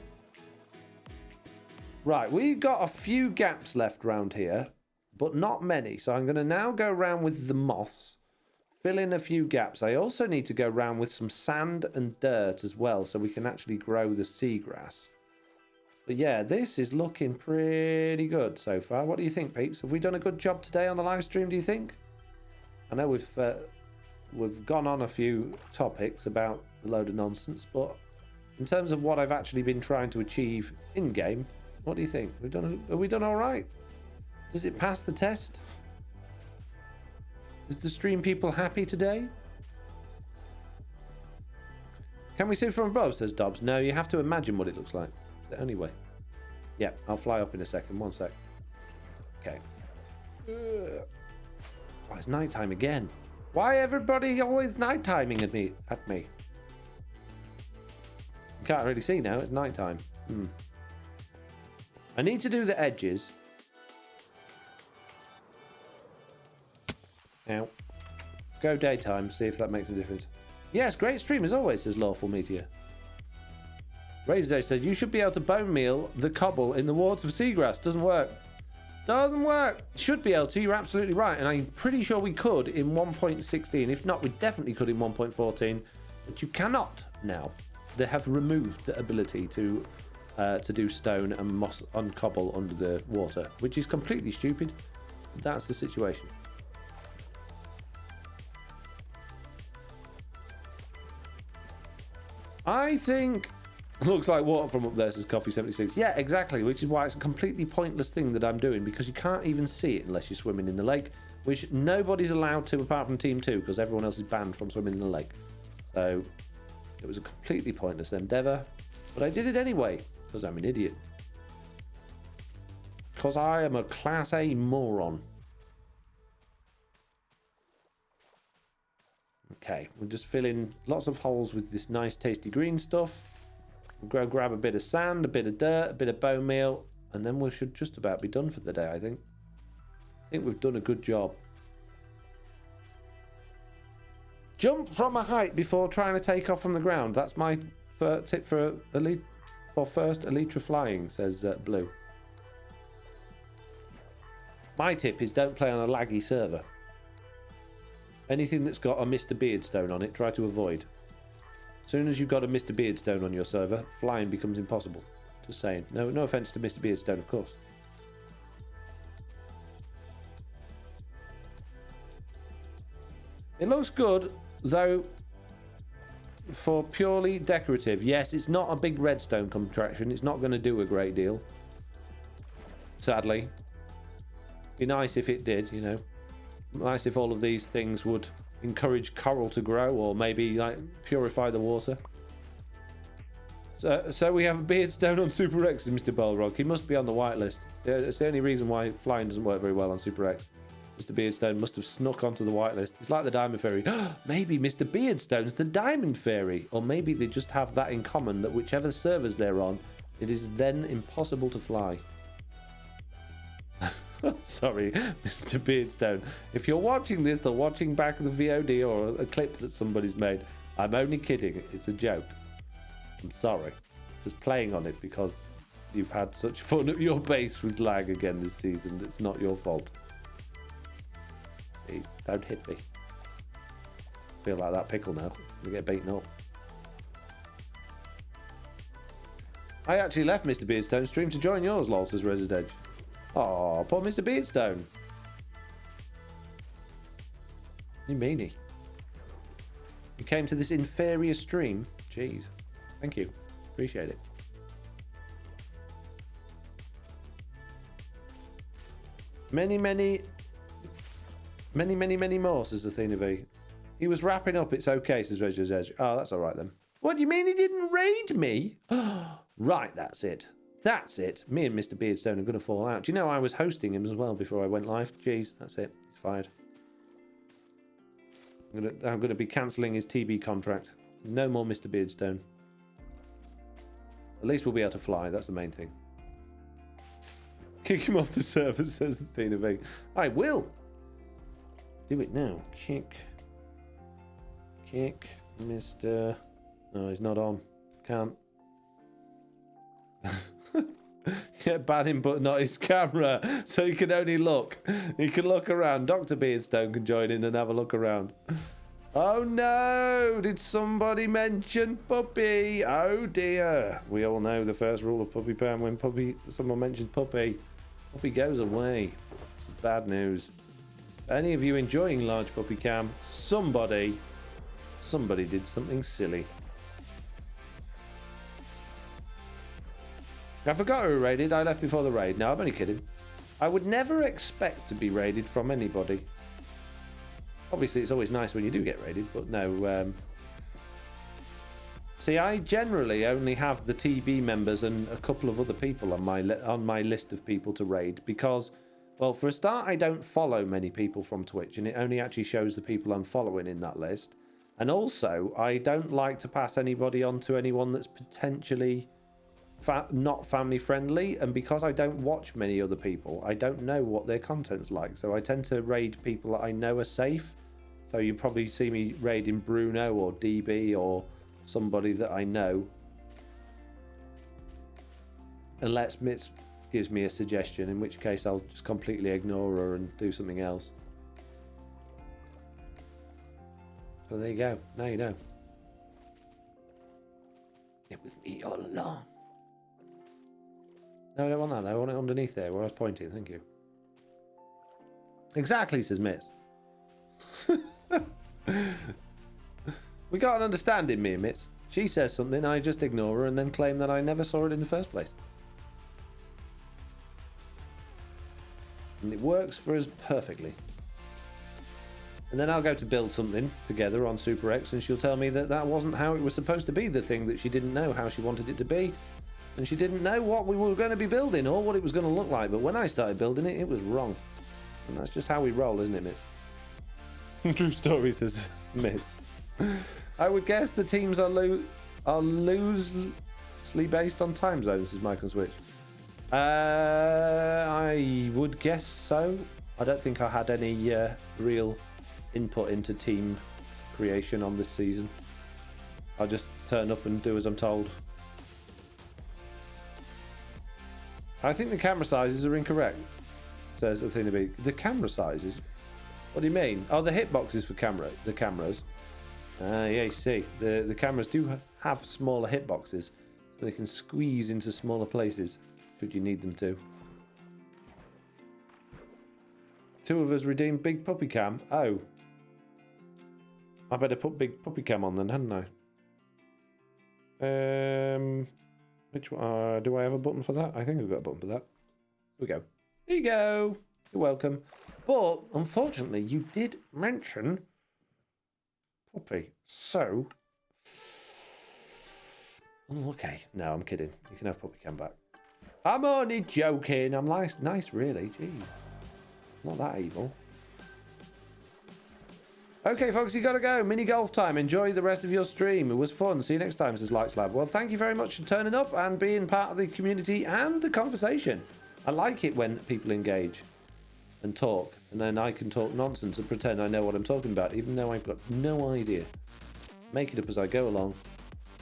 S1: Right, we've got a few gaps left around here, but not many. So I'm going to now go around with the moths. Fill in a few gaps. I also need to go around with some sand and dirt as well so we can actually grow the seagrass. But yeah, this is looking pretty good so far. What do you think, peeps? Have we done a good job today on the live stream, do you think? I know we've gone on a few topics about a load of nonsense, but in terms of what I've actually been trying to achieve in-game, what do you think? Have we done all right? Does it pass the test? Is the stream people happy today? Can we see from above, says Dobbs. No, you have to imagine what it looks like. It's the only way. Yeah, I'll fly up in a second. 1 sec. Okay. Oh, it's nighttime again. Why everybody always night-timing at me? You can't really see now. It's nighttime. I need to do the edges. Now, go daytime, see if that makes a difference. Yes, great stream as always, says Lawful Meteor. Razor said, you should be able to bone meal the cobble in the wards of seagrass. Doesn't work. Doesn't work. Should be able to, you're absolutely right. And I'm pretty sure we could in 1.16. If not, we definitely could in 1.14. But you cannot now. They have removed the ability to do stone and moss on cobble under the water, which is completely stupid. That's the situation. I think... Looks like water from up there, says Coffee76. Yeah, exactly, which is why it's a completely pointless thing that I'm doing, because you can't even see it unless you're swimming in the lake, which nobody's allowed to apart from Team 2, because everyone else is banned from swimming in the lake. So, it was a completely pointless endeavour, but I did it anyway, because I'm an idiot. Because I am a Class A moron. Okay, we'll just fill in lots of holes with this nice tasty green stuff. We'll go grab a bit of sand, a bit of dirt, a bit of bone meal, and then we should just about be done for the day, I think. I think we've done a good job. Jump from a height before trying to take off from the ground. That's my tip for first elytra flying, says Blue. My tip is don't play on a laggy server. Anything that's got a Mr. Beardstone on it, try to avoid. As soon as you've got a Mr. Beardstone on your server, flying becomes impossible. Just saying. No offense to Mr. Beardstone, of course. It looks good, though, for purely decorative. Yes, it's not a big redstone contraction. It's not going to do a great deal. Sadly. Be nice if it did, you know. Nice if all of these things would encourage coral to grow, or maybe like purify the water. So we have a Beardstone on Super X, Mr. Balrog. He must be on the whitelist. It's the only reason why flying doesn't work very well on Super X. Mr. Beardstone must have snuck onto the whitelist. It's like the Diamond Fairy. Maybe Mr. Beardstone's the Diamond Fairy, or maybe they just have that in common, that whichever servers they're on, it is then impossible to fly. Sorry, Mr. Beardstone. If you're watching this or watching back the VOD or a clip that somebody's made, I'm only kidding. It's a joke. I'm sorry. Just playing on it because you've had such fun at your base with lag again this season. It's not your fault. Please, don't hit me. I feel like that pickle now. We get beaten up. I actually left Mr. Beardstone's stream to join yours, lol, says Residedge. Oh, poor Mr. Beardstone. You meanie. You came to this inferior stream. Jeez. Thank you. Appreciate it. Many more, says Athena V. He was wrapping up. It's okay, says Reggie's Edge. Oh, that's all right then. What do you mean he didn't raid me? Right, that's it. That's it. Me and Mr. Beardstone are going to fall out. Do you know I was hosting him as well before I went live? Jeez, that's it. He's fired. I'm going to be cancelling his TB contract. No more Mr. Beardstone. At least we'll be able to fly. That's the main thing. Kick him off the server, says Athena V. I will. Do it now. Kick Mr. No, he's not on. Can't. Yeah, ban him, but not his camera, so he can only look. He can look around. Dr. Beardstone can join in and have a look around. Oh no! Did somebody mention puppy? Oh dear. We all know the first rule of puppy pan: when someone mentions puppy goes away. This is bad news. Any of you enjoying large puppy cam? Somebody did something silly. I forgot who raided. I left before the raid. No, I'm only kidding. I would never expect to be raided from anybody. Obviously, it's always nice when you do get raided, but no. See, I generally only have the TB members and a couple of other people on my list of people to raid because, well, for a start, I don't follow many people from Twitch, and it only actually shows the people I'm following in that list. And also, I don't like to pass anybody on to anyone that's potentially not family friendly, and because I don't watch many other people, I don't know what their content's like, so I tend to raid people that I know are safe. So you probably see me raiding Bruno or DB or somebody that I know, unless Mitz gives me a suggestion, in which case I'll just completely ignore her and do something else. So there you go. Now you know. It was me all along. No, I don't want that. I want it underneath there where I was pointing. Thank you. Exactly, says Mitz. We got an understanding, me and Mitz. She says something, I just ignore her and then claim that I never saw it in the first place. And it works for us perfectly. And then I'll go to build something together on Super X and she'll tell me that that wasn't how it was supposed to be, the thing that she didn't know how she wanted it to be. And she didn't know what we were going to be building or what it was going to look like. But when I started building it, it was wrong. And that's just how we roll, isn't it, Miss? True story, says Miss. I would guess the teams are loosely based on time zones, says Michael Switch. I would guess so. I don't think I had any real input into team creation on this season. I'll just turn up and do as I'm told. I think the camera sizes are incorrect, says Athena B. The camera sizes? What do you mean? Oh, the hitboxes for the cameras. Yeah, you see. The cameras do have smaller hitboxes, so they can squeeze into smaller places, should you need them to. Two of us redeemed Big Puppy Cam. Oh. I better put Big Puppy Cam on then, hadn't I? Which one? Do I have a button for that? I think I've got a button for that. Here we go. There you go. You're welcome. But, unfortunately, you did mention Puppy. So, okay. No, I'm kidding. You can have Puppy Cam back. I'm only joking. I'm nice, really. Jeez. Not that evil. Okay, folks, you gotta go. Mini golf time. Enjoy the rest of your stream. It was fun. See you next time, says Lightslab. Well, thank you very much for turning up and being part of the community and the conversation. I like it when people engage and talk, and then I can talk nonsense and pretend I know what I'm talking about, even though I've got no idea. Make it up as I go along.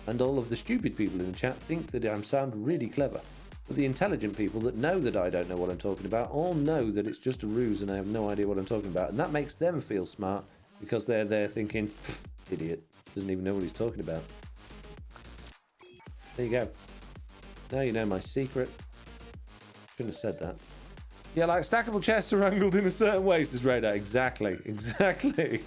S1: And all of the stupid people in the chat think that I sound really clever. But the intelligent people that know that I don't know what I'm talking about all know that it's just a ruse and I have no idea what I'm talking about. And that makes them feel smart. Because they're there thinking, idiot, doesn't even know what he's talking about. There you go. Now you know my secret. Shouldn't have said that. Yeah, like stackable chests are angled in a certain way, says Radar. Exactly. Exactly.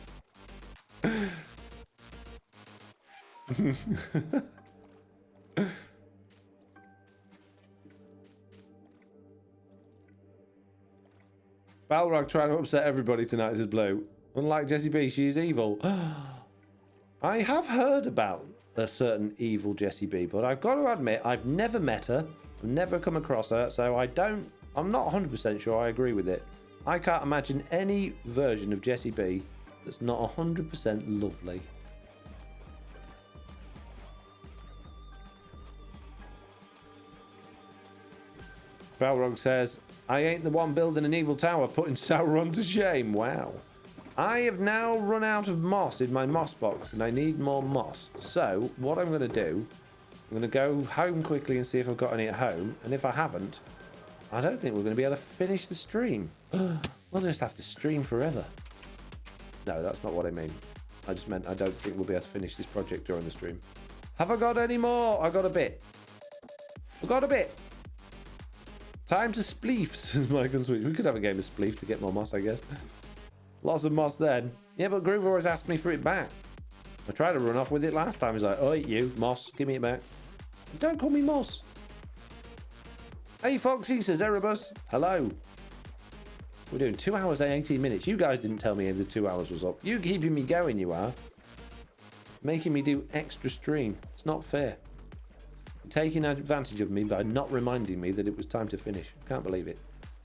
S1: Balrog trying to upset everybody tonight, says Blue. Unlike Jessie B, she is evil. I have heard about a certain evil Jessie B, but I've got to admit, I've never met her. I've never come across her, so I'm not 100% sure I agree with it. I can't imagine any version of Jessie B that's not 100% lovely. Balrog says, I ain't the one building an evil tower, putting Sauron to shame. Wow. I have now run out of moss in my moss box and I need more moss. So what I'm going to do, I'm going to go home quickly and see if I've got any at home. And if I haven't, I don't think we're going to be able to finish the stream. We'll just have to stream forever. No, that's not what I mean. I just meant I don't think we'll be able to finish this project during the stream. Have I got any more? I got a bit. I got a bit. Time to spleef, says Mike and Switch. We could have a game of spleef to get more moss, I guess. Lots of moss then. Yeah, but Groove always asked me for it back. I tried to run off with it last time. He's like, oh, you, moss, give me it back. Don't call me moss. Hey, Foxy, says Erebus. Hello. We're doing 2 hours and 18 minutes. You guys didn't tell me the 2 hours was up. You keeping me going, you are. Making me do extra stream. It's not fair. You're taking advantage of me by not reminding me that it was time to finish. Can't believe it.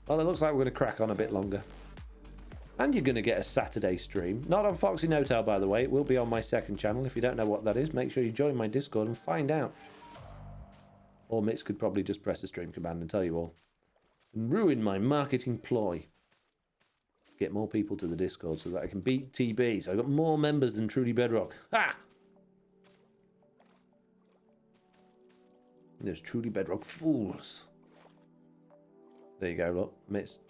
S1: Well, it looks like we're going to crack on a bit longer. And you're going to get a Saturday stream. Not on FoxyNoTail, by the way. It will be on my second channel. If you don't know what that is, make sure you join my Discord and find out. Or Mitz could probably just press the stream command and tell you all. And ruin my marketing ploy. Get more people to the Discord so that I can beat TB. So I've got more members than Truly Bedrock. Ha! There's Truly Bedrock fools. There you go, look. Mitz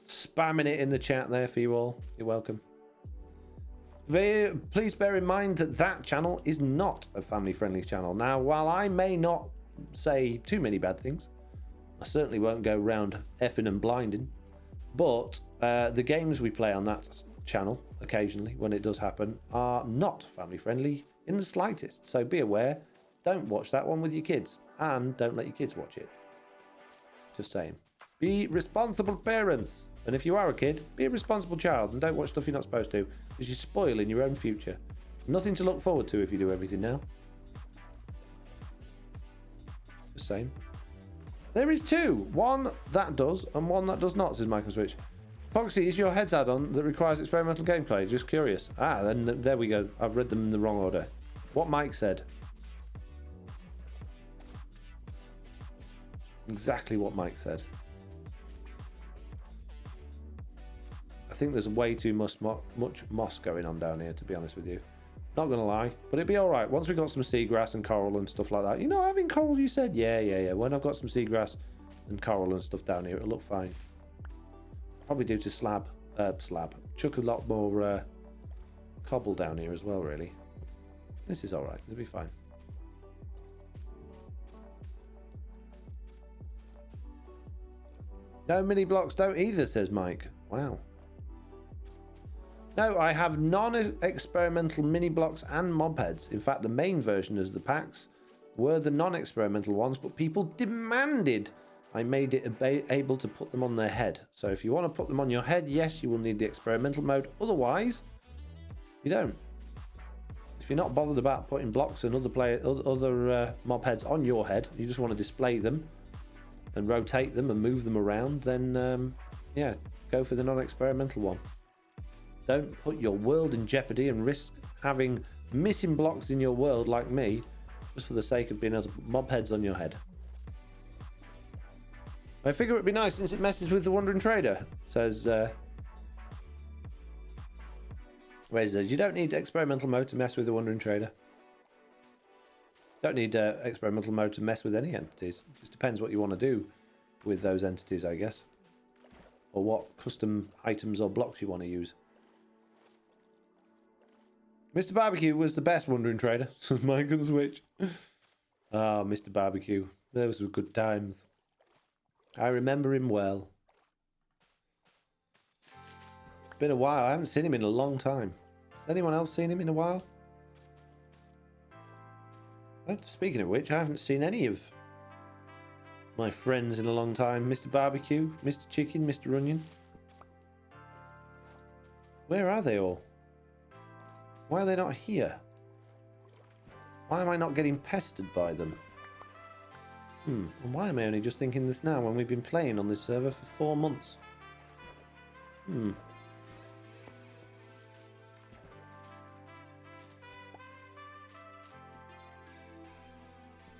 S1: spamming it in the chat there for you all. You're welcome. Please bear in mind that that channel is not a family-friendly channel. Now, while I may not say too many bad things, I certainly won't go round effing and blinding. But the games we play on that channel, occasionally, when it does happen, are not family-friendly in the slightest. So be aware, don't watch that one with your kids, and don't let your kids watch it. Just saying. Be responsible parents. And if you are a kid, be a responsible child and don't watch stuff you're not supposed to, because you're spoiling your own future. Nothing to look forward to if you do everything now. Just saying. There is two. One that does and one that does not, says Michael Switch. Foxy, is your heads add-on that requires experimental gameplay? Just curious. Ah, then there we go. I've read them in the wrong order. What Mike said. Exactly what Mike said. I think there's way too much moss going on down here, to be honest with you. Not gonna lie, but it'd be all right once we got some seagrass and coral and stuff like that. You know, having coral, you said, yeah. When I've got some seagrass and coral and stuff down here, it'll look fine. Probably due to chuck a lot more cobble down here as well. Really, this is all right. It'll be fine. No mini blocks don't either, says Mike. Wow. No, I have non-experimental mini blocks and mob heads. In fact, the main version of the packs were the non-experimental ones, but people demanded I made it able to put them on their head. So if you want to put them on your head, yes, you will need the experimental mode. Otherwise, you don't. If you're not bothered about putting blocks and other mob heads on your head, you just want to display them and rotate them and move them around, then yeah, go for the non-experimental one. Don't put your world in jeopardy and risk having missing blocks in your world like me, just for the sake of being able to put mob heads on your head. I figure it'd be nice since it messes with the Wandering Trader, says Razor. You don't need experimental mode to mess with the Wandering Trader. Don't need experimental mode to mess with any entities. It just depends what you want to do with those entities, I guess. Or what custom items or blocks you want to use. Mr. Barbecue was the best Wandering Trader, says Mike on the Switch. Ah, Mr. Barbecue. Those were good times. I remember him well. It's been a while. I haven't seen him in a long time. Has anyone else seen him in a while? Speaking of which, I haven't seen any of my friends in a long time. Mr. Barbecue, Mr. Chicken, Mr. Onion. Where are they all? Why are they not here? Why am I not getting pestered by them? And why am I only just thinking this now when we've been playing on this server for 4 months?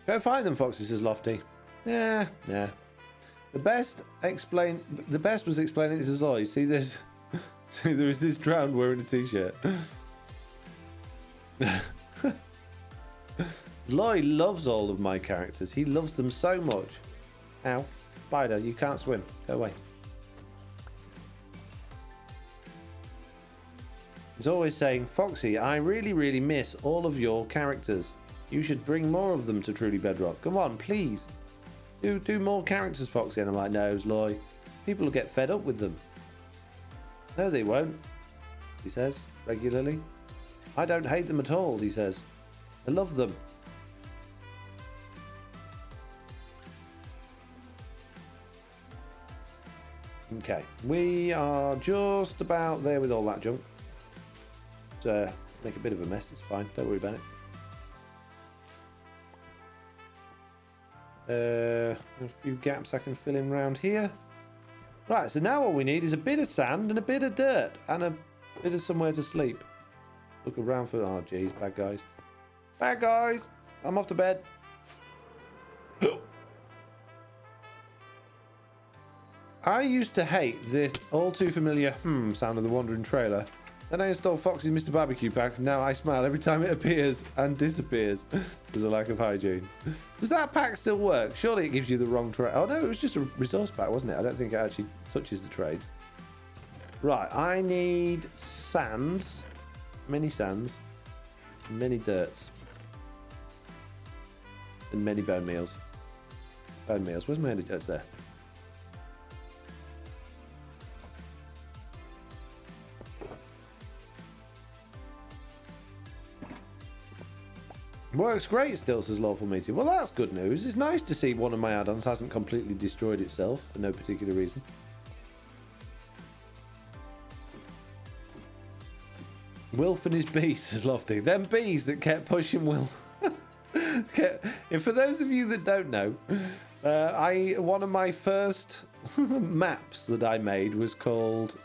S1: Go find them, Foxy, says Lofty. Yeah. The best was explaining it to Zoe. See this? See, there is this drowned wearing a t-shirt. Lloyd loves all of my characters. He loves them so much. Ow. Spider, you can't swim. Go away. He's always saying, Foxy, I really miss all of your characters. You should bring more of them to Truly Bedrock. Come on, please. Do more characters, Foxy. And I'm like, no, Loy. People will get fed up with them. No, they won't, he says regularly. I don't hate them at all, he says. I love them. Okay, we are just about there with all that junk. Make a bit of a mess, it's fine, don't worry about it. A few gaps I can fill in around here. Right, so now all we need is a bit of sand and a bit of dirt and a bit of somewhere to sleep. Look around for... Oh, jeez, bad guys. Bad guys! I'm off to bed. I used to hate this all too familiar sound of the Wandering Trailer. Then I installed Foxy's Mr. Barbecue pack, and now I smile every time it appears and disappears. There's a lack of hygiene. Does that pack still work? Surely it gives you the wrong trade. Oh no, it was just a resource pack, wasn't it? I don't think it actually touches the trades. Right, I need sands. Many sands. Many dirts. And many bone meals. Bone meals. Where's my handy dirts there? Works great still, says Lawful Meteor. Well, that's good news. It's nice to see one of my add-ons hasn't completely destroyed itself for no particular reason. Wilf and his bees, says Lofty. Them bees that kept pushing Wilf. And for those of you that don't know, one of my first maps that I made was called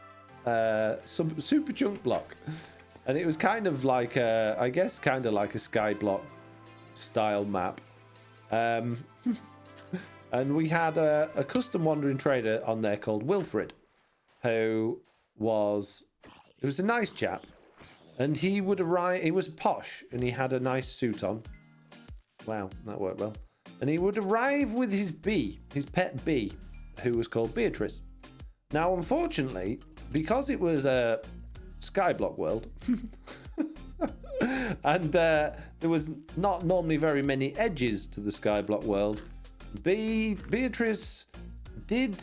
S1: Super Chunk Block. And it was kind of like I guess kind of like a Skyblock style map. And we had a custom wandering trader on there called Wilfred, who was a nice chap. And he would arrive, he was posh and he had a nice suit on. Wow, that worked well. And he would arrive with his bee, his pet bee, who was called Beatrice. Now, unfortunately, because it was a Skyblock world, and there was not normally very many edges to the Skyblock world, Beatrice did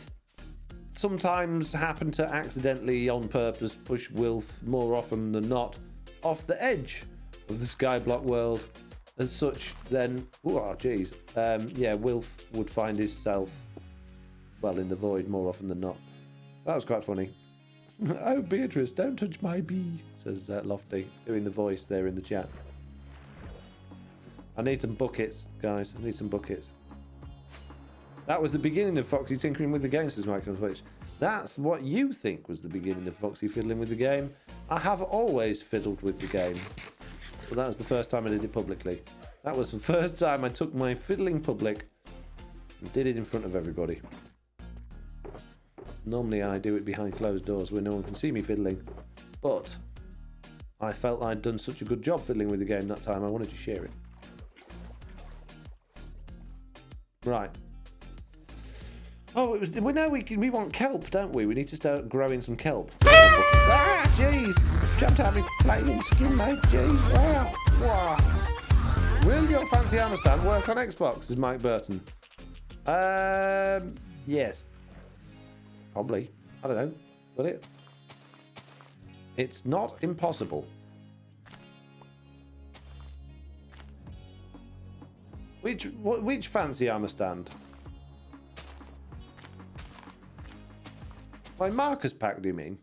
S1: sometimes happen to accidentally, on purpose, push Wilf more often than not off the edge of the Skyblock world. As such, then, yeah, Wilf would find himself, well, in the void more often than not. That was quite funny. Oh, Beatrice, don't touch my bee, says Lofty, doing the voice there in the chat. I need some buckets, guys. I need some buckets. That was the beginning of Foxy tinkering with the game, says Michael Switch. That's what you think was the beginning of Foxy fiddling with the game. I have always fiddled with the game. But that was the first time I did it publicly. That was the first time I took my fiddling public and did it in front of everybody. Normally I do it behind closed doors where no one can see me fiddling. But I felt I'd done such a good job fiddling with the game that time, I wanted to share it. Right. Oh, we want kelp, don't we? We need to start growing some kelp. Ah, jeez! Jumped out of me flaming skin, mate. Jeez. Wow. Wow. Will your fancy armor stand work on Xbox? Is Mike Burton. Yes. Probably. I don't know. Will it? It's not impossible. Which fancy armor stand? My Marcus pack, do you mean?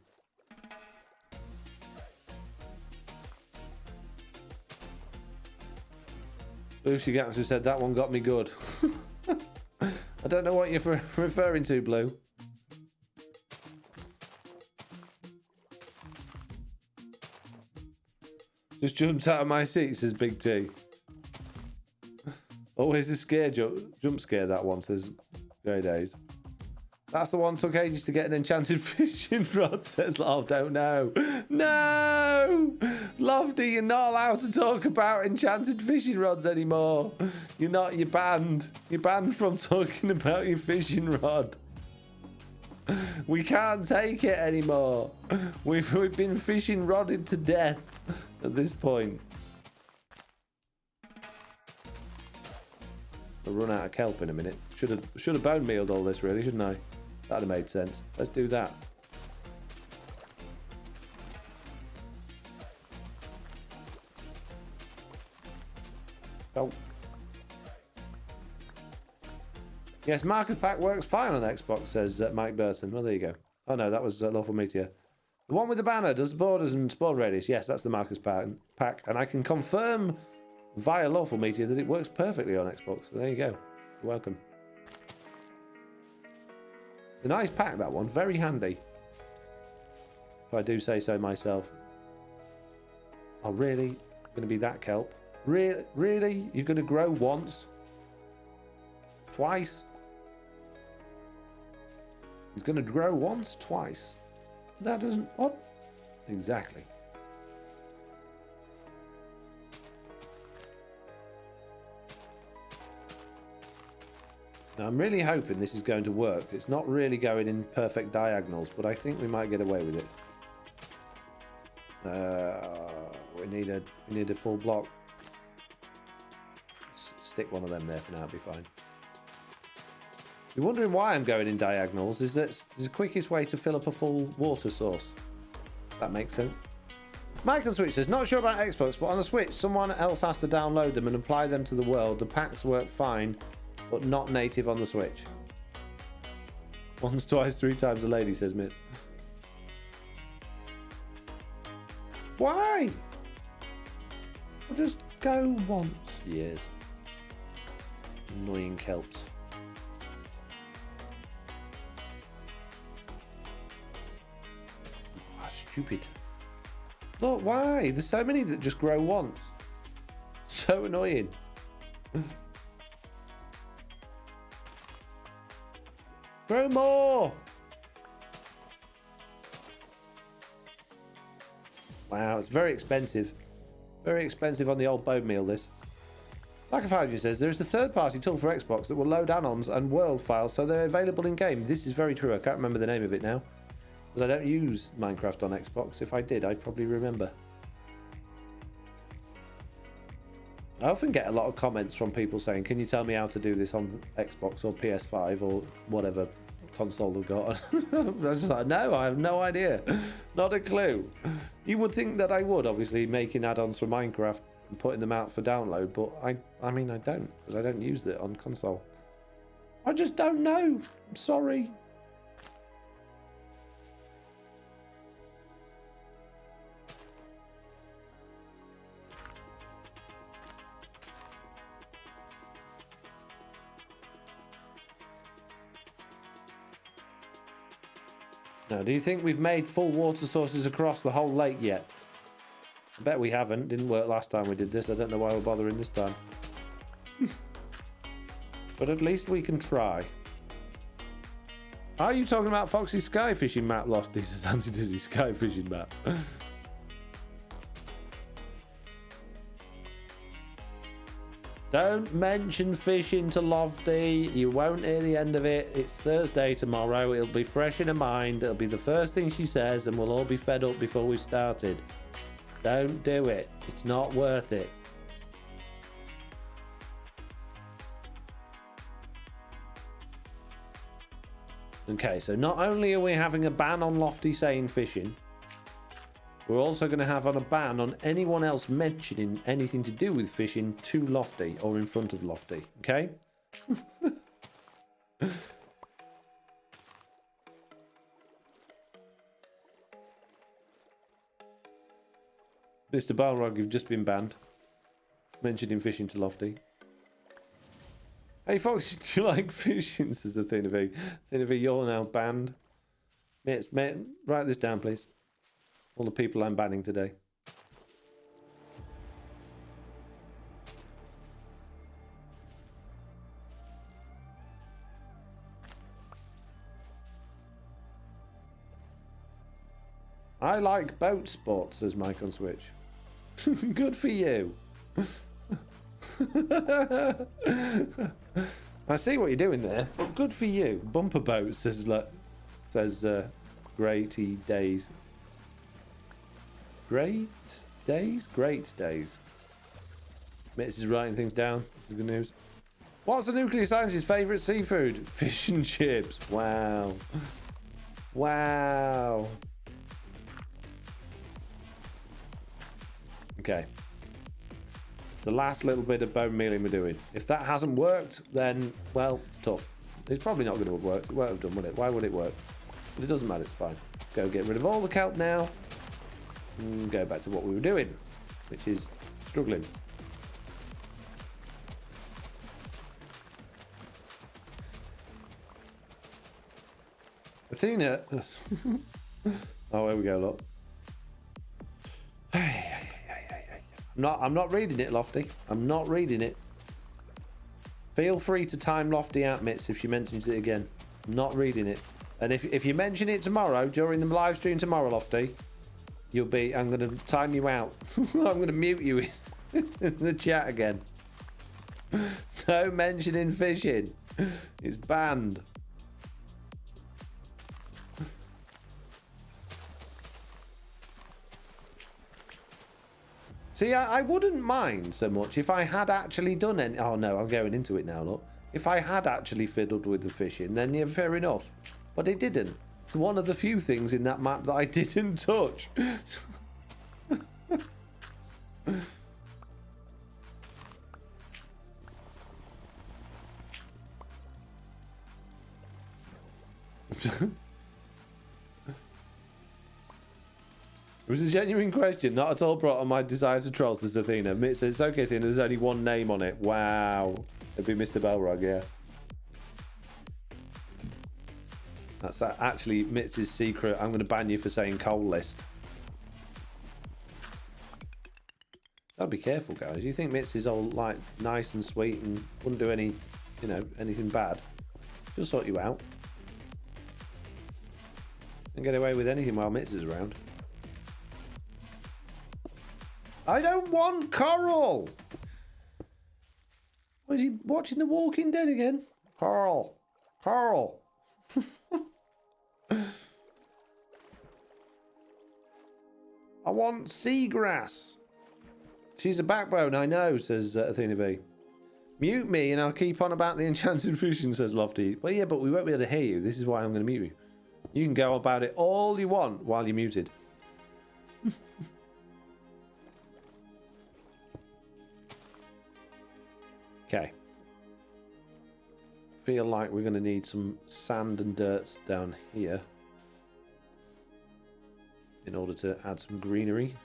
S1: Lucy Gatsu said that one got me good. I don't know what you're referring to, Blue. Just jumped out of my seat, says Big T. Always a scare jump scare, that one, says Grey Days. That's the one took ages to get an enchanted fishing rod, says Love. Don't know. No! Lofty, you're not allowed to talk about enchanted fishing rods anymore. You're banned. You're banned from talking about your fishing rod. We can't take it anymore. We've been fishing rodded to death at this point. I'll run out of kelp in a minute. Should have bone mealed all this, really, shouldn't I? That'd have made sense. Let's do that. Oh. Yes, Marcus Pack works fine on Xbox, says Mike Burton. Well, there you go. Oh no, that was Lawful Meteor. The one with the banner does borders and spawn radius. Yes, that's the Marcus Pack. And I can confirm via Lawful Meteor that it works perfectly on Xbox. So there you go. You're welcome. It's a nice pack, that one. Very handy. If I do say so myself. Oh, really? Going to be that kelp? Really? You're going to grow once? Twice? He's going to grow once? Twice? That doesn't... What? Exactly. Now, I'm really hoping this is going to work. It's not really going in perfect diagonals, but I think we might get away with it. We need a full block. Stick one of them there for now, it'll be fine. You're wondering why I'm going in diagonals, is that it's the quickest way to fill up a full water source. That makes sense. Mike on Switch says, not sure about Xbox, but on the Switch, someone else has to download them and apply them to the world. The packs work fine, but not native on the Switch. Once, twice, 3 times a lady, says Miss. Why? I'll just go once. Yes. Annoying kelps. Oh, stupid. Look, why? There's so many that just grow once. So annoying. Grow more! Wow, it's very expensive. Very expensive on the old bone meal, this. Like a Founder says, there is a third-party tool for Xbox that will load add-ons and world files so they're available in-game. This is very true. I can't remember the name of it now. Because I don't use Minecraft on Xbox. If I did, I'd probably remember. I often get a lot of comments from people saying, can you tell me how to do this on Xbox or PS5 or whatever console they've got? I'm just like, no, I have no idea. Not a clue. You would think that I would, obviously, making add-ons for Minecraft and putting them out for download, but I mean, I don't, because I don't use it on console. I just don't know. I'm sorry. Now, do you think we've made full water sources across the whole lake yet? I bet we haven't. Didn't work last time we did this. I don't know why we're bothering this time. But at least we can try. Are you talking about Foxy's sky fishing map, Lofty? Says Anti-Dizzy sky fishing map. Don't mention fishing to Lofty. You won't hear the end of it. It's Thursday tomorrow. It'll be fresh in her mind. It'll be the first thing she says, and we'll all be fed up before we've started. Don't do it. It's not worth it. Okay, so not only are we having a ban on Lofty saying fishing, we're also going to have on a ban on anyone else mentioning anything to do with fishing to Lofty or in front of Lofty, okay? Mr. Balrog, you've just been banned. Mentioning fishing to Lofty. Hey Foxy, do you like fishing? Says the Thinavi. Thinavi, you're now banned. Mate, write this down, please. All the people I'm banning today. I like boat sports, says Mike on Switch. Good for you. I see what you're doing there, but good for you. Bumper boats, says Greaty Days. Great days? Great days. Mitz is writing things down. Good news. What's the nuclear scientist's favourite seafood? Fish and chips. Wow. Wow. Okay. It's the last little bit of bone mealing we're doing. If that hasn't worked, then, well, it's tough. It's probably not going to have worked. It won't have done, would it? Why would it work? But it doesn't matter. It's fine. Go get rid of all the kelp now. And go back to what we were doing, which is struggling. Athena. Oh, here we go, look. I'm not reading it, Lofty. I'm not reading it. Feel free to time Lofty out, Mitz, if she mentions it again. I'm not reading it. And if you mention it tomorrow, during the live stream tomorrow, Lofty, I'm going to time you out. I'm going to mute you in the chat again. No mentioning fishing. It's banned. See, I wouldn't mind so much if I had actually done any... Oh, no, I'm going into it now, look. If I had actually fiddled with the fishing, then yeah, fair enough. But it didn't. It's one of the few things in that map that I didn't touch. It was a genuine question, not at all brought on my desire to troll, says Athena. Mitt says, it's okay, Athena, there's only one name on it. Wow. It'd be Mr. Belrog, yeah. That's actually Mitz's secret. I'm going to ban you for saying coal list. Gotta be careful, guys. You think Mitz is all, like, nice and sweet and wouldn't do any, you know, anything bad. She'll sort you out. And get away with anything while Mitz is around. I don't want Coral! Was he watching The Walking Dead again? Coral. Coral. I want seagrass. She's a backbone, I know, says Athena V. Mute me and I'll keep on about the enchanted fusion, says Lofty. Well, yeah, but we won't be able to hear you. This is why I'm going to mute you. You can go about it all you want while you're muted. Okay. Feel like we're going to need some sand and dirt down here in order to add some greenery.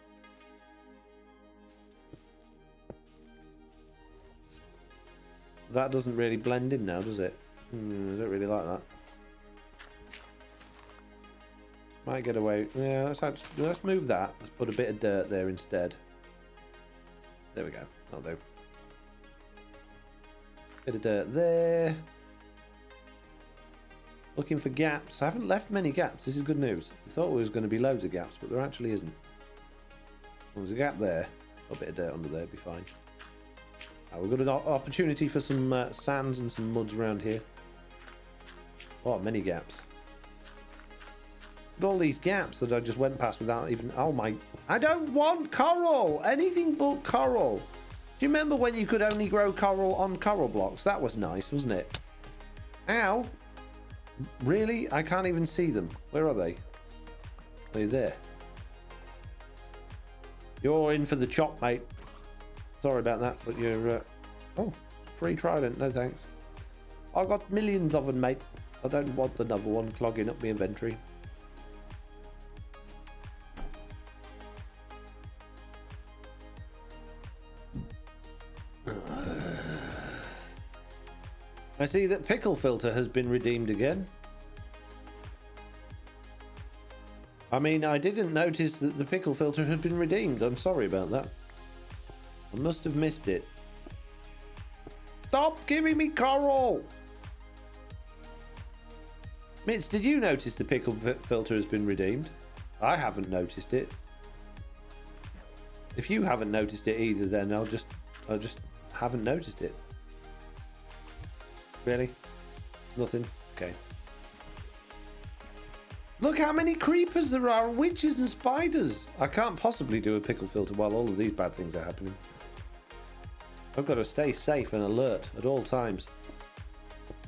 S1: That doesn't really blend in now, does it? I don't really like that. Might get away. Yeah, let's move that. Let's put a bit of dirt there instead. There we go. That'll do. Bit of dirt there. Looking for gaps. I haven't left many gaps. This is good news. We thought there was going to be loads of gaps, but there actually isn't. Well, there's a gap there. A bit of dirt under there, be fine. We've got an opportunity for some sands and some muds around here. Oh, many gaps. Look at all these gaps that I just went past without even... Oh my... I don't want coral! Anything but coral! Do you remember when you could only grow coral on coral blocks? That was nice, wasn't it? Ow! Really? I can't even see them. Where are they? Are they there? You're in for the chop, mate. Sorry about that, but you're... Oh, free trident. No thanks. I got millions of them, mate. I don't want another one clogging up my inventory. I see that pickle filter has been redeemed again. I mean, I didn't notice that the pickle filter had been redeemed. I'm sorry about that. I must have missed it. Stop giving me coral! Mitz, did you notice the pickle filter has been redeemed? I haven't noticed it. If you haven't noticed it either, then I just haven't noticed it. Really? Nothing? Okay. Look how many creepers there are, witches and spiders. I can't possibly do a pickle filter while all of these bad things are happening. I've got to stay safe and alert at all times.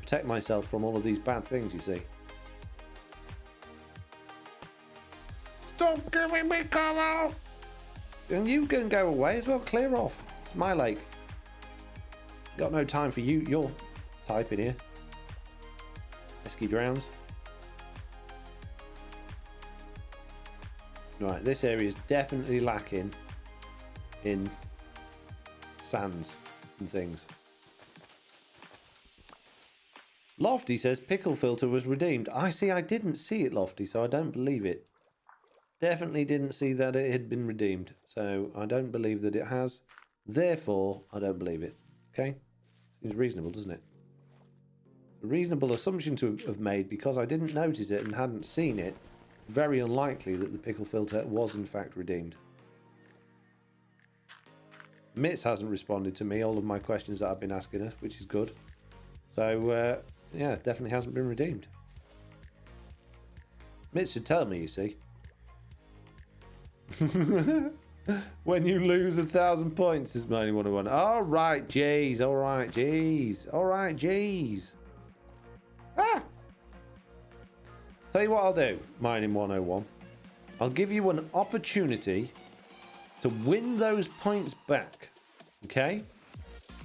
S1: Protect myself from all of these bad things, you see. Stop giving me coral! And you can go away as well. Clear off. It's my lake. Got no time for you. You're type in here. Esky drowns. Right, this area is definitely lacking in sands and things. Lofty says pickle filter was redeemed. I didn't see it, Lofty, so I don't believe it. Definitely didn't see that it had been redeemed, so I don't believe that it has. Therefore, I don't believe it. Okay? Seems reasonable, doesn't it? A reasonable assumption to have made because I didn't notice it and hadn't seen it. Very unlikely that the pickle filter was in fact redeemed. Mitz hasn't responded to me all of my questions that I've been asking her, which is good. So, yeah, definitely hasn't been redeemed. Mitz should tell me, you see. When you lose 1,000 points is my only 101. All right, jeez. All right, jeez. All right, jeez. Ah! Tell you what I'll do, Mining 101. I'll give you an opportunity to win those points back. Okay?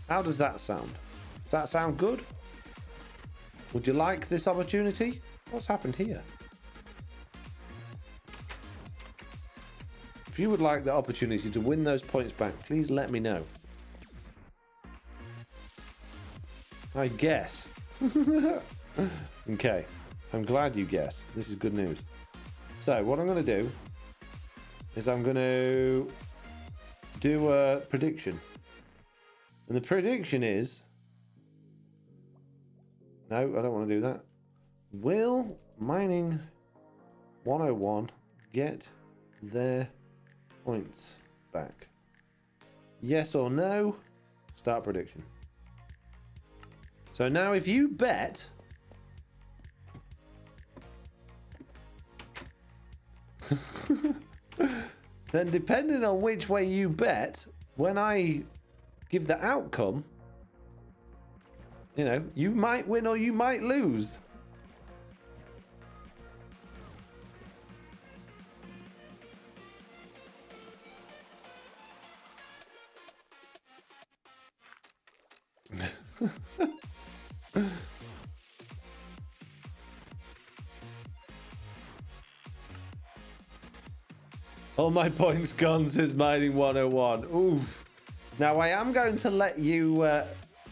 S1: How does that sound? Does that sound good? Would you like this opportunity? What's happened here? If you would like the opportunity to win those points back, please let me know. I guess. Okay. I'm glad you guessed. This is good news. So, what I'm going to do is I'm going to do a prediction. And the prediction is... No, I don't want to do that. Will Mining 101 get their points back? Yes or no? Start prediction. So now if you bet... then depending on which way you bet, when I give the outcome, you know, you might win or you might lose. All my points gone, says Mining 101. Oof. Now, I am going to let you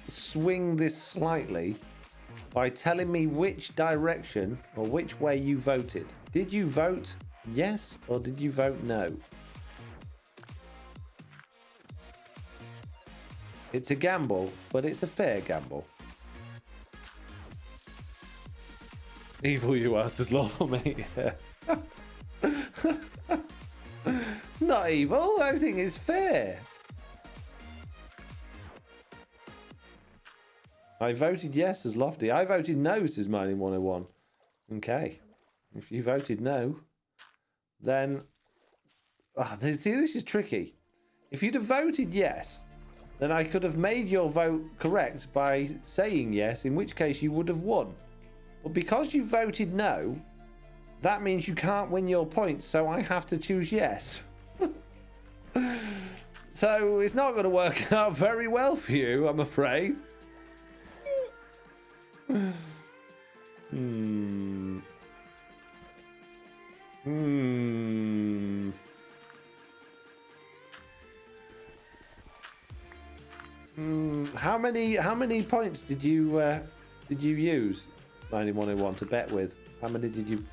S1: swing this slightly by telling me which direction or which way you voted. Did you vote yes or did you vote no? It's a gamble, but it's a fair gamble. Evil you are, says Lawmate. It's not evil, I think it's fair. I voted yes, says Lofty. I voted no, says Mining 101. Okay. If you voted no, then... see, this is tricky. If you'd have voted yes, then I could have made your vote correct by saying yes, in which case you would have won. But because you voted no, that means you can't win your points, so I have to choose yes. So it's not going to work out very well for you, I'm afraid. How many points did you use, 9101, to bet with? How many did you?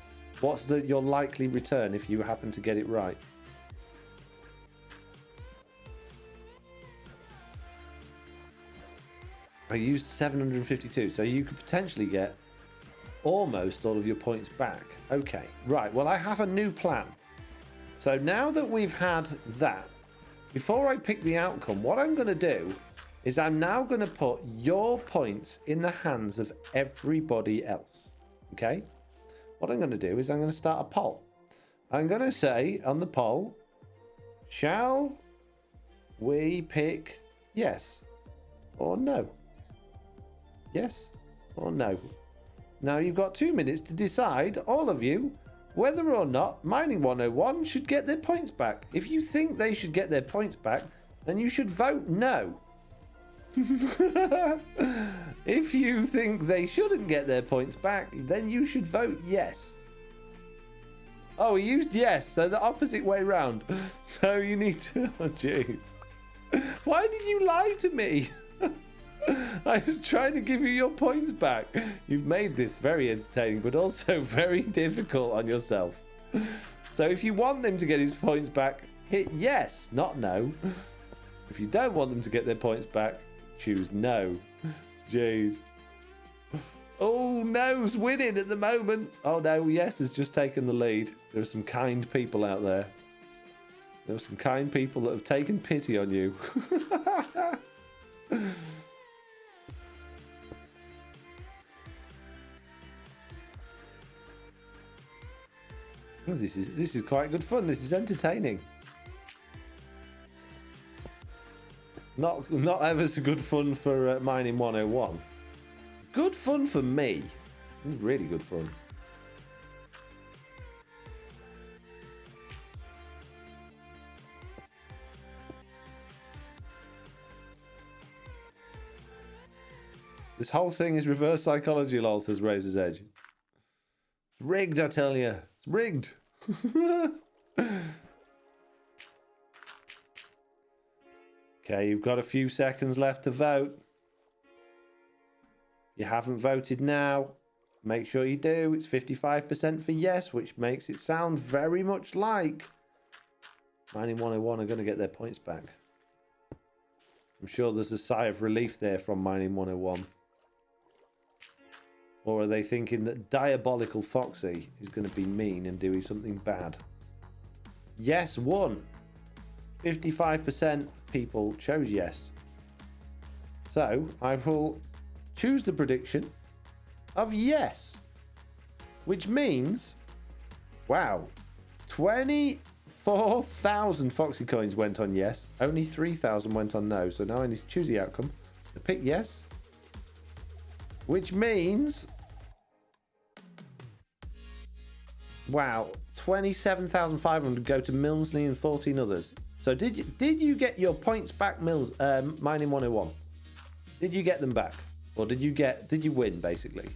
S1: What's your likely return if you happen to get it right? I used 752, so you could potentially get almost all of your points back. Okay, right. Well, I have a new plan. So now that we've had that, before I pick the outcome, what I'm going to do is I'm now going to put your points in the hands of everybody else. Okay? What I'm going to do is I'm going to start a poll. I'm going to say on the poll, shall we pick yes or no? Yes or no? Now you've got 2 minutes to decide, all of you, whether or not Mining 101 should get their points back. If you think they should get their points back, then you should vote no. If you think they shouldn't get their points back, then you should vote yes. Oh, he used yes, so the opposite way round. So you need to... Oh, jeez. Why did you lie to me? I was trying to give you your points back. You've made this very entertaining, but also very difficult on yourself. So if you want them to get his points back, hit yes, not no. If you don't want them to get their points back, choose no. Jeez. Oh, no's winning at the moment. Oh no, yes has just taken the lead. There are some kind people out there. There are some kind people that have taken pity on you. This is quite good fun. This is entertaining. Not ever so good fun for Mining 101. Good fun for me. This is really good fun. This whole thing is reverse psychology, lol, says Razor's Edge. It's rigged, I tell you. It's rigged. Okay, you've got a few seconds left to vote. You haven't voted now. Make sure you do. It's 55% for yes, which makes it sound very much like Mining 101 are going to get their points back. I'm sure there's a sigh of relief there from Mining 101. Or are they thinking that diabolical Foxy is going to be mean and do something bad? Yes, won. 55% people chose yes. So I will choose the prediction of yes. Which means, wow, 24,000 Foxy coins went on yes. Only 3,000 went on no. So now I need to choose the outcome. I pick yes. Which means, wow, 27,500 go to Milnesley and 14 others. So did you get your points back, Mining 101? Did you get them back? Or did you win, basically?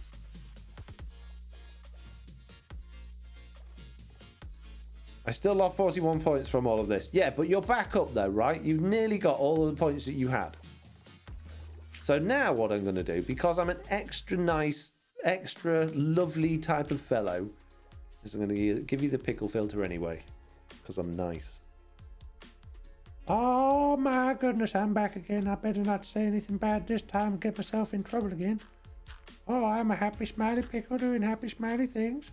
S1: I still lost 41 points from all of this. Yeah, but you're back up though, right? You've nearly got all of the points that you had. So now what I'm going to do, because I'm an extra nice, extra lovely type of fellow, is I'm going to give you the pickle filter anyway, because I'm nice. Oh my goodness, I'm back again. I better not say anything bad this time and get myself in trouble again. Oh, I'm a happy smiley pickle doing happy smiley things.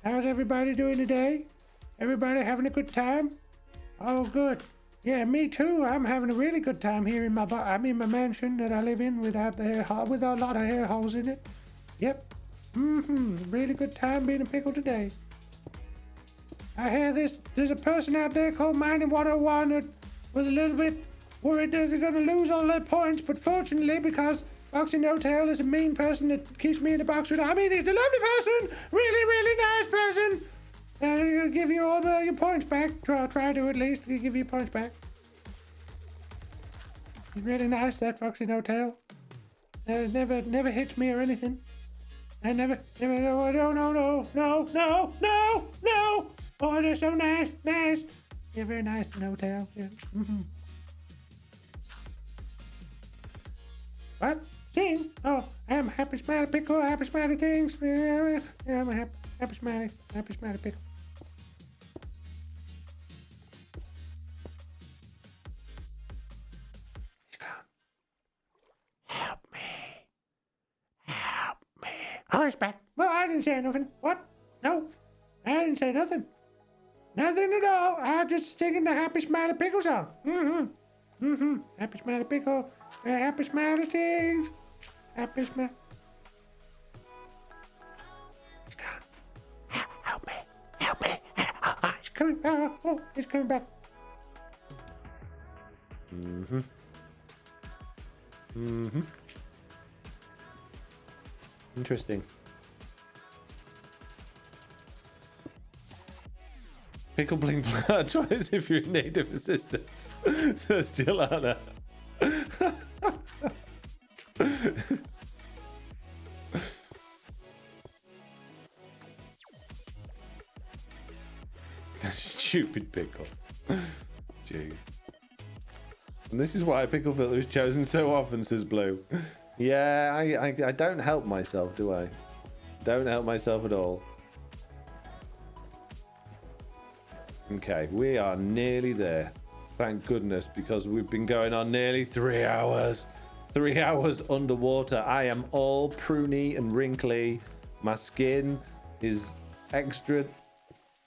S1: How's everybody doing today? Everybody having a good time? Oh, good. Yeah, me too. I'm having a really good time here in my mansion that I live in with a lot of air holes in it. Yep. Really good time being a pickle today. I hear there's a person out there called Mining 101 that was a little bit worried that they're going to lose all their points, but fortunately, because FoxyNoTail is a mean person that keeps me in the box with, he's a lovely person, really, really nice person. He'll give you all your points back. Try to at least give you your points back. He's really nice, that FoxyNoTail. Never hits me or anything. No. Oh, they're so nice. You're very nice, No-Tail. Yeah. What? Sing? Oh, I'm a happy smiley pickle, happy smiley things. Yeah, I'm a happy smiley pickle. He's gone. Help me. Oh, he's back. Well, I didn't say nothing. What? No, I didn't say nothing. Nothing at all. I'm just singing the happy smiley pickle song. Happy smiley pickle. Happy smiley things. Happy smile. He's gone. Help me. He's coming. Oh, he's coming back. Interesting. Pickle bling twice if you're in need of assistance, says Joanna. Stupid pickle. Jeez. And this is why pickle filter is chosen so often, says Blue. Yeah, I don't help myself, do I? Don't help myself at all. Okay, we are nearly there. Thank goodness, because we've been going on nearly 3 hours. 3 hours underwater. I am all pruny and wrinkly. My skin is extra,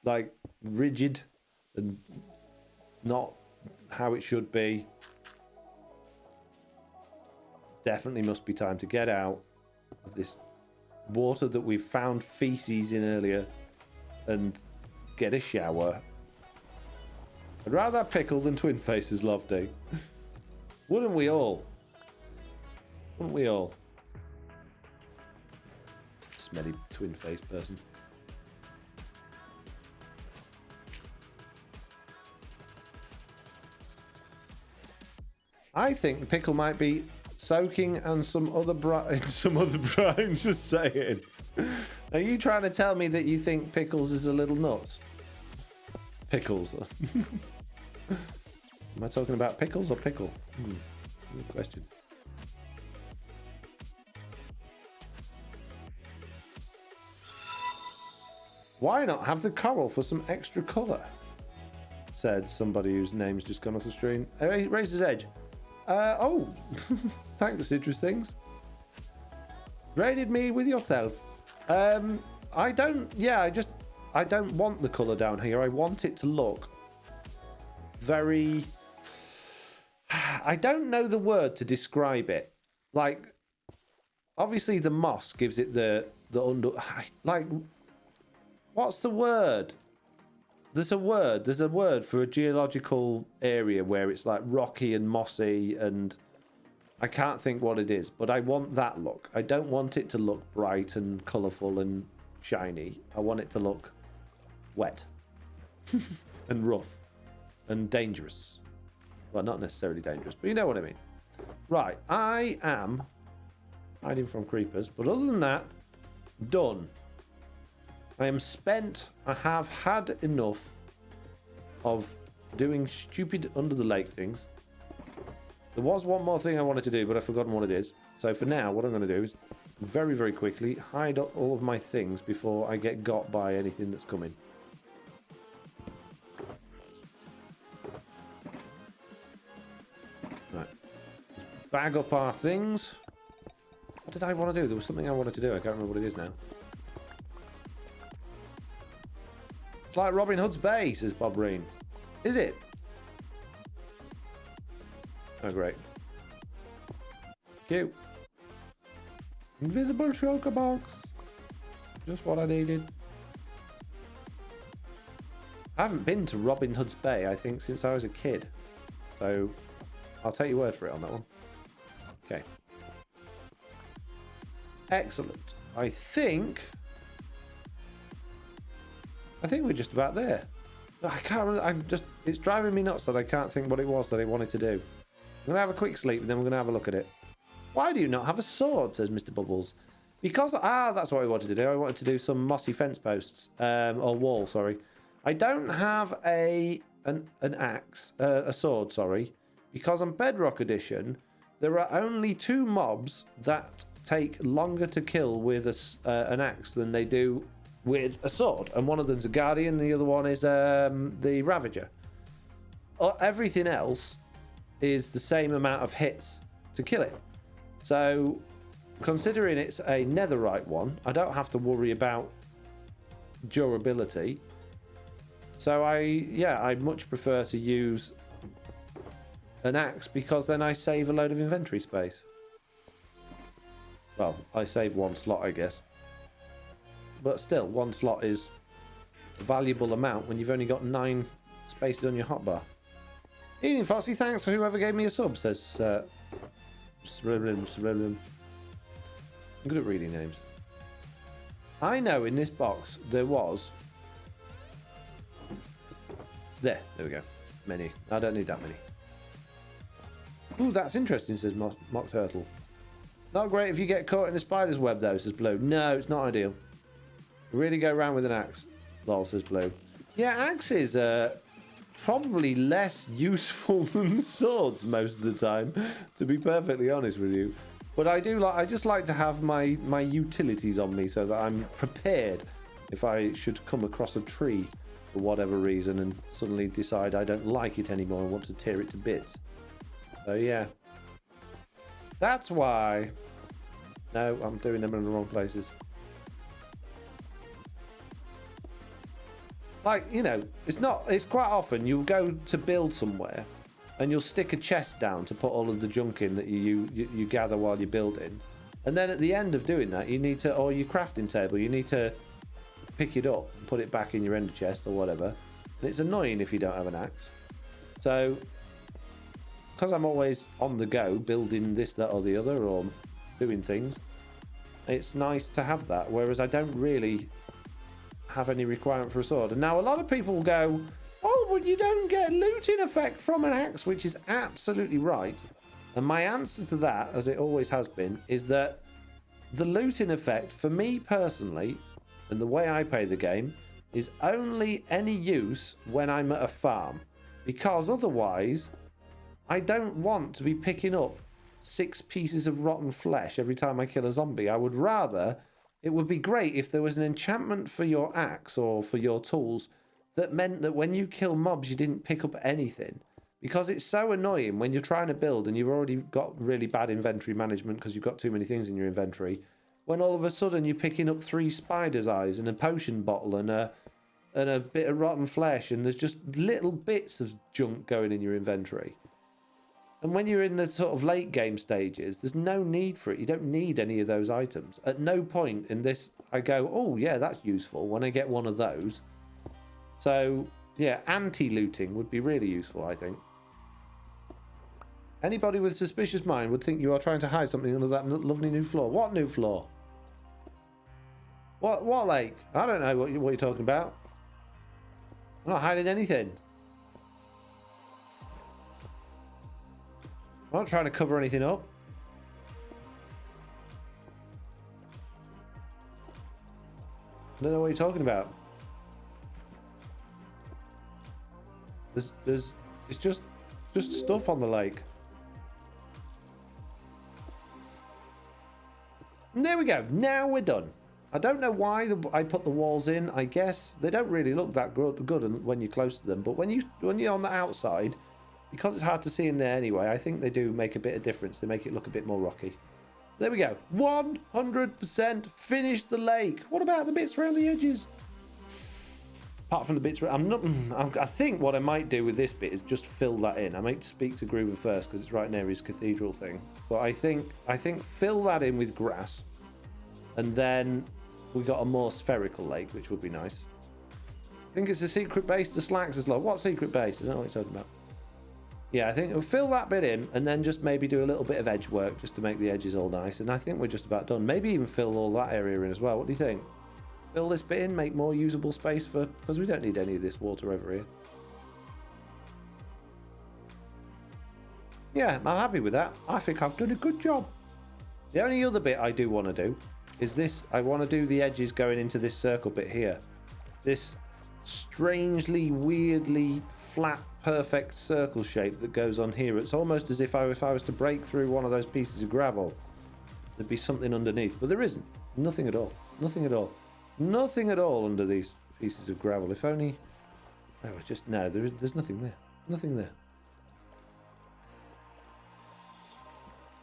S1: like, rigid and not how it should be. Definitely must be time to get out of this water that we found feces in earlier and get a shower. I'd rather have pickle than twin faces, Lofty. Wouldn't we all? Wouldn't we all? Smelly twin face person. I think the pickle might be soaking and some other brine. Just saying. Are you trying to tell me that you think Pickles is a little nuts? Pickles. Am I talking about pickles or pickle? Good question. Why not have the coral for some extra colour? Said somebody whose name's just gone off the screen. Raise his edge. Oh, thanks, Citrus Things. Raided me with yourself. I don't want the colour down here. I want it to look very... I don't know the word to describe it. Like, obviously the moss gives it the under... Like, what's the word? There's a word for a geological area where it's like rocky and mossy, and I can't think what it is, but I want that look. I don't want it to look bright and colourful and shiny. I want it to look wet and rough and dangerous. Well, not necessarily dangerous, but you know what I mean. Right, I am hiding from creepers, but other than that, done. I am spent. I have had enough of doing stupid under the lake things. There was one more thing I wanted to do, but I've forgotten what it is. So for now, what I'm going to do is very, very quickly hide up all of my things before I get got by anything that's coming. Right. Bag up our things. What did I want to do? There was something I wanted to do. I can't remember what it is now. It's like Robin Hood's Bay, says Bob Reen. Is it? Oh, great. Cute. Invisible shulker box. Just what I needed. I haven't been to Robin Hood's Bay, I think, since I was a kid. So, I'll take your word for it on that one. Okay. Excellent. I think we're just about there. I can't remember. It's driving me nuts that I can't think what it was that I wanted to do. I'm going to have a quick sleep and then we're going to have a look at it. Why do you not have a sword, says Mr. Bubbles. Because, that's what I wanted to do. I wanted to do some mossy fence posts, or wall, sorry. I don't have an axe, a sword, sorry. Because on Bedrock Edition, there are only 2 mobs that take longer to kill with an axe than they do with a sword, and one of them's a guardian, the other one is the Ravager. Everything else is the same amount of hits to kill it. So, considering it's a netherite one, I don't have to worry about durability. So I much prefer to use an axe because then I save a load of inventory space. Well, I save 1 slot, I guess. But still, 1 slot is a valuable amount when you've only got 9 spaces on your hotbar. Evening, Foxy. Thanks for whoever gave me a sub, says... I'm good at reading names. I know in this box there was... There we go. Many. I don't need that many. Ooh, that's interesting, says Mock Turtle. Not great if you get caught in the spider's web, though, says Blue. No, it's not ideal. Really go around with an axe. Lol, says Blue. Yeah, axes are probably less useful than swords most of the time, to be perfectly honest with you. But I just like to have my utilities on me so that I'm prepared if I should come across a tree for whatever reason and suddenly decide I don't like it anymore and want to tear it to bits. So yeah. That's why... No, I'm doing them in the wrong places. Like, you know, it's quite often you'll go to build somewhere and you'll stick a chest down to put all of the junk in that you gather while you're building. And then at the end of doing that, you need to, or your crafting table, you need to pick it up and put it back in your ender chest or whatever. And it's annoying if you don't have an axe. So, because I'm always on the go, building this, that or the other, or doing things, it's nice to have that, whereas I don't really have any requirement for a sword. And now a lot of people will go, oh, well, you don't get looting effect from an axe, which is absolutely right. And my answer to that, as it always has been, is that the looting effect, for me personally, and the way I play the game, is only any use when I'm at a farm. Because otherwise, I don't want to be picking up 6 pieces of rotten flesh every time I kill a zombie. I would rather... It would be great if there was an enchantment for your axe or for your tools that meant that when you kill mobs, you didn't pick up anything. Because it's so annoying when you're trying to build and you've already got really bad inventory management because you've got too many things in your inventory. When all of a sudden you're picking up 3 spider's eyes and a potion bottle and a bit of rotten flesh, and there's just little bits of junk going in your inventory. And when you're in the sort of late game stages, there's no need for it. You don't need any of those items. At no point in this I go, oh yeah, that's useful when I get one of those. So yeah, anti-looting would be really useful, I think. Anybody with suspicious mind would think you are trying to hide something under that lovely new floor. What new floor? What lake? I don't know what you're talking about. I'm not hiding anything. I'm not trying to cover anything up. I don't know what you're talking about. It's just stuff on the lake. And there we go. Now we're done. I don't know why I put the walls in. I guess they don't really look that good when you're close to them. But when you're on the outside, because it's hard to see in there anyway, I think they do make a bit of difference. They make it look a bit more rocky. There we go. 100% finished the lake. What about the bits around the edges? Apart from the bits, I think what I might do with this bit is just fill that in. I might speak to Groover first because it's right near his cathedral thing. But I think fill that in with grass, and then we got a more spherical lake, which would be nice. I think it's a secret base. The Slacks is like, what secret base? I don't know what you're talking about. Yeah, I think we'll fill that bit in, and then just maybe do a little bit of edge work just to make the edges all nice. And I think we're just about done. Maybe even fill all that area in as well. What do you think? Fill this bit in, make more usable space for, because we don't need any of this water over here. Yeah, I'm happy with that. I think I've done a good job. The only other bit I do want to do is this. I want to do the edges going into this circle bit here. This strangely, weirdly flat, perfect circle shape that goes on here. It's almost as if I was to break through one of those pieces of gravel, there'd be something underneath, but there isn't. Nothing at all. Nothing at all. Nothing at all under these pieces of gravel. If only... Oh, just... No, there's nothing there. Nothing there.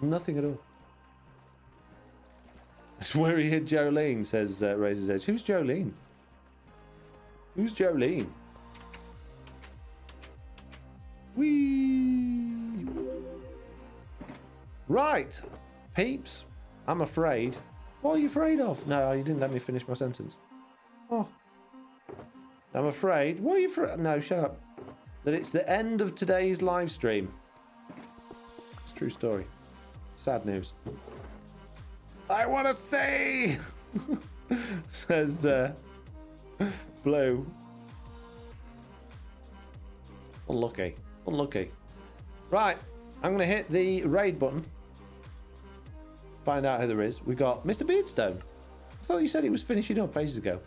S1: Nothing at all. It's where he hid Jolene, says Razor's Edge. Who's Jolene? Who's Jolene? Whee! Right. Peeps, I'm afraid... What are you afraid of? No, you didn't let me finish my sentence. Oh. I'm afraid... What are you afraid... No, shut up. That it's the end of today's live stream. It's a true story. Sad news. I want to say... says Blue. Unlucky. Unlucky. Right. I'm going to hit the raid button. Find out who there is. We got Mr. Beardstone. I thought you said he was finishing up ages ago.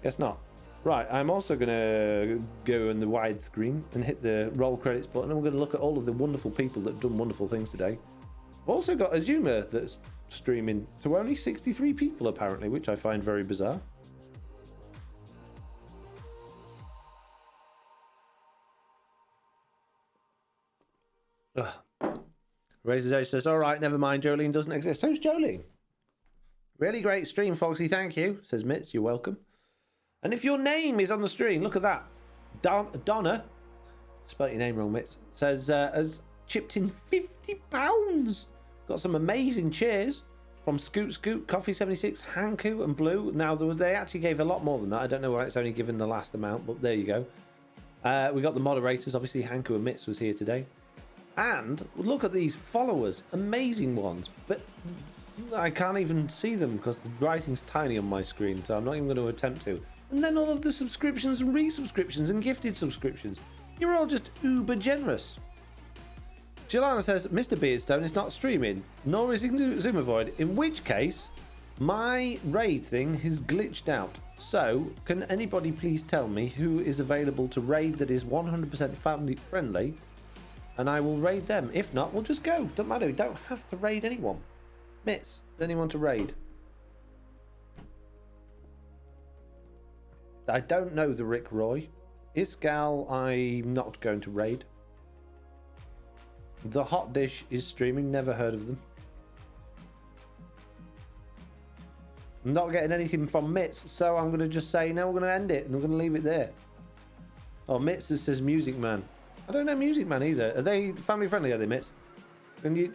S1: Guess not. Right, I'm also going to go in the widescreen and hit the roll credits button, and we're going to look at all of the wonderful people that have done wonderful things today. We've also got Azuma that's streaming to only 63 people apparently, which I find very bizarre. Ugh. Razor's Edge says, all right, never mind, Jolene doesn't exist. Who's Jolene? Really great stream, Foxy, thank you, says Mitz, you're welcome. And if your name is on the stream, look at that. Donna, spelled your name wrong, Mitz, says, has chipped in £50. Got some amazing cheers from Scoot, Coffee 76, Hanku, and Blue. Now, they actually gave a lot more than that. I don't know why it's only given the last amount, but there you go. We got the moderators, obviously, Hanku and Mitz was here today. And look at these followers, amazing ones, but I can't even see them because the writing's tiny on my screen, so I'm not even going to attempt to. And then all of the subscriptions and resubscriptions and gifted subscriptions. You're all just uber generous. Jelana says, Mr. Beardstone is not streaming, nor is Zoomovoid, in which case, my raid thing has glitched out. So, can anybody please tell me who is available to raid that is 100% family friendly? And I will raid them. If not, we'll just go. Don't matter. We don't have to raid anyone. Mitz, anyone to raid? I don't know the Rick Roy. Iscal, I'm not going to raid. The Hot Dish is streaming. Never heard of them. I'm not getting anything from Mitz, so I'm going to just say, no, we're going to end it, and we're going to leave it there. Oh, Mitz says Music Man. I don't know Music Man either. Are they family friendly, are they, Mitz?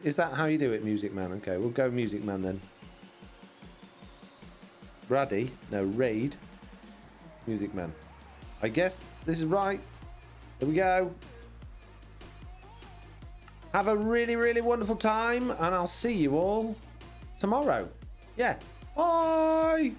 S1: Is that how you do it, Music Man? Okay, we'll go Music Man then. Raddy, no, Raid. Music Man. I guess this is right. Here we go. Have a really, really wonderful time, and I'll see you all tomorrow. Yeah. Bye.